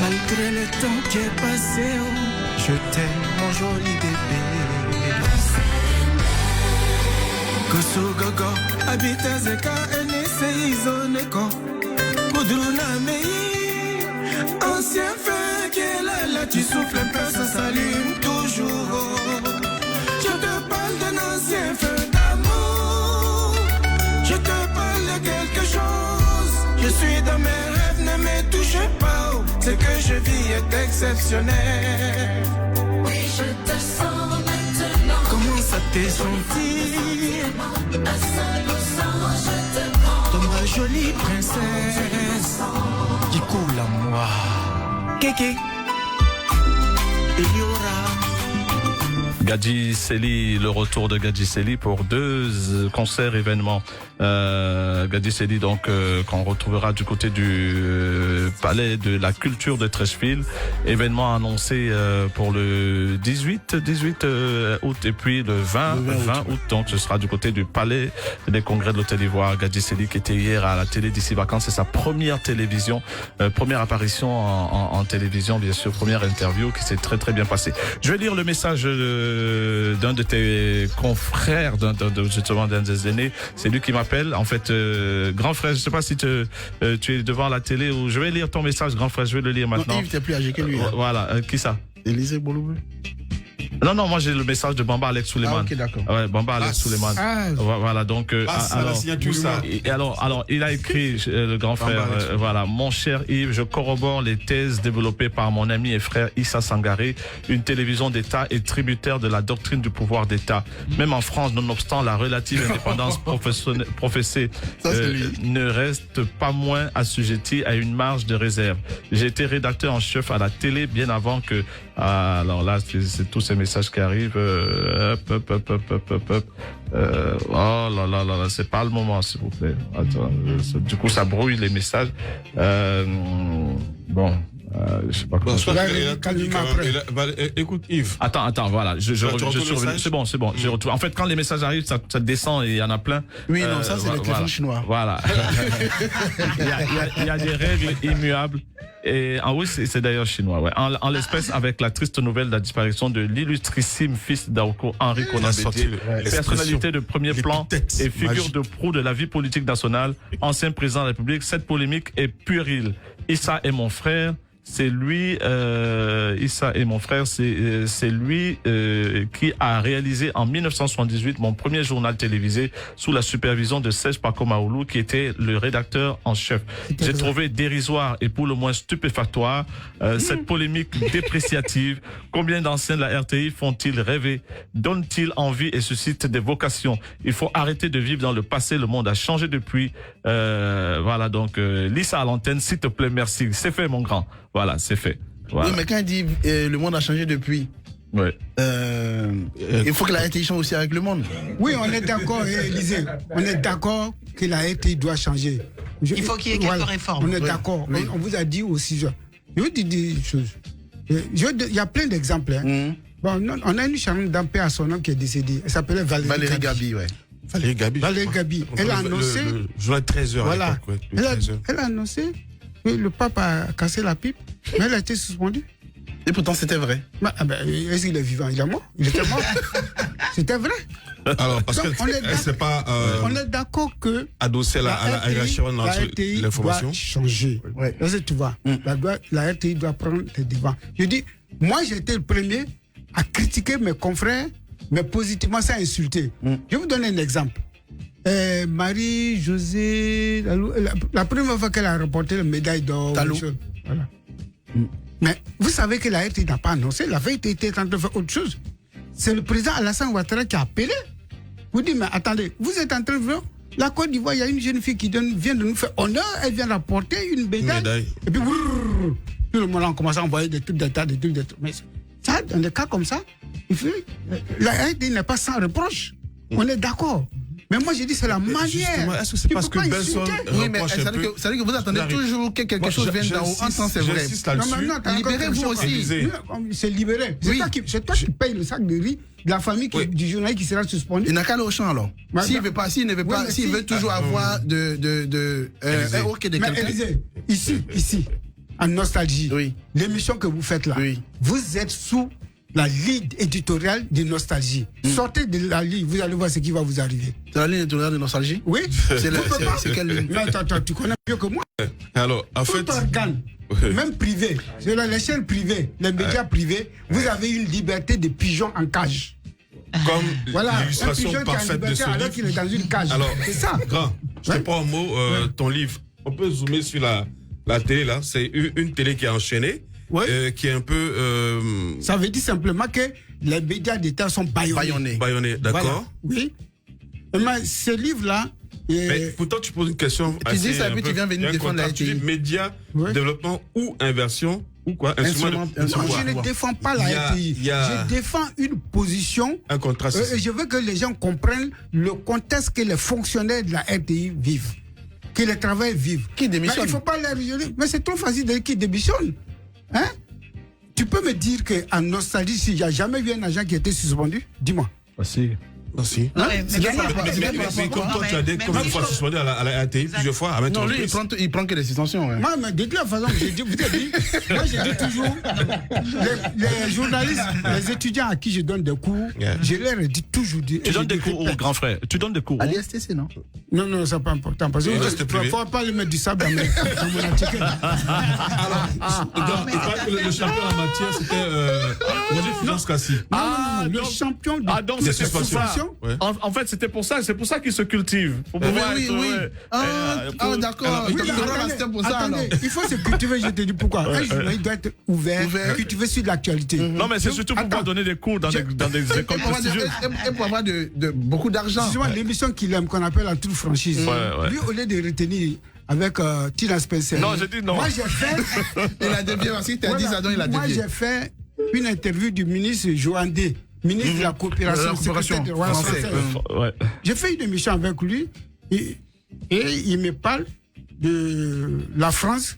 Malgré le temps qui est passé, oh, je t'aime mon joli bébé. Koso gogo, habita zeka enese izoneko. Kudruna mei, ancien feu qui est là, tu souffles un peu, ça s'allume toujours. Je te parle d'un ancien feu d'amour. Je te parle de quelque chose. Je suis dans mes rêves, ne me touchez pas. Ce que je vis est exceptionnel. Oui, je te sens maintenant. Comment ça t'est senti? À 100%, je te prends. Comme ma jolie princesse qui coule à moi. Kéké, il y aura Gadji Sely, le retour de Gadji Sely pour 2 concerts événements Gadi Sedi, donc qu'on retrouvera du côté du palais de la culture de Treichville. Événement annoncé pour le 18 août et puis le 20 août. Donc ce sera du côté du palais des congrès de l'Hôtel d'Ivoire. Gadi Sedi qui était hier à la télé d'ici vacances, c'est sa première télévision, première apparition en télévision, bien sûr, première interview qui s'est très très bien passée. Je vais lire le message d'un de tes confrères, justement d'un des aînés. C'est lui qui m'appelle. En fait, grand frère, je sais pas si tu es devant la télé ou je vais lire ton message, grand frère, je vais le lire maintenant. Non, Yves, t'es plus âgé que lui. Voilà, qui ça? Élisée Boloubé. Non, moi j'ai le message de Bamba Alex Suleiman. Ah, ok, d'accord. Ouais, Bamba Alex Suleiman. Voilà, donc. Alors, la signature, ça. Et alors, il a écrit, le grand frère, voilà, mon cher Yves, je corrobore les thèses développées par mon ami et frère Issa Sangaré. Une télévision d'État est tributaire de la doctrine du pouvoir d'État. Même en France, nonobstant la relative indépendance professée, ne reste pas moins assujettie à une marge de réserve. J'ai été rédacteur en chef à la télé bien avant que. Alors là, c'est tous ces messages qui arrivent. Oh là, c'est pas le moment, s'il vous plaît. Attends, du coup, ça brouille les messages. Bon. Je sais pas comment. Écoute, Yves. Attends, voilà. Je surviens. C'est bon. Je retrouve. En fait, quand les messages arrivent, ça descend et il y en a plein. Oui, non, ça, c'est le téléphone chinois. Voilà. Il y a des règles immuables. Et oui, c'est d'ailleurs chinois. Ouais. En l'espèce, avec la triste nouvelle de la disparition de l'illustrissime fils d'Aoko, Henri Konan Bédié, personnalité de premier plan et figure de proue de la vie politique nationale, ancien président de la République, cette polémique est puérile. Issa est mon frère. C'est lui, Issa et mon frère, c'est lui qui a réalisé en 1978 mon premier journal télévisé sous la supervision de Serge Pakomaoulou, qui était le rédacteur en chef. J'ai trouvé dérisoire et pour le moins stupéfactoire cette polémique dépréciative. Combien d'anciens de la RTI font-ils rêver, donnent-ils envie et suscitent des vocations? Il faut arrêter de vivre dans le passé, le monde a changé depuis. Voilà, donc Lisa à l'antenne, s'il te plaît, merci. C'est fait, mon grand. Voilà, c'est fait. Voilà. Oui, mais quand il dit le monde a changé depuis, il faut que la RTI change aussi avec le monde. Oui, on est d'accord, Élisée. On est d'accord que la RTI doit changer. Il faut qu'il y ait quelques réformes. On est d'accord. On vous a dit aussi. Je veux dire des choses. Il y a plein d'exemples. Hein. Bon, on a une chaîne d'un père à son nom qui est décédée. Elle s'appelait Valérie Gabi. Valérie Gabi. Elle a annoncé. Le journal 13h. Voilà. Elle a annoncé que le pape a cassé la pipe, mais elle a été suspendue. Et pourtant, c'était vrai. Est-ce qu'il est vivant? Il est mort. Il était mort. C'était vrai. Alors, parce que c'est pas. On est d'accord que. Adossé à la RTI doit changer. Là, tu vois, la RTI doit prendre les devants. Je dis, moi, j'ai été le premier à critiquer mes confrères, mais positivement, sans insulter. Je vais vous donner un exemple. Marie-Josée, la première fois qu'elle a remporté la médaille d'or. Voilà. Mais vous savez que la RTI n'a pas annoncé, la veille était en train de faire autre chose. C'est le président Alassane Ouattara qui a appelé. Vous dites, mais attendez, vous êtes en train de faire. La Côte d'Ivoire, il y a une jeune fille qui vient de nous faire honneur, elle vient rapporter une médaille. Et puis, tout le monde a commencé à envoyer des trucs, des trucs. Mais ça, dans des cas comme ça, la RTI n'est pas sans reproche. On est d'accord. Mais moi, j'ai dit, c'est la manière. Est-ce que c'est parce que Benson reproche un peu? Ça veut dire que vous attendez toujours que quelque chose vienne d'en haut. En temps, c'est vrai. Non, libérez-vous aussi. C'est libéré. C'est toi qui payes le sac de riz de la famille du journaliste qui sera suspendu. Il n'a qu'à aller au champ, alors. S'il veut toujours avoir un hockey de quelqu'un. Ici, en nostalgie, l'émission que vous faites là, vous êtes sous la ligne éditoriale de Nostalgie. Sortez de la ligne, vous allez voir ce qui va vous arriver. C'est la ligne éditoriale de Nostalgie? Oui. C'est quelle ligne? Mais attends, tu connais mieux que moi. Alors, en fait. Tout organe, même privé, c'est les chaînes privées, les médias privés, vous avez une liberté de pigeon en cage. Comme voilà, l'illustration parfaite de ce livre. Alors qu'il est dans une cage. Alors, c'est ça. Grand, je te prends un mot, ton livre. On peut zoomer sur la télé, là. C'est une télé qui est enchaînée. Qui est un peu. Ça veut dire simplement que les médias d'État sont bâillonnés. Bâillonnés, d'accord. Voilà. Oui. Mais ce livre-là. Mais pourtant, tu poses une question. Tu dis ça, puis tu viens venir défendre la RTI. Tu dis médias, développement ou inversion Ou quoi? Moi, je ne défends pas la RTI. Je défends une position. Un contrat. Et je veux que les gens comprennent le contexte que les fonctionnaires de la RTI vivent. Que les travailleurs vivent. Qui démissionne? Il ne faut pas les rejeter. Mais c'est trop facile de dire qui démissionne. Hein? Tu peux me dire qu'en Nostalgie, s'il n'y a jamais eu un agent qui a été suspendu? Dis-moi. Si. Aussi. Mais comme toi, tu as des combien de fois suspendu à la RTI plusieurs fois. Non, lui, il prend que des suspensions. Ouais. Moi, mais de toute façon, moi j'ai dit toujours, les journalistes, les étudiants à qui je donne des cours, je leur ai dit toujours. Tu donnes des cours aux grands frères. Tu donnes des cours à l'ISTC, non? Non, c'est pas important. Parce que il ne faut pas lui mettre du sable dans mon article. Le champion en matière, c'était Roger Finance Cassi. Le champion de suspension. Ouais. En fait, c'était pour ça. C'est pour ça qu'il se cultive. Pour pouvoir d'accord. Il faut se cultiver. Je te dis pourquoi. Un journaliste doit être ouvert, cultiver sur l'actualité. Non, mais c'est surtout pour pouvoir donner des cours dans des écoles prestigieuses. Et pour avoir beaucoup d'argent. C'est souvent l'émission qu'il aime, qu'on appelle la toute franchise. Lui, au lieu de retenir avec Tina Spencer. Non, j'ai dit non. Moi, j'ai fait. Il a dévié parce qu'il t'a dit ça, donc il a dévié. Moi, j'ai fait une interview du ministre Joandé, ministre de la coopération française. J'ai fait une émission avec lui et il me parle de la France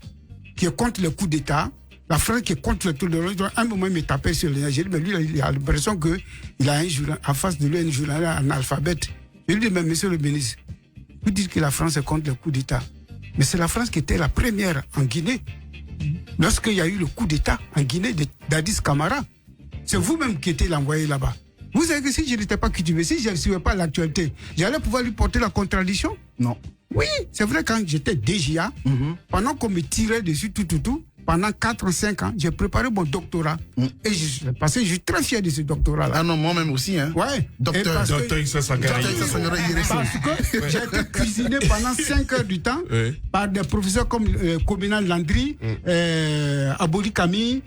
qui est contre le coup d'État, la France qui est contre le tout de l'autre. À un moment, il me tapait sur les. J'ai dit, mais lui, il a l'impression qu'il a en face de lui un journaliste analphabète. Je lui ai dit, mais monsieur le ministre, vous dites que la France est contre le coup d'État. Mais c'est la France qui était la première en Guinée. Lorsqu'il y a eu le coup d'État en Guinée d'Addis Camara, c'est vous-même qui étiez l'envoyé là-bas. Vous savez que si je n'étais pas cultivé, si je ne suivais pas l'actualité, j'allais pouvoir lui porter la contradiction? Non. Oui, c'est vrai, quand j'étais DGA, pendant qu'on me tirait dessus tout, pendant 4 ou 5 ans, j'ai préparé mon doctorat. Et parce que je suis très fier de ce doctorat-là. Ah non, moi-même aussi. Hein. Ouais. Docteur Issa Sangare. Parce que j'ai été cuisiné pendant 5 heures du temps par des professeurs comme Kominal Landry, Aboli Camille,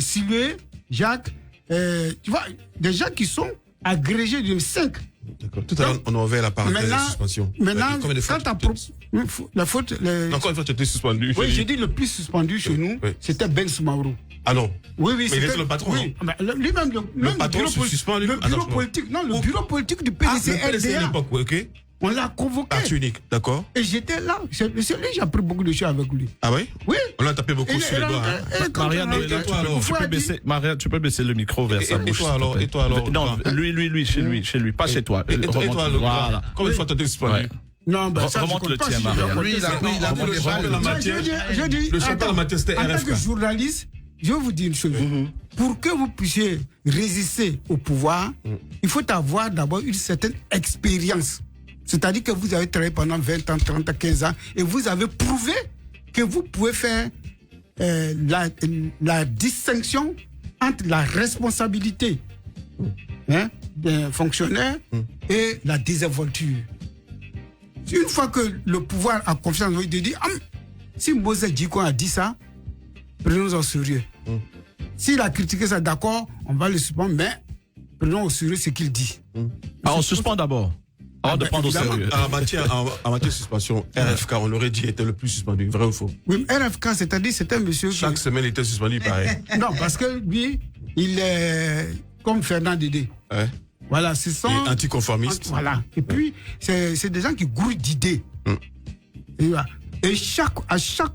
Silvé, Jacques. Tu vois, des gens qui sont agrégés de 5. D'accord. Tout à l'heure, on a ouvert la parenthèse de suspension. Maintenant, quand la faute. Encore une fois, tu étais suspendu. Oui, j'ai dit le plus suspendu chez nous, c'était Ben Soumaoro. Ah non? Oui, mais il était le patron. Oui, lui-même, le patron se suspend. Le bureau politique, le bureau politique du PDC à l'époque, ok. On l'a convoqué. Match unique, d'accord. Et j'étais là. C'est lui, j'ai appris beaucoup de choses avec lui. Ah oui? Oui. On l'a tapé beaucoup sur les doigts. Maria, tu peux baisser le micro vers sa bouche. Et toi alors? Non, lui, chez lui, pas chez toi. Et toi, voilà. Combien de fois t'as été suspendu? Non, ben ça, remonte le tien, Maria. Lui, il a pris le champion de la matière. Le champion de la matière, c'était RFK. En tant que journaliste, je vais vous dire une chose. Pour que vous puissiez résister au pouvoir, il faut avoir d'abord une certaine expérience. C'est-à-dire que vous avez travaillé pendant 20 ans, 30 ans, 15 ans, et vous avez prouvé que vous pouvez faire la distinction entre la responsabilité d'un fonctionnaire et la désinvolture. Une fois que le pouvoir a confiance, il dit, si Moses Djiko a dit ça, prenons au sérieux. S'il a critiqué ça, d'accord, on va le suspendre, mais prenons au sérieux ce qu'il dit. On suspend d'abord. Avant de prendre au sérieux. En matière de suspension, RFK, on l'aurait dit, était le plus suspendu. Vrai ou faux? Oui, RFK, c'est-à-dire, c'est un monsieur Chaque semaine, il était suspendu, pareil. Non, parce que lui, il est comme Fernand Dédé. Voilà, c'est son... anticonformiste. Voilà. Et puis, c'est des gens qui grouillent d'idées. Et à chaque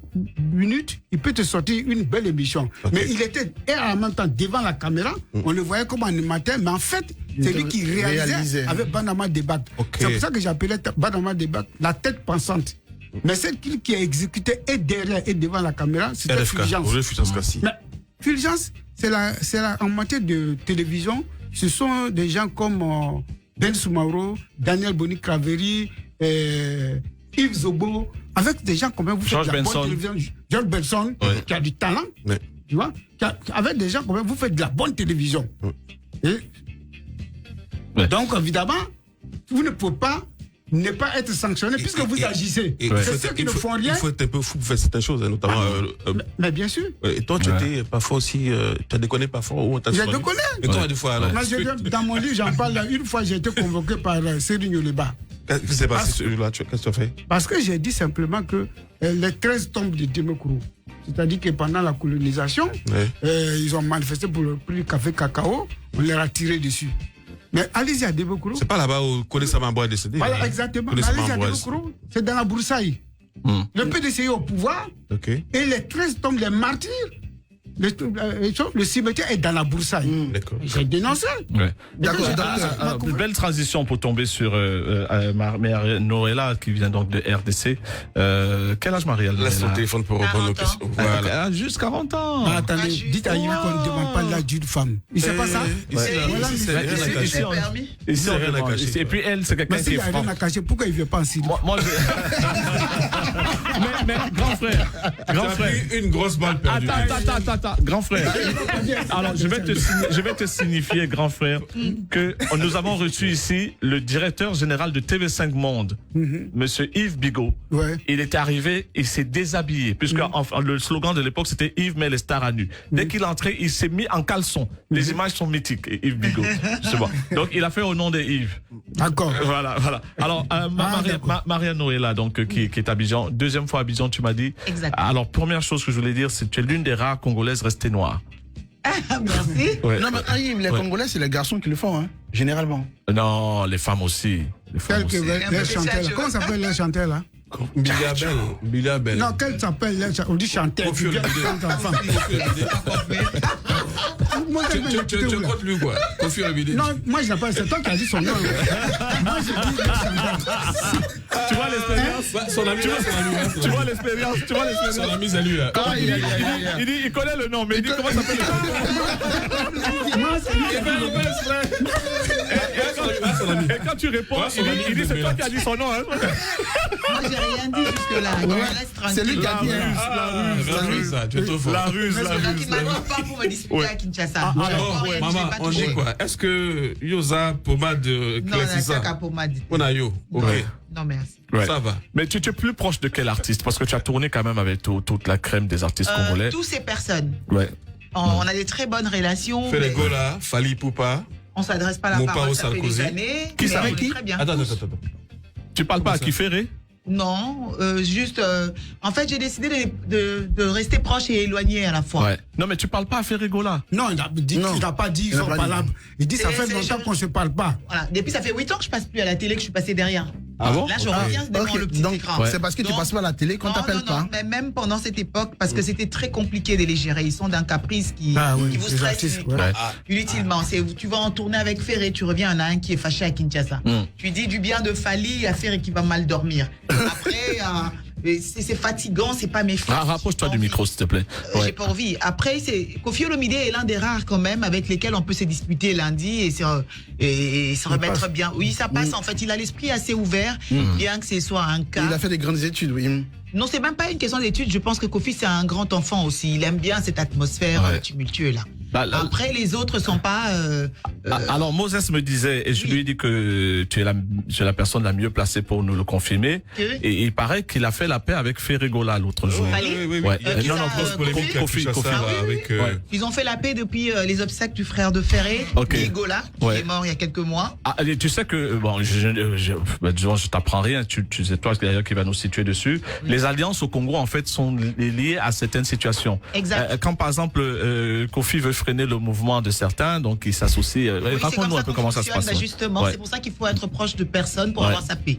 minute, il peut te sortir une belle émission. Mais il était en même temps devant la caméra, on le voyait comme animateur, mais en fait, c'est lui qui réalisait avec Banama Débat. C'est pour ça que j'appelais Banama Débat la tête pensante. Mais celle qui a exécuté et derrière et devant la caméra, c'était Fulgence. Mais Fulgence, en matière de télévision, ce sont des gens comme Ben Soumaoro, Daniel Boni-Craveri, Yves Zobo, avec des gens comme vous faites de la bonne télévision. George Benson, qui a du talent, tu vois, avec des gens comme vous faites de la bonne télévision. Donc, évidemment, vous ne pouvez pas ne pas être sanctionné puisque vous agissez. C'est ceux qui ne font rien. Il faut être un peu fou pour faire certaines choses, notamment. Mais bien sûr. Et toi, tu étais parfois aussi. Tu as déconné parfois ou j'ai déconné. Et toi, des fois alors? Dans mon livre, j'en parle. Une fois, j'ai été convoqué par Serigne Oleba. Qu'est-ce qui s'est passé celui-là? Qu'est-ce que tu as fait? Parce que j'ai dit simplement que les 13 tombes de Demokro. C'est-à-dire que pendant la colonisation, ils ont manifesté pour le prix du café cacao, on leur a tiré dessus. Mais allez-y à Demokro. C'est pas là-bas où Kodessa Mambo est décédé. Voilà, exactement. Mais allez-y à Demokro, c'est dans la Broussaille. Le PDC est au pouvoir, et les 13 tombes, les martyrs, le cimetière est dans la Broussaille. J'ai dénoncé. D'accord. Belle transition pour tomber sur Maria Noëlla qui vient donc de RDC. Quel âge Maria Noëlla? Laisse ton téléphone pour répondre aux questions. Voilà. Juste 40 ans. Attendez, dites à Yves qu'on ne demande pas l'âge d'une femme. Il sait pas ça? Et puis elle, c'est quelqu'un qui est franc. Mais s'il n'y a rien à cacher, pourquoi il ne vient pas en Syrie? Mais grand frère. Une grosse balle perdue. Attends, grand frère. Alors, je vais te signifier, grand frère, que nous avons reçu ici le directeur général de TV5 Monde, monsieur Yves Bigot. Il est arrivé, il s'est déshabillé, puisque le slogan de l'époque, c'était Yves met les stars à nu. Dès qu'il est entré, il s'est mis en caleçon. Les images sont mythiques, Yves Bigot. C'est bon. Donc, il a fait au nom de Yves. D'accord. Voilà. Alors, Maria Noëlla, donc, qui est à Abidjan. Deuxième fois à Abidjan, tu m'as dit. Exactement. Alors, première chose que je voulais dire, c'est que tu es l'une des rares Congolaises restées noires. Merci. Non, mais les Congolais, c'est les garçons qui le font, hein, généralement. Non, les femmes aussi. Les chanteurs, là. Comment s'appelle les chanteurs là? Bilia Bell. Non, qu'elle s'appelle, on dit chanteur. Tu comptes lui quoi? Non, moi je l'appelle, c'est toi qui as dit son nom. Moi je dis tu vois l'expérience? Son ami, tu vois l'expérience? Son ami, c'est lui. Il dit, il connaît le nom, mais il dit comment s'appelle le Moi c'est Et quand tu réponds, il dit c'est toi qui as dit son nom. Moi j'ai rien dit jusque-là. C'est lui qui a dit. La ruse, tu es trop fort. La ruse. Qui m'attend pas pour me disputer à Kinshasa. Maman, on dit quoi? Est-ce que Yosa pommade classissa? Non, on a pommade. On a yo. Ok. Non, merci. Ça va. Mais tu es plus proche de quel artiste? Parce que tu as tourné quand même avec toute la crème des artistes congolais. Toutes ces personnes. Ouais. On a des très bonnes relations. Félégola, Fali Poupa. On s'adresse pas la parole, ça fait des années. Qui s'arrête qui? Très bien. Attends. Tu parles pas à Kiféré? Non, juste. En fait, j'ai décidé de rester proche et éloigné à la fois. Ouais. Non, mais tu parles pas à Férégola. Non, il n'a pas dit, ils sont pas là. Il dit, ça fait longtemps qu'on ne se parle pas. Voilà. Depuis, ça fait 8 ans que je passe plus à la télé, que je suis passé derrière. Ah bon? Là, je reviens devant le petit écran. C'est parce que tu passes pas à la télé qu'on t'appelle pas. Non, mais même pendant cette époque, parce que c'était très compliqué de les gérer. Ils sont d'un caprice qui vous stresse inutilement. Tu vas en tourner avec Ferré, tu reviens, il y en a un qui est fâché à Kinshasa. Tu dis du bien de Fali, il y a Ferré qui va mal dormir. Après, c'est fatigant, c'est pas mes frères. Rapproche-toi du micro, s'il te plaît. J'ai pas envie. Après, Koffi Olomide est l'un des rares quand même avec lesquels on peut se disputer lundi et se remettre bien. Oui, ça passe. En fait, il a l'esprit assez ouvert, bien que ce soit un cas. Il a fait des grandes études, oui. Non, c'est même pas une question d'études. Je pense que Koffi, c'est un grand enfant aussi. Il aime bien cette atmosphère tumultueuse là. Après, les autres sont pas. Alors, Moses me disait, et je lui ai dit que tu es la personne la mieux placée pour nous le confirmer. Et il paraît qu'il a fait la paix avec Férégola l'autre jour. Oui. Koffi. Ils ont fait la paix depuis les obsèques du frère de Ferré, Férégola, qui est mort il y a quelques mois. Tu sais que, bon, je t'apprends rien, tu sais toi d'ailleurs qui va nous situer dessus. Les alliances au Congo, en fait, sont liées à certaines situations. Exact. Quand par exemple, Koffi veut freiner le mouvement de certains, donc ils s'associent. Raconte-nous un peu comment ça se passe. Justement, c'est pour ça qu'il faut être proche de personnes pour avoir sa paix.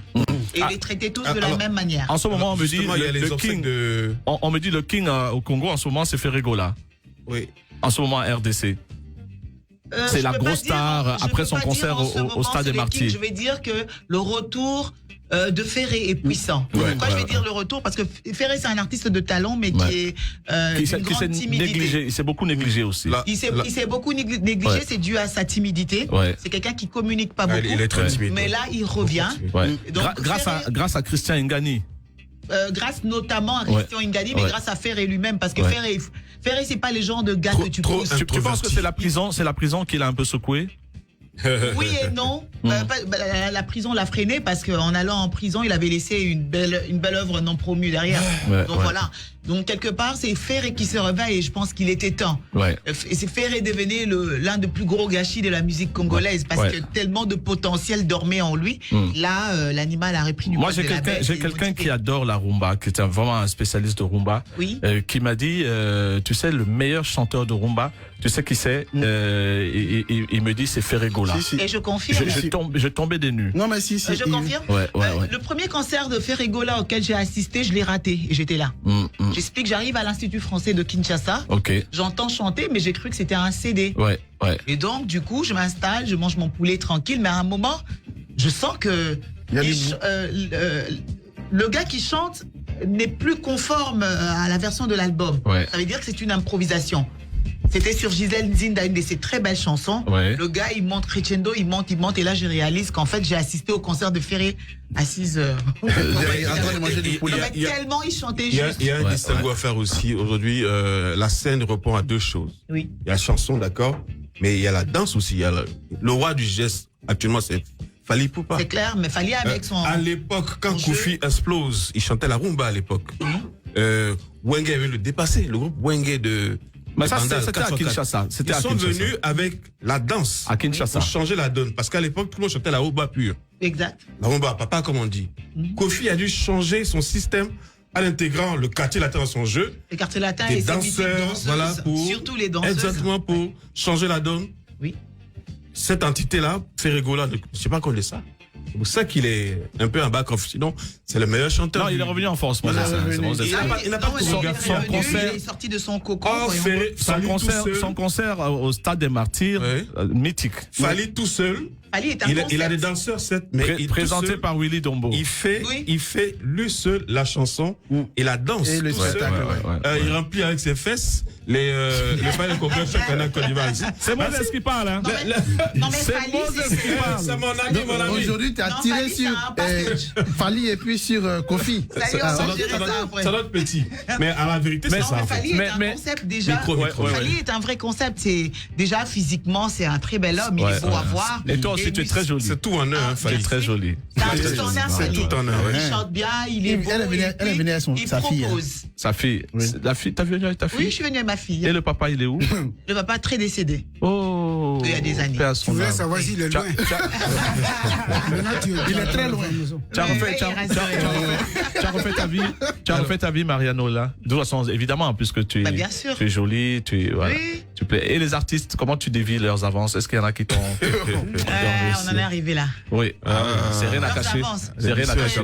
Et les traiter tous de la même manière. En ce moment, on me dit le King. On me dit le King au Congo, en ce moment, c'est Férégola. Oui. En ce moment, à RDC. C'est la grosse star après son concert au Stade des Martyrs. Je vais dire que le retour de Ferré est puissant. Pourquoi je vais dire le retour? Parce que Ferré, c'est un artiste de talent, mais qui est d'une grande timidité. Il s'est beaucoup négligé aussi. Il s'est beaucoup négligé, c'est dû à sa timidité. C'est quelqu'un qui communique pas beaucoup. Il est très timide. Mais là, il revient. Donc, grâce à Christian Ngani. Grâce notamment à Christian Ngani, mais grâce à Ferré lui-même, parce que Ferré, c'est pas les gens de gars que tu pousses. Tu penses que c'est la prison qui l'a un peu secoué? Oui et non. La prison l'a freiné parce qu'en allant en prison, il avait laissé une belle œuvre non promue derrière. Donc voilà. Donc quelque part, c'est Ferré qui se réveille et je pense qu'il était temps. Et c'est Ferré devenait l'un des plus gros gâchis de la musique congolaise parce que tellement de potentiel dormait en lui. Là, l'animal a repris du poids de la bête. J'ai quelqu'un qui adore la rumba, qui est vraiment un spécialiste de rumba, qui m'a dit, tu sais, le meilleur chanteur de rumba, tu sais qui c'est, il me dit c'est Ferré Gola. Et je confirme. Je tombais des nues. Non mais si. Je confirme. Le premier concert de Ferré Gola auquel j'ai assisté, je l'ai raté et j'étais là. J'explique, j'arrive à l'Institut français de Kinshasa. J'entends chanter, mais j'ai cru que c'était un CD. Et donc, du coup, je m'installe, je mange mon poulet tranquille, mais à un moment, je sens que le gars qui chante n'est plus conforme à la version de l'album. Ça veut dire que c'est une improvisation. C'était sur Gisèle Nzinda, une de ses très belles chansons. Le gars, il monte crescendo, il monte, et là, je réalise qu'en fait, j'ai assisté au concert de Ferré assise. En train de manger du poulet. Tellement il chantait Il y a un distinguo à faire aussi. Aujourd'hui, la scène répond à deux choses. Il y a la chanson, d'accord, mais il y a la danse aussi. Il y a le roi du geste, actuellement, c'est Fally Ipupa. C'est clair, mais Fally avec son. À l'époque, quand Kofi explose, il chantait la rumba à l'époque. Wenge avait le dépassé, le groupe Wenge de. Mais ça, c'était à Kinshasa. Ils sont venus avec la danse. À Kinshasa. Pour changer la donne. Parce qu'à l'époque, tout le monde chantait la rumba pure. Exact. La rumba, papa, comme on dit. Kofi a dû changer son système en intégrant le quartier latin dans son jeu. Le quartier latin et les danseurs, voilà, surtout les danseuses. Exactement, pour changer la donne. Oui. Cette entité-là, Ferré Gola, je ne sais pas qu'on est ça. C'est pour ça qu'il est un peu en back-off. Sinon, c'est le meilleur chanteur. Non, il est revenu en force. Il n'a pas il est sorti de son cocon. Son concert au Stade des Martyrs, mythique. Fally tout seul. Il a des danseurs, mais présenté par Willy Dombo. Il fait lui seul la chanson et la danse. Et le spectacle. Il remplit avec ses fesses les fans de Congrès championnat Côte d'Ivoire. C'est Moses qui parle, hein. Non, mais Fally, c'est mon ami. Aujourd'hui, tu as tiré sur Fally et puis sur Kofi. C'est notre petit. Mais à la vérité, c'est ça. Fally est un concept déjà. Fally est un vrai concept. Déjà, physiquement, c'est un très bel homme. Il est beau à voir. Et toi aussi, tu es très jolie. C'est tout en un, Fally. Très jolie. C'est tout en un. Il chante bien, il est beau. Elle est venue avec sa fille. Sa fille. La fille, t'as venu avec ta fille? Oui, je suis venue avec ma fille. Et le papa, il est où? Le papa très décédé. Oh. Il y a des années. Tu voulais savoir s'il est loin. Il est très loin. Tu as refait ta vie, Mariano, là. De toute façon, évidemment, puisque tu es jolie, voilà. Tu plais. Et les artistes, comment tu dévis leurs avances? Est-ce qu'il y en a qui t'ont... on en est arrivé là. Oui. C'est rien à cacher. C'est rien à cacher.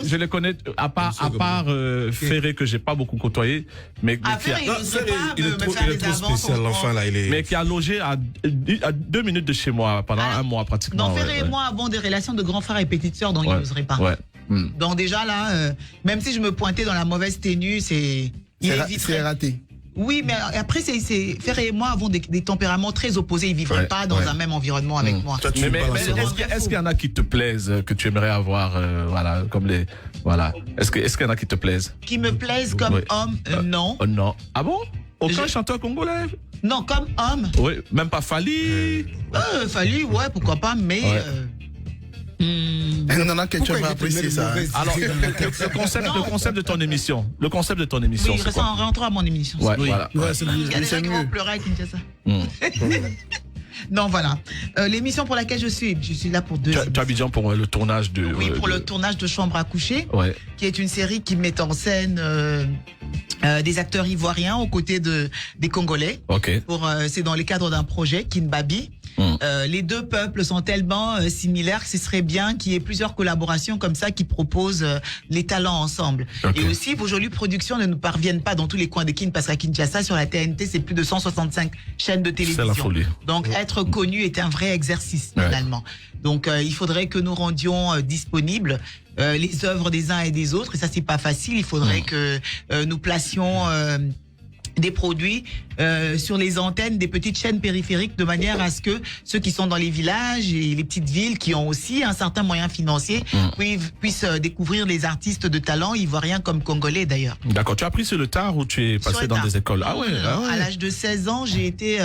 Je les connais, à part Ferré, que j'ai pas beaucoup côtoyé, mais il est trop spécial, l'enfant, là. Mais qui a logé à 2 minutes de chez moi pendant un mois pratiquement. Donc Ferré et moi avons des relations de grands frères et petites sœurs, donc il n'oserait pas. Donc déjà là, même si je me pointais dans la mauvaise tenue, c'est raté. Oui, mais après, Ferré et moi avons des tempéraments très opposés. Ils ne vivraient pas dans un même environnement avec moi. Mais est-ce qu'il y en a qui te plaisent, que tu aimerais avoir, voilà, comme les, voilà. Est-ce qu'il y en a qui te plaisent? Qui me plaisent comme homme, non. Non. Ah bon? Aucun chanteur congolais? Non, comme homme. Oui, même pas Fally. Fally, ouais, pourquoi pas, mais. On en a quelqu'un qui va apprécier ça. Alors, le concept de ton émission. Le concept de ton émission. Oui, en rentrant à mon émission. Ouais, voilà. Il y a des gens qui vont pleurer à Kinshasa. Non, voilà. L'émission pour laquelle je suis là pour 2 ans. Tu as Abidjan pour le tournage de... Oui, pour le tournage de Chambre à coucher, qui est une série qui met en scène des acteurs ivoiriens aux côtés des Congolais. C'est dans le cadre d'un projet, Kinbabi. Les deux peuples sont tellement similaires que ce serait bien qu'il y ait plusieurs collaborations comme ça qui proposent les talents ensemble. Et aussi, vos jolies productions ne nous parviennent pas dans tous les coins de Kin, parce qu'à Kinshasa, sur la TNT, c'est plus de 165 chaînes de télévision. C'est la folie. Donc, être connu est un vrai exercice, finalement. Donc, il faudrait que nous rendions disponibles les œuvres des uns et des autres. Et ça, c'est pas facile. Il faudrait que nous placions des produits sur les antennes des petites chaînes périphériques de manière à ce que ceux qui sont dans les villages et les petites villes qui ont aussi un certain moyen financier puissent découvrir les artistes de talent ivoiriens comme congolais d'ailleurs. D'accord. Tu as appris sur le tard ou tu es passé dans des écoles? Ah ouais. À l'âge de 16 ans, j'ai été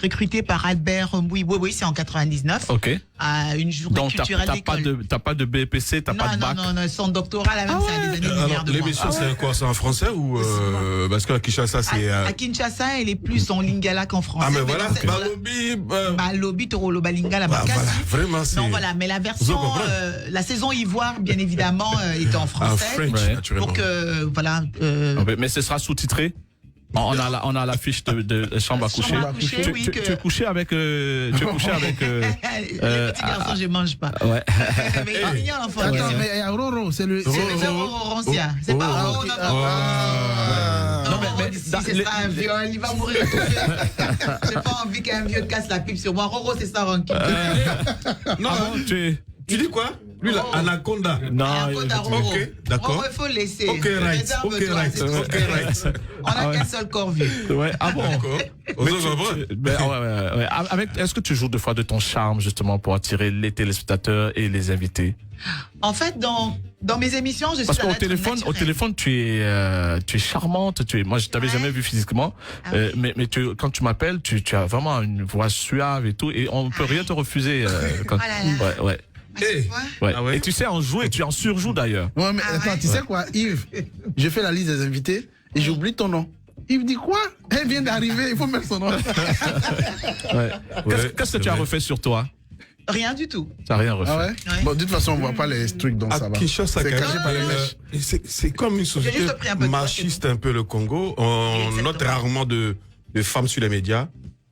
recruté par Albert Mbouy. Oui, c'est en 99. Ok. À une journée culturelle d'école. Donc t'as pas de BPC, t'as pas de bac? Non, son doctorat là même, ça a des années-lumière de moi. L'émission c'est quoi? C'est en français ou parce que à Kinshasa c'est... À Kinshasa, elle est plus en lingala qu'en français. Ah mais voilà, Balobi, Toroloba Lingala, voilà, vraiment c'est... Non voilà, mais la version, la saison ivoire bien évidemment est en français. Pour que, voilà... Mais ce sera sous-titré? On a la fiche de chambre à coucher. Tu es couché avec... Les petits garçons, je mange pas. Ouais. Mais il est mignon l'enfant. Attends, mais il y a Roro, c'est le... C'est Roro Rancia. C'est pas Roro, non, mais si c'est ça un viol, il va mourir. J'ai pas envie qu'un vieux casse la pipe sur moi. Roro, c'est ça, Ranky. Non, tu dis quoi? Lui, là, Anaconda. Non, Anaconda, Roro. Ok, d'accord. Roro, il faut laisser. Ok, right. On a qu'un seul corps vieux. Ouais, ah bon? Est-ce que tu joues deux fois de ton charme, justement, pour attirer les téléspectateurs et les invités? En fait, dans mes émissions, je suis parce qu'au téléphone, tu es charmante. Moi, je t'avais jamais vu physiquement, mais quand tu m'appelles, tu as vraiment une voix suave et tout, et on ne peut rien te refuser. Ouais. Et tu sais en jouer, tu en surjoues d'ailleurs. Ouais, mais attends, tu sais quoi, Yves? Je fais la liste des invités et j'oublie ton nom. Yves dit quoi? Elle vient d'arriver, il faut mettre son nom. Qu'est-ce que tu as refait sur toi? Rien du tout. T'as rien refait. Ah ouais? Bon, de toute façon, on voit pas les trucs, donc ça va. C'est caché par les mèches. C'est comme une société machiste un peu, le Congo. On note rarement de femmes sur les médias.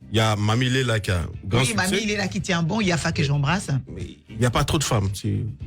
Il y a Mamie Léla qui a grand succès. Mamie Léla qui tient bon, il y a Fa que j'embrasse. Il n'y a pas trop de femmes.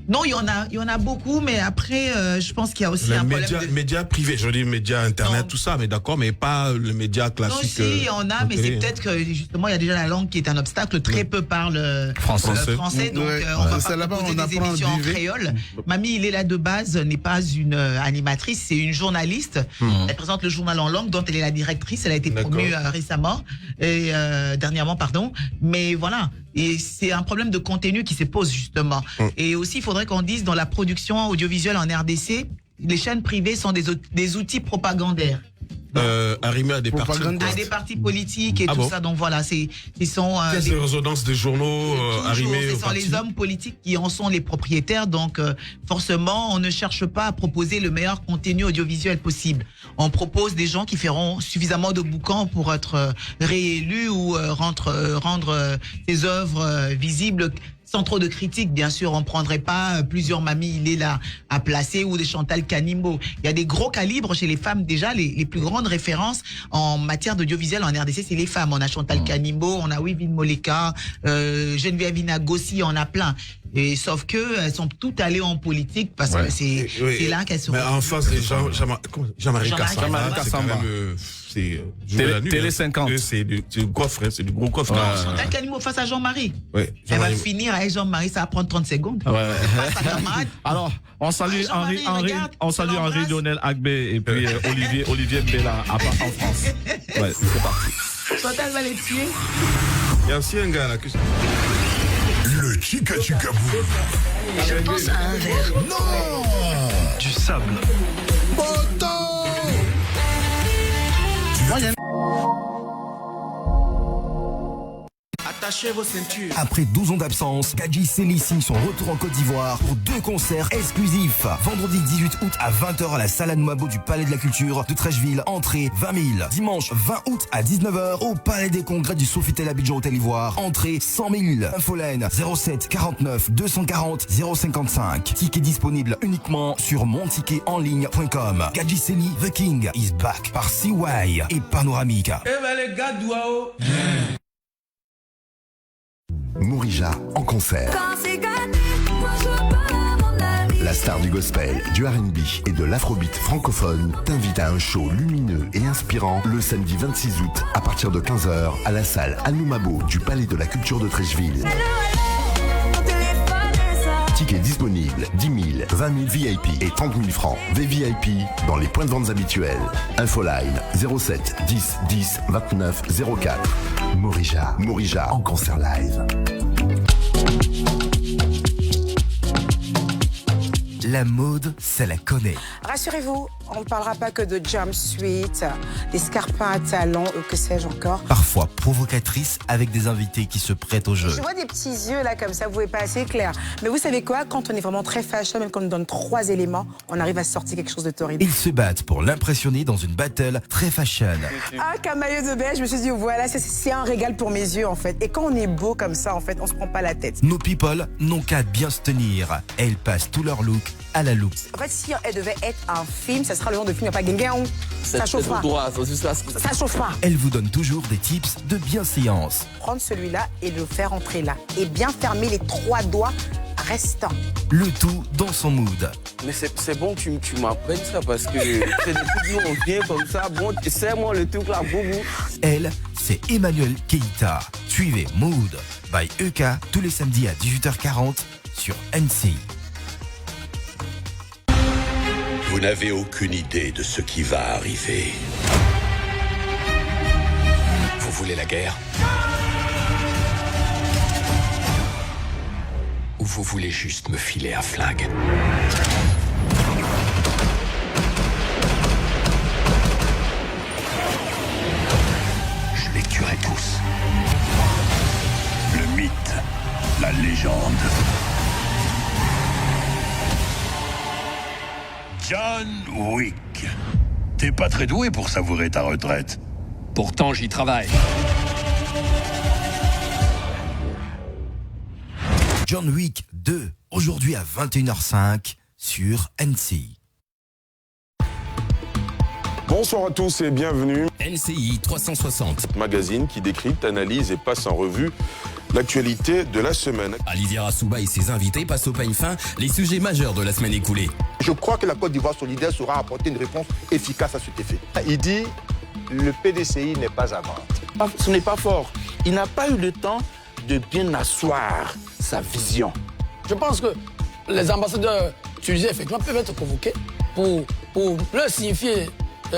Non, il y en a beaucoup, mais après, je pense qu'il y a aussi un problème de... médias privés, je dis médias internet, tout ça, mais d'accord, mais pas le média classique. Non, si, il y en a, mais c'est peut-être que justement, il y a déjà la langue qui est un obstacle. Très peu parlent français, donc on va pas proposer des émissions en créole. Mamie Léla de base n'est pas une animatrice, c'est une journaliste. Elle présente le journal en langue dont elle est la directrice. Elle a été promue récemment, dernièrement, pardon. Mais voilà. Et c'est un problème de contenu qui se pose justement. Et aussi, il faudrait qu'on dise dans la production audiovisuelle en RDC, les chaînes privées sont des outils propagandaires. Arrimés à des partis politiques et tout ça. Donc voilà, ils sont des résonances des journaux arrimés. Ce sont les hommes politiques qui en sont les propriétaires. Donc forcément, on ne cherche pas à proposer le meilleur contenu audiovisuel possible. On propose des gens qui feront suffisamment de boucans pour être réélus ou rendre ces œuvres visibles. Sans trop de critiques, bien sûr, on ne prendrait pas plusieurs mamies Léla à placer ou des Chantal Kanimbo. Il y a des gros calibres chez les femmes déjà. Les plus grandes références en matière d'audiovisuel en RDC, c'est les femmes. On a Chantal Kanimbo, on a Wivine Moleka, Geneviève Inagossi, on a plein. Et sauf que elles sont toutes allées en politique parce que c'est là qu'elles sont. Mais en face, Jean-Marie Kassamba. C'est Télé 50. C'est du coffre, c'est du gros coffre. Chantal Kanimbo face à Jean-Marie. Elle va finir avec Jean-Marie, ça va prendre 30 secondes. Alors, on salue Henri Lionel Agbé et puis Olivier Mbella en France. Ouais, c'est parti. Chantal va les tuer. Il y a aussi un gars là que... Le Chica Chica Boom. Je pense à un verre. Non. Du sable. Poto. Attachez vos ceintures. Après 12 ans d'absence, Gadji Sely signe son retour en Côte d'Ivoire pour 2 concerts exclusifs. Vendredi 18 août à 20h à la salle Anoumabo du Palais de la Culture de Trècheville. Entrée 20 000. Dimanche 20 août à 19h au Palais des Congrès du Sofitel Abidjan Hôtel Ivoire. Entrée 100 000. Infolène 07 49 240 055. Ticket disponible uniquement sur monticketenligne.com. Gadji Sely, The King is back par CY et Panoramique. Eh ben les gars d'Ouao. Mourija en concert. La star du gospel, du R&B et de l'afrobeat francophone t'invite à un show lumineux et inspirant le samedi 26 août à partir de 15h à la salle Anoumabo du Palais de la Culture de Trècheville. tickets disponibles. 10 000, 20 000 VIP et 30 000 francs. VVIP dans les points de vente habituels. Infoline 07 10 10 29 04. Morija en concert live. La mode, ça la connaît. Rassurez-vous, on ne parlera pas que de jumpsuit, des scarpins à talons, que sais-je encore. Parfois provocatrice, avec des invités qui se prêtent au jeu. Je vois des petits yeux là comme ça, vous ne voyez pas assez clair. Mais vous savez quoi, quand on est vraiment très fashion, même quand on nous donne 3 éléments, on arrive à sortir quelque chose de torride. Ils se battent pour l'impressionner dans une battle très fashion. Ah, qu'un maillot de bain, je me suis dit, voilà, c'est un régal pour mes yeux en fait. Et quand on est beau comme ça, en fait, on se prend pas la tête. Nos people n'ont qu'à bien se tenir. Elles passent tout leur look à la loupe. En fait, si elle devait être un film, ça sera le genre de film, il n'y a pas guinguin. Ça chauffe pas. Ça chauffe pas. Elle vous donne toujours des tips de bienséance. Prendre celui-là et le faire entrer là. Et bien fermer les 3 doigts restants. Le tout dans son mood. Mais c'est bon que tu m'apprennes ça parce que c'est des trucs nous on vient comme ça. Bon, c'est-moi le truc là, boubou. Elle, c'est Emmanuel Keita. Suivez Mood by EK tous les samedis à 18h40 sur NCI. Vous n'avez aucune idée de ce qui va arriver. Vous voulez la guerre? Ou vous voulez juste me filer un flingue? Je les tuerai tous. Le mythe, la légende. John Wick. T'es pas très doué pour savourer ta retraite. Pourtant, j'y travaille. John Wick 2, aujourd'hui à 21h05 sur NCI. Bonsoir à tous et bienvenue. NCI 360. Magazine qui décrypte, analyse et passe en revue l'actualité de la semaine. Alidia Rassouba et ses invités passent au peigne fin les sujets majeurs de la semaine écoulée. Je crois que la Côte d'Ivoire solidaire saura apporter une réponse efficace à cet effet. Il dit le PDCI n'est pas à vendre. Ce n'est pas fort. Il n'a pas eu le temps de bien asseoir sa vision. Je pense que les ambassadeurs tunisiens effectivement peuvent être convoqués pour leur signifier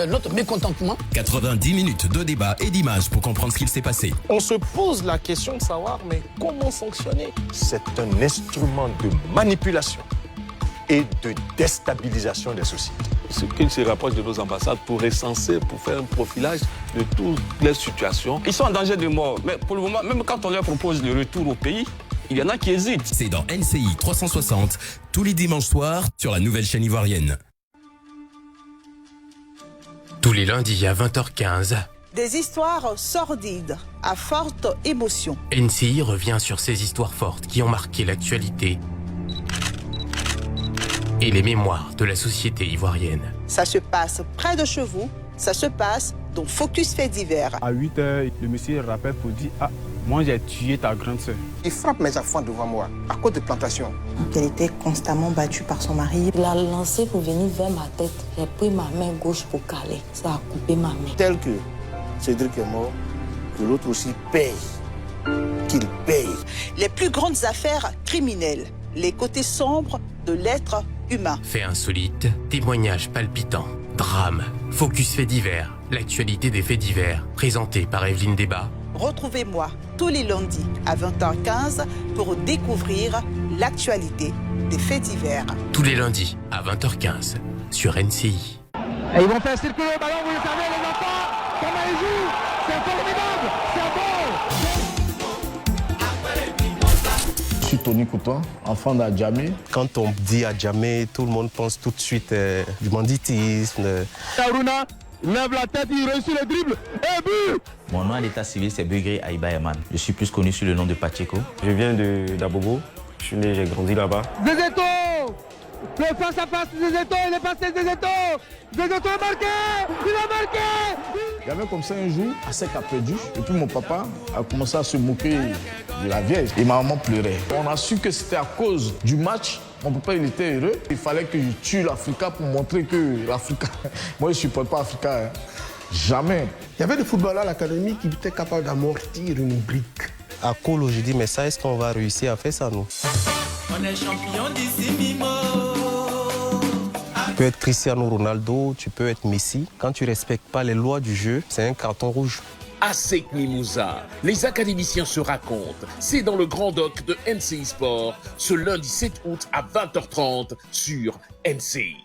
notre mécontentement. 90 minutes de débat et d'images pour comprendre ce qu'il s'est passé. On se pose la question de savoir, mais comment sanctionner? C'est un instrument de manipulation et de déstabilisation des sociétés. Ce qu'ils se rapprochent de nos ambassades pour recenser, pour faire un profilage de toutes les situations. Ils sont en danger de mort, mais pour le moment, même quand on leur propose le retour au pays, il y en a qui hésitent. C'est dans NCI 360, tous les dimanches soirs, sur la nouvelle chaîne ivoirienne. Tous les lundis à 20h15. Des histoires sordides, à forte émotion. NCI revient sur ces histoires fortes qui ont marqué l'actualité et les mémoires de la société ivoirienne. Ça se passe près de chez vous, ça se passe dans Focus Faits divers. À 8h, le monsieur rappelle pour dire « Ah, moi j'ai tué ta grande sœur ». Il frappe mes enfants devant moi à cause de plantations. Elle était constamment battue par son mari. Il a lancé pour venir vers ma tête. J'ai pris ma main gauche pour caler. Ça a coupé ma main. Tel que Cédric est mort, que l'autre aussi paye. Qu'il paye. Les plus grandes affaires criminelles, les côtés sombres de l'être humain. Faits insolites, témoignages palpitants, drames, Focus Faits divers, l'actualité des faits divers, présenté par Evelyne Débat. Retrouvez-moi tous les lundis à 20h15 pour découvrir l'actualité des faits divers. Tous les lundis à 20h15 sur NCI. Et ils vont faire circuler le ballon, vous le savez les enfants, comment ils jouent, c'est formidable, c'est bon. Je suis Tony Couton, enfant d'Adjamé. Quand on dit Adjamé, tout le monde pense tout de suite du banditisme. Aruna lève la tête, il réussit le dribble, et but. Mon nom à l'état civil, c'est Begré Aïba Eman. Je suis plus connu sous le nom de Pacheco. Je viens d'Abobo, je suis né, j'ai grandi là-bas. Zézéto, le face à face, Zézéto, il est passé, Zézéto a marqué, il a marqué. Il y avait comme ça un jour, à sec à perdu, et puis mon papa a commencé à se moquer de la vieille. Et ma maman pleurait. On a su que c'était à cause du match. Mon papa, il était heureux. Il fallait que je tue l'Africa pour montrer que l'Africa... Moi, je ne supporte pas l'Africa. Hein. Jamais. Il y avait des footballeurs à l'académie qui étaient capables d'amortir une brique. À Kolo, j'ai dit, mais ça, est-ce qu'on va réussir à faire ça, nous? On est champion d'ici, Mimo. Tu peux être Cristiano Ronaldo, tu peux être Messi. Quand tu ne respectes pas les lois du jeu, c'est un carton rouge. ASEC Mimouza, les académiciens se racontent. C'est dans le Grand Doc de MCI Sport, ce lundi 7 août à 20h30 sur MCI.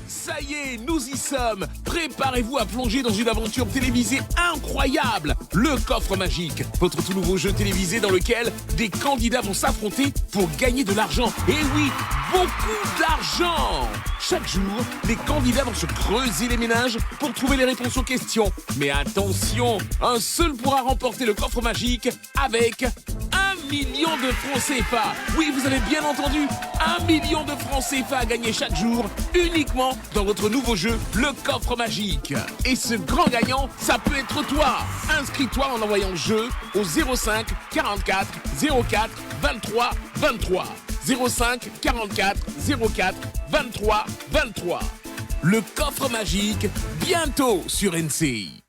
Ça y est, nous y sommes. Préparez-vous à plonger dans une aventure télévisée incroyable. Le Coffre Magique, votre tout nouveau jeu télévisé dans lequel des candidats vont s'affronter pour gagner de l'argent. Et oui, beaucoup d'argent. Chaque jour, les candidats vont se creuser les méninges pour trouver les réponses aux questions. Mais attention, un seul pourra remporter le Coffre Magique avec 1 million de francs CFA. Oui, vous avez bien entendu, 1 million de francs CFA à gagner chaque jour, uniquement dans votre nouveau jeu, le Coffre Magique. Et ce grand gagnant, ça peut être toi. Inscris-toi en envoyant jeu au 05 44 04 23 23. 05 44 04 23 23. Le Coffre Magique, bientôt sur NCI.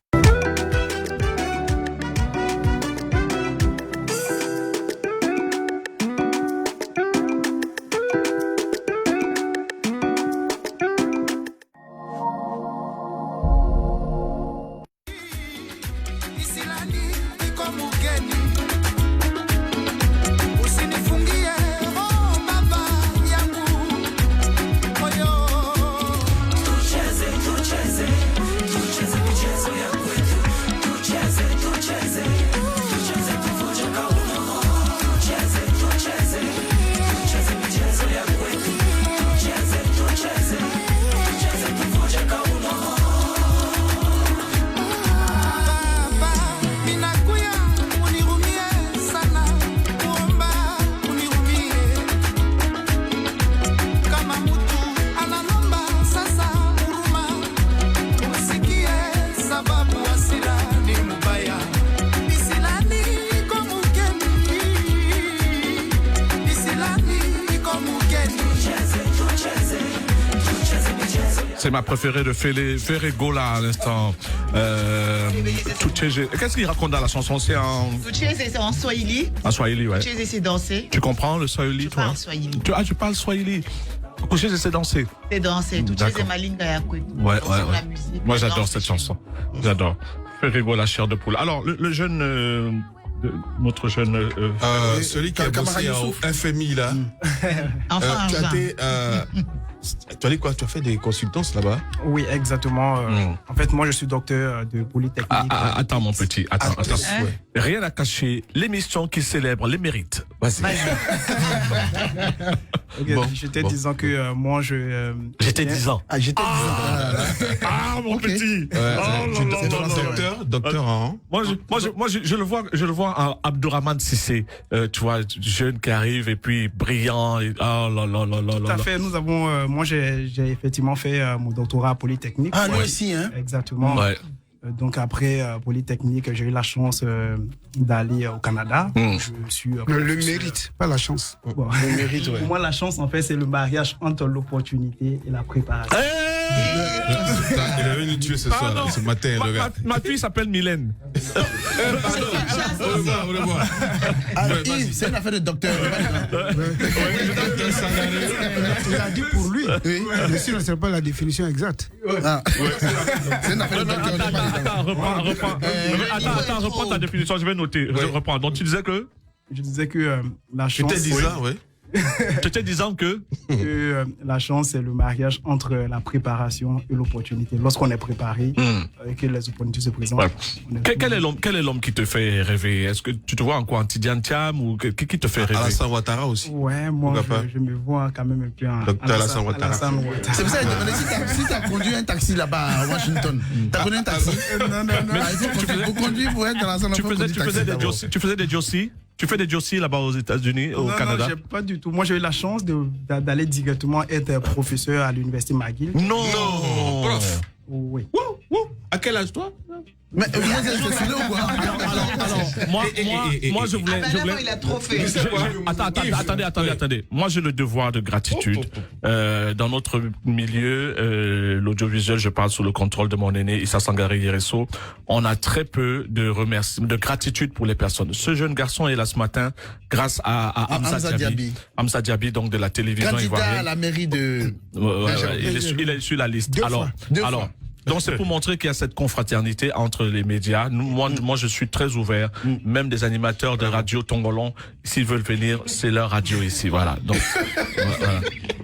C'est ma préférée de Ferregola à l'instant. Qu'est-ce qu'il raconte dans la chanson? C'est en... c'est en Swahili. En Swahili, ouais. Tucheze, c'est danser. Tu comprends le Swahili, toi? Je parle Swahili. Tu parles Swahili. Tucheze, c'est danser. C'est danser. Tucheze, Malinga Yakwe. Ouais. Moi, j'adore cette chanson. J'adore. Ferregola, chair de poule. Alors, le jeune... notre jeune... celui qui a bossé au FMI, là. Enfin, tu as dit quoi? Tu as fait des consultances là-bas? Oui, exactement. En fait, moi, je suis docteur de Polytechnique. Attends, mon petit. Attends. Rien à cacher. L'émission qui célèbre les mérites. Vas-y. J'étais disant que moi, J'étais 10 ans. J'étais 10 ans. Mon petit. Docteur en... Moi, je le vois en Abdourahmane Sissé. Tu vois, jeune qui arrive et puis brillant. Et, Tout à fait. Nous avons... moi, j'ai effectivement fait mon doctorat à Polytechnique. Ah, nous aussi, hein? Exactement. Ouais. Donc après Polytechnique, j'ai eu la chance d'aller au Canada. Je suis le mérite, pas la chance. Bon. Le mérite, ouais. Pour moi, la chance, en fait, c'est le mariage entre l'opportunité et la préparation. Il est venu tuer ce matin, le gars. Ma fille s'appelle Mylène. Yves, c'est une affaire de docteur. Il a dit pour lui. Mais sinon, ce n'est pas la définition exacte. C'est une affaire de docteur. Attends, reprends ta définition, je vais noter. Je reprends. Donc tu disais que? Je disais que la chance... J'étais 10 ans, oui. Tu étais disant que la chance, c'est le mariage entre la préparation et l'opportunité. Lorsqu'on est préparé et que les opportunités se présentent. Ouais. Quel est l'homme qui te fait rêver? Est-ce que tu te vois en quoi? En Tidiane Thiam ou qui te fait rêver? Alassane Ouattara aussi. Ouais, moi, je me vois quand même un peu en Docteur Alassane Ouattara. C'est pour ça que je demandais si tu as conduit un taxi là-bas à Washington. Tu as connu un taxi? Non. Il faut conduire pour être dans la zone. Tu faisais des Jossi? Tu fais des Jossi là-bas aux États-Unis, au Canada? Non, pas du tout. Moi, j'ai eu la chance d'aller directement être professeur à l'université McGill. Non. Prof. Oui. À quel âge, toi? Mais c'est celui ou quoi? Moi, je voulais. Il a trop fait. Attendez. Moi, j'ai le devoir de gratitude. Dans notre milieu, l'audiovisuel, je parle sous le contrôle de mon aîné, Issa Sangaré Yereso. On a très peu de gratitude pour les personnes. Ce jeune garçon est là ce matin grâce à Hamza Diaby. Hamza Diaby, donc de la télévision candidat ivoirienne. À la mairie de... il est sur la liste. Deux fois. Donc c'est pour montrer qu'il y a cette confraternité entre les médias. Moi je suis très ouvert. Même des animateurs de radio tongolais, s'ils veulent venir, c'est leur radio ici. Voilà. Donc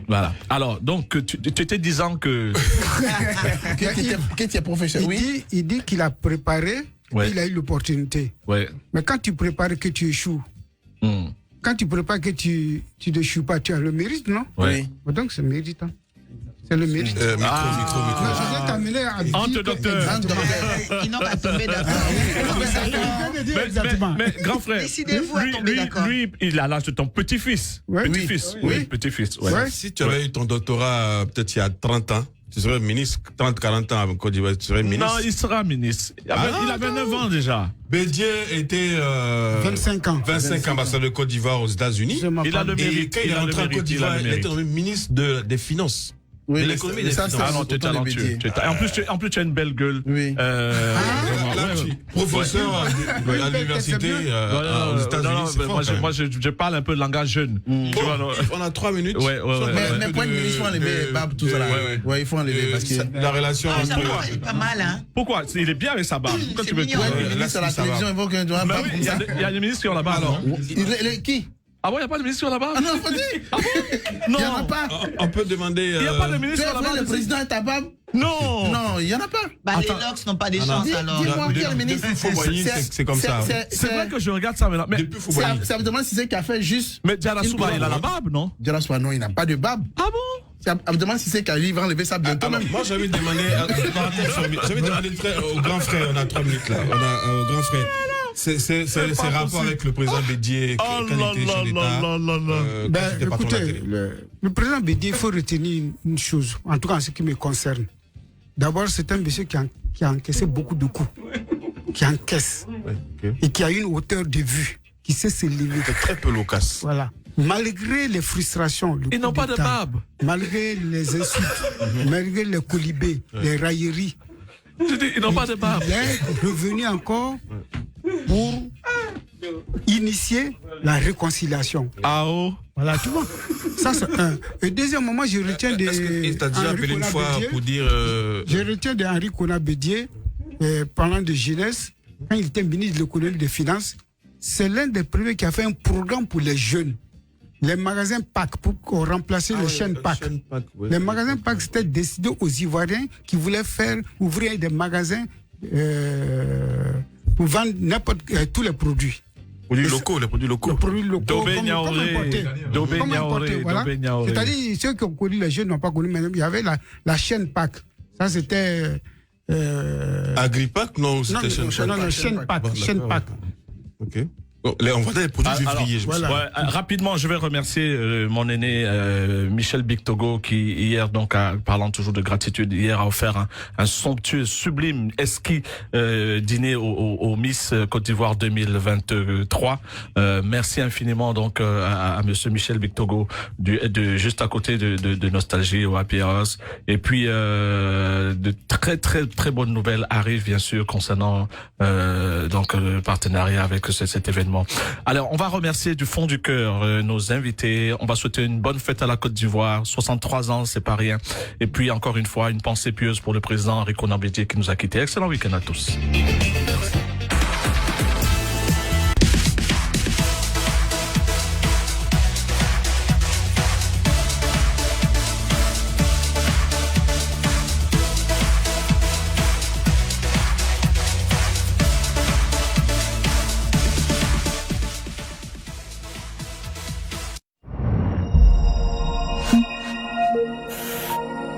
voilà. Alors donc tu étais disant que que tu es professeur. Il dit qu'il a préparé, il a eu l'opportunité. Ouais. Mais quand tu prépares que tu échoues. Quand tu prépares que tu n'échoues pas, tu as le mérite, non? Oui. Donc c'est méritant. C'est le mérite. Micro. Je vais t'amener à dire Entre docteur. Ils n'ont pas tombé d'accord. Mais grand frère, décidez-vous à tomber d'accord. Lui, il a l'âge de ton petit-fils. Petit-fils. Petit-fils. Si tu avais eu ton doctorat peut-être il y a 30 ans, tu serais ministre, 30-40 ans en Côte d'Ivoire, tu serais ministre. Non, il sera ministre. Il avait 9 ans déjà. Bédier était 25 ans. 25 ambassadeur de Côte d'Ivore aux États-Unis. Il a le mérite. Et quand il est rentré en Côte d'Ivoire, il était nommé ministre des Finances. Oui, l'économie des finances. Ah non, tu es talentueux. En plus, tu as une belle gueule. Oui. Professeur à l'université aux États-Unis. Moi, je parle un peu de langage jeune. On a 3 minutes. Mais pour une ministre, il faut enlever Bab, tout ça là. Ouais, il faut enlever parce que la relation. C'est pas mal, hein. Pourquoi? Il est bien avec sa barbe. Pourquoi tu veux que le ministre à la télévision, il faut qu'il doit pas comme ça. Il y a des ministres qui ont la barbe. Qui? Ah bon, il n'y a pas de ministre sur la barbe? Ah non, faut dire. Ah bon? Non. Il n'y en a pas. On peut demander. Il n'y a pas de ministre sur la barbe. Le président est à barbe? Non. Non, il n'y en a pas. Les Locks n'ont pas des chances alors. Dis-moi qui est le ministre. C'est comme ça. C'est vrai que je regarde ça maintenant. Mais ça me demande si c'est qu'a fait juste. Mais Diana Souba, il a la barbe, non? Diana Souba, non, il n'a pas de barbe. Ah bon? Ça me demande si c'est qu'il va enlever ça bientôt même. Moi, j'avais demandé au grand frère, on a 3 minutes là. On a au grand frère. C'est rapport avec le président Bédier, quand il était chef d'État. Écoutez, le président Bédier, il faut retenir une chose, en tout cas en ce qui me concerne. D'abord, c'est un monsieur qui a encaissé beaucoup de coups, qui encaisse, et qui a une hauteur de vue, qui sait s'élever. C'est très peu loquace. Voilà. Malgré les frustrations, ils n'ont pas de barbe. Malgré les insultes, malgré les colibés, les railleries, ils n'ont pas de barbe. Il est revenu encore pour initier la réconciliation. Ah oh. Voilà, tu vois. Ça, c'est un. Et deuxième moment, je retiens de. Il t'a déjà appelé une fois pour dire. Je retiens d'Henri Konan Bédier, parlant de jeunesse, quand il était ministre de l'économie et des finances, c'est l'un des premiers qui a fait un programme pour les jeunes. Les magasins PAC, pour remplacer les chaînes PAC. Les magasins PAC, c'était décidé aux Ivoiriens qui voulaient ouvrir des magasins pour vendre tous les produits. Les produits locaux. Dobé Niaoré. C'est-à-dire, ceux qui ont connu les jeunes n'ont pas connu, mais il y avait la chaîne PAC. Ça, c'était. Agripac, non, c'était chaîne PAC. Ok. On va dans les produits février. Rapidement, je vais remercier mon aîné Michel Bictogo qui hier, donc parlant toujours de gratitude, hier a offert un somptueux, sublime esquis dîner au Miss Côte d'Ivoire 2023. Merci infiniment donc à monsieur Michel Bictogo de juste à côté de Nostalgie au Happy House. Et puis de très très très bonnes nouvelles arrivent bien sûr concernant donc le partenariat avec cet événement. Alors, on va remercier du fond du cœur nos invités. On va souhaiter une bonne fête à la Côte d'Ivoire. 63 ans, c'est pas rien. Et puis, encore une fois, une pensée pieuse pour le président Henri Konan Bédier qui nous a quittés. Excellent week-end à tous.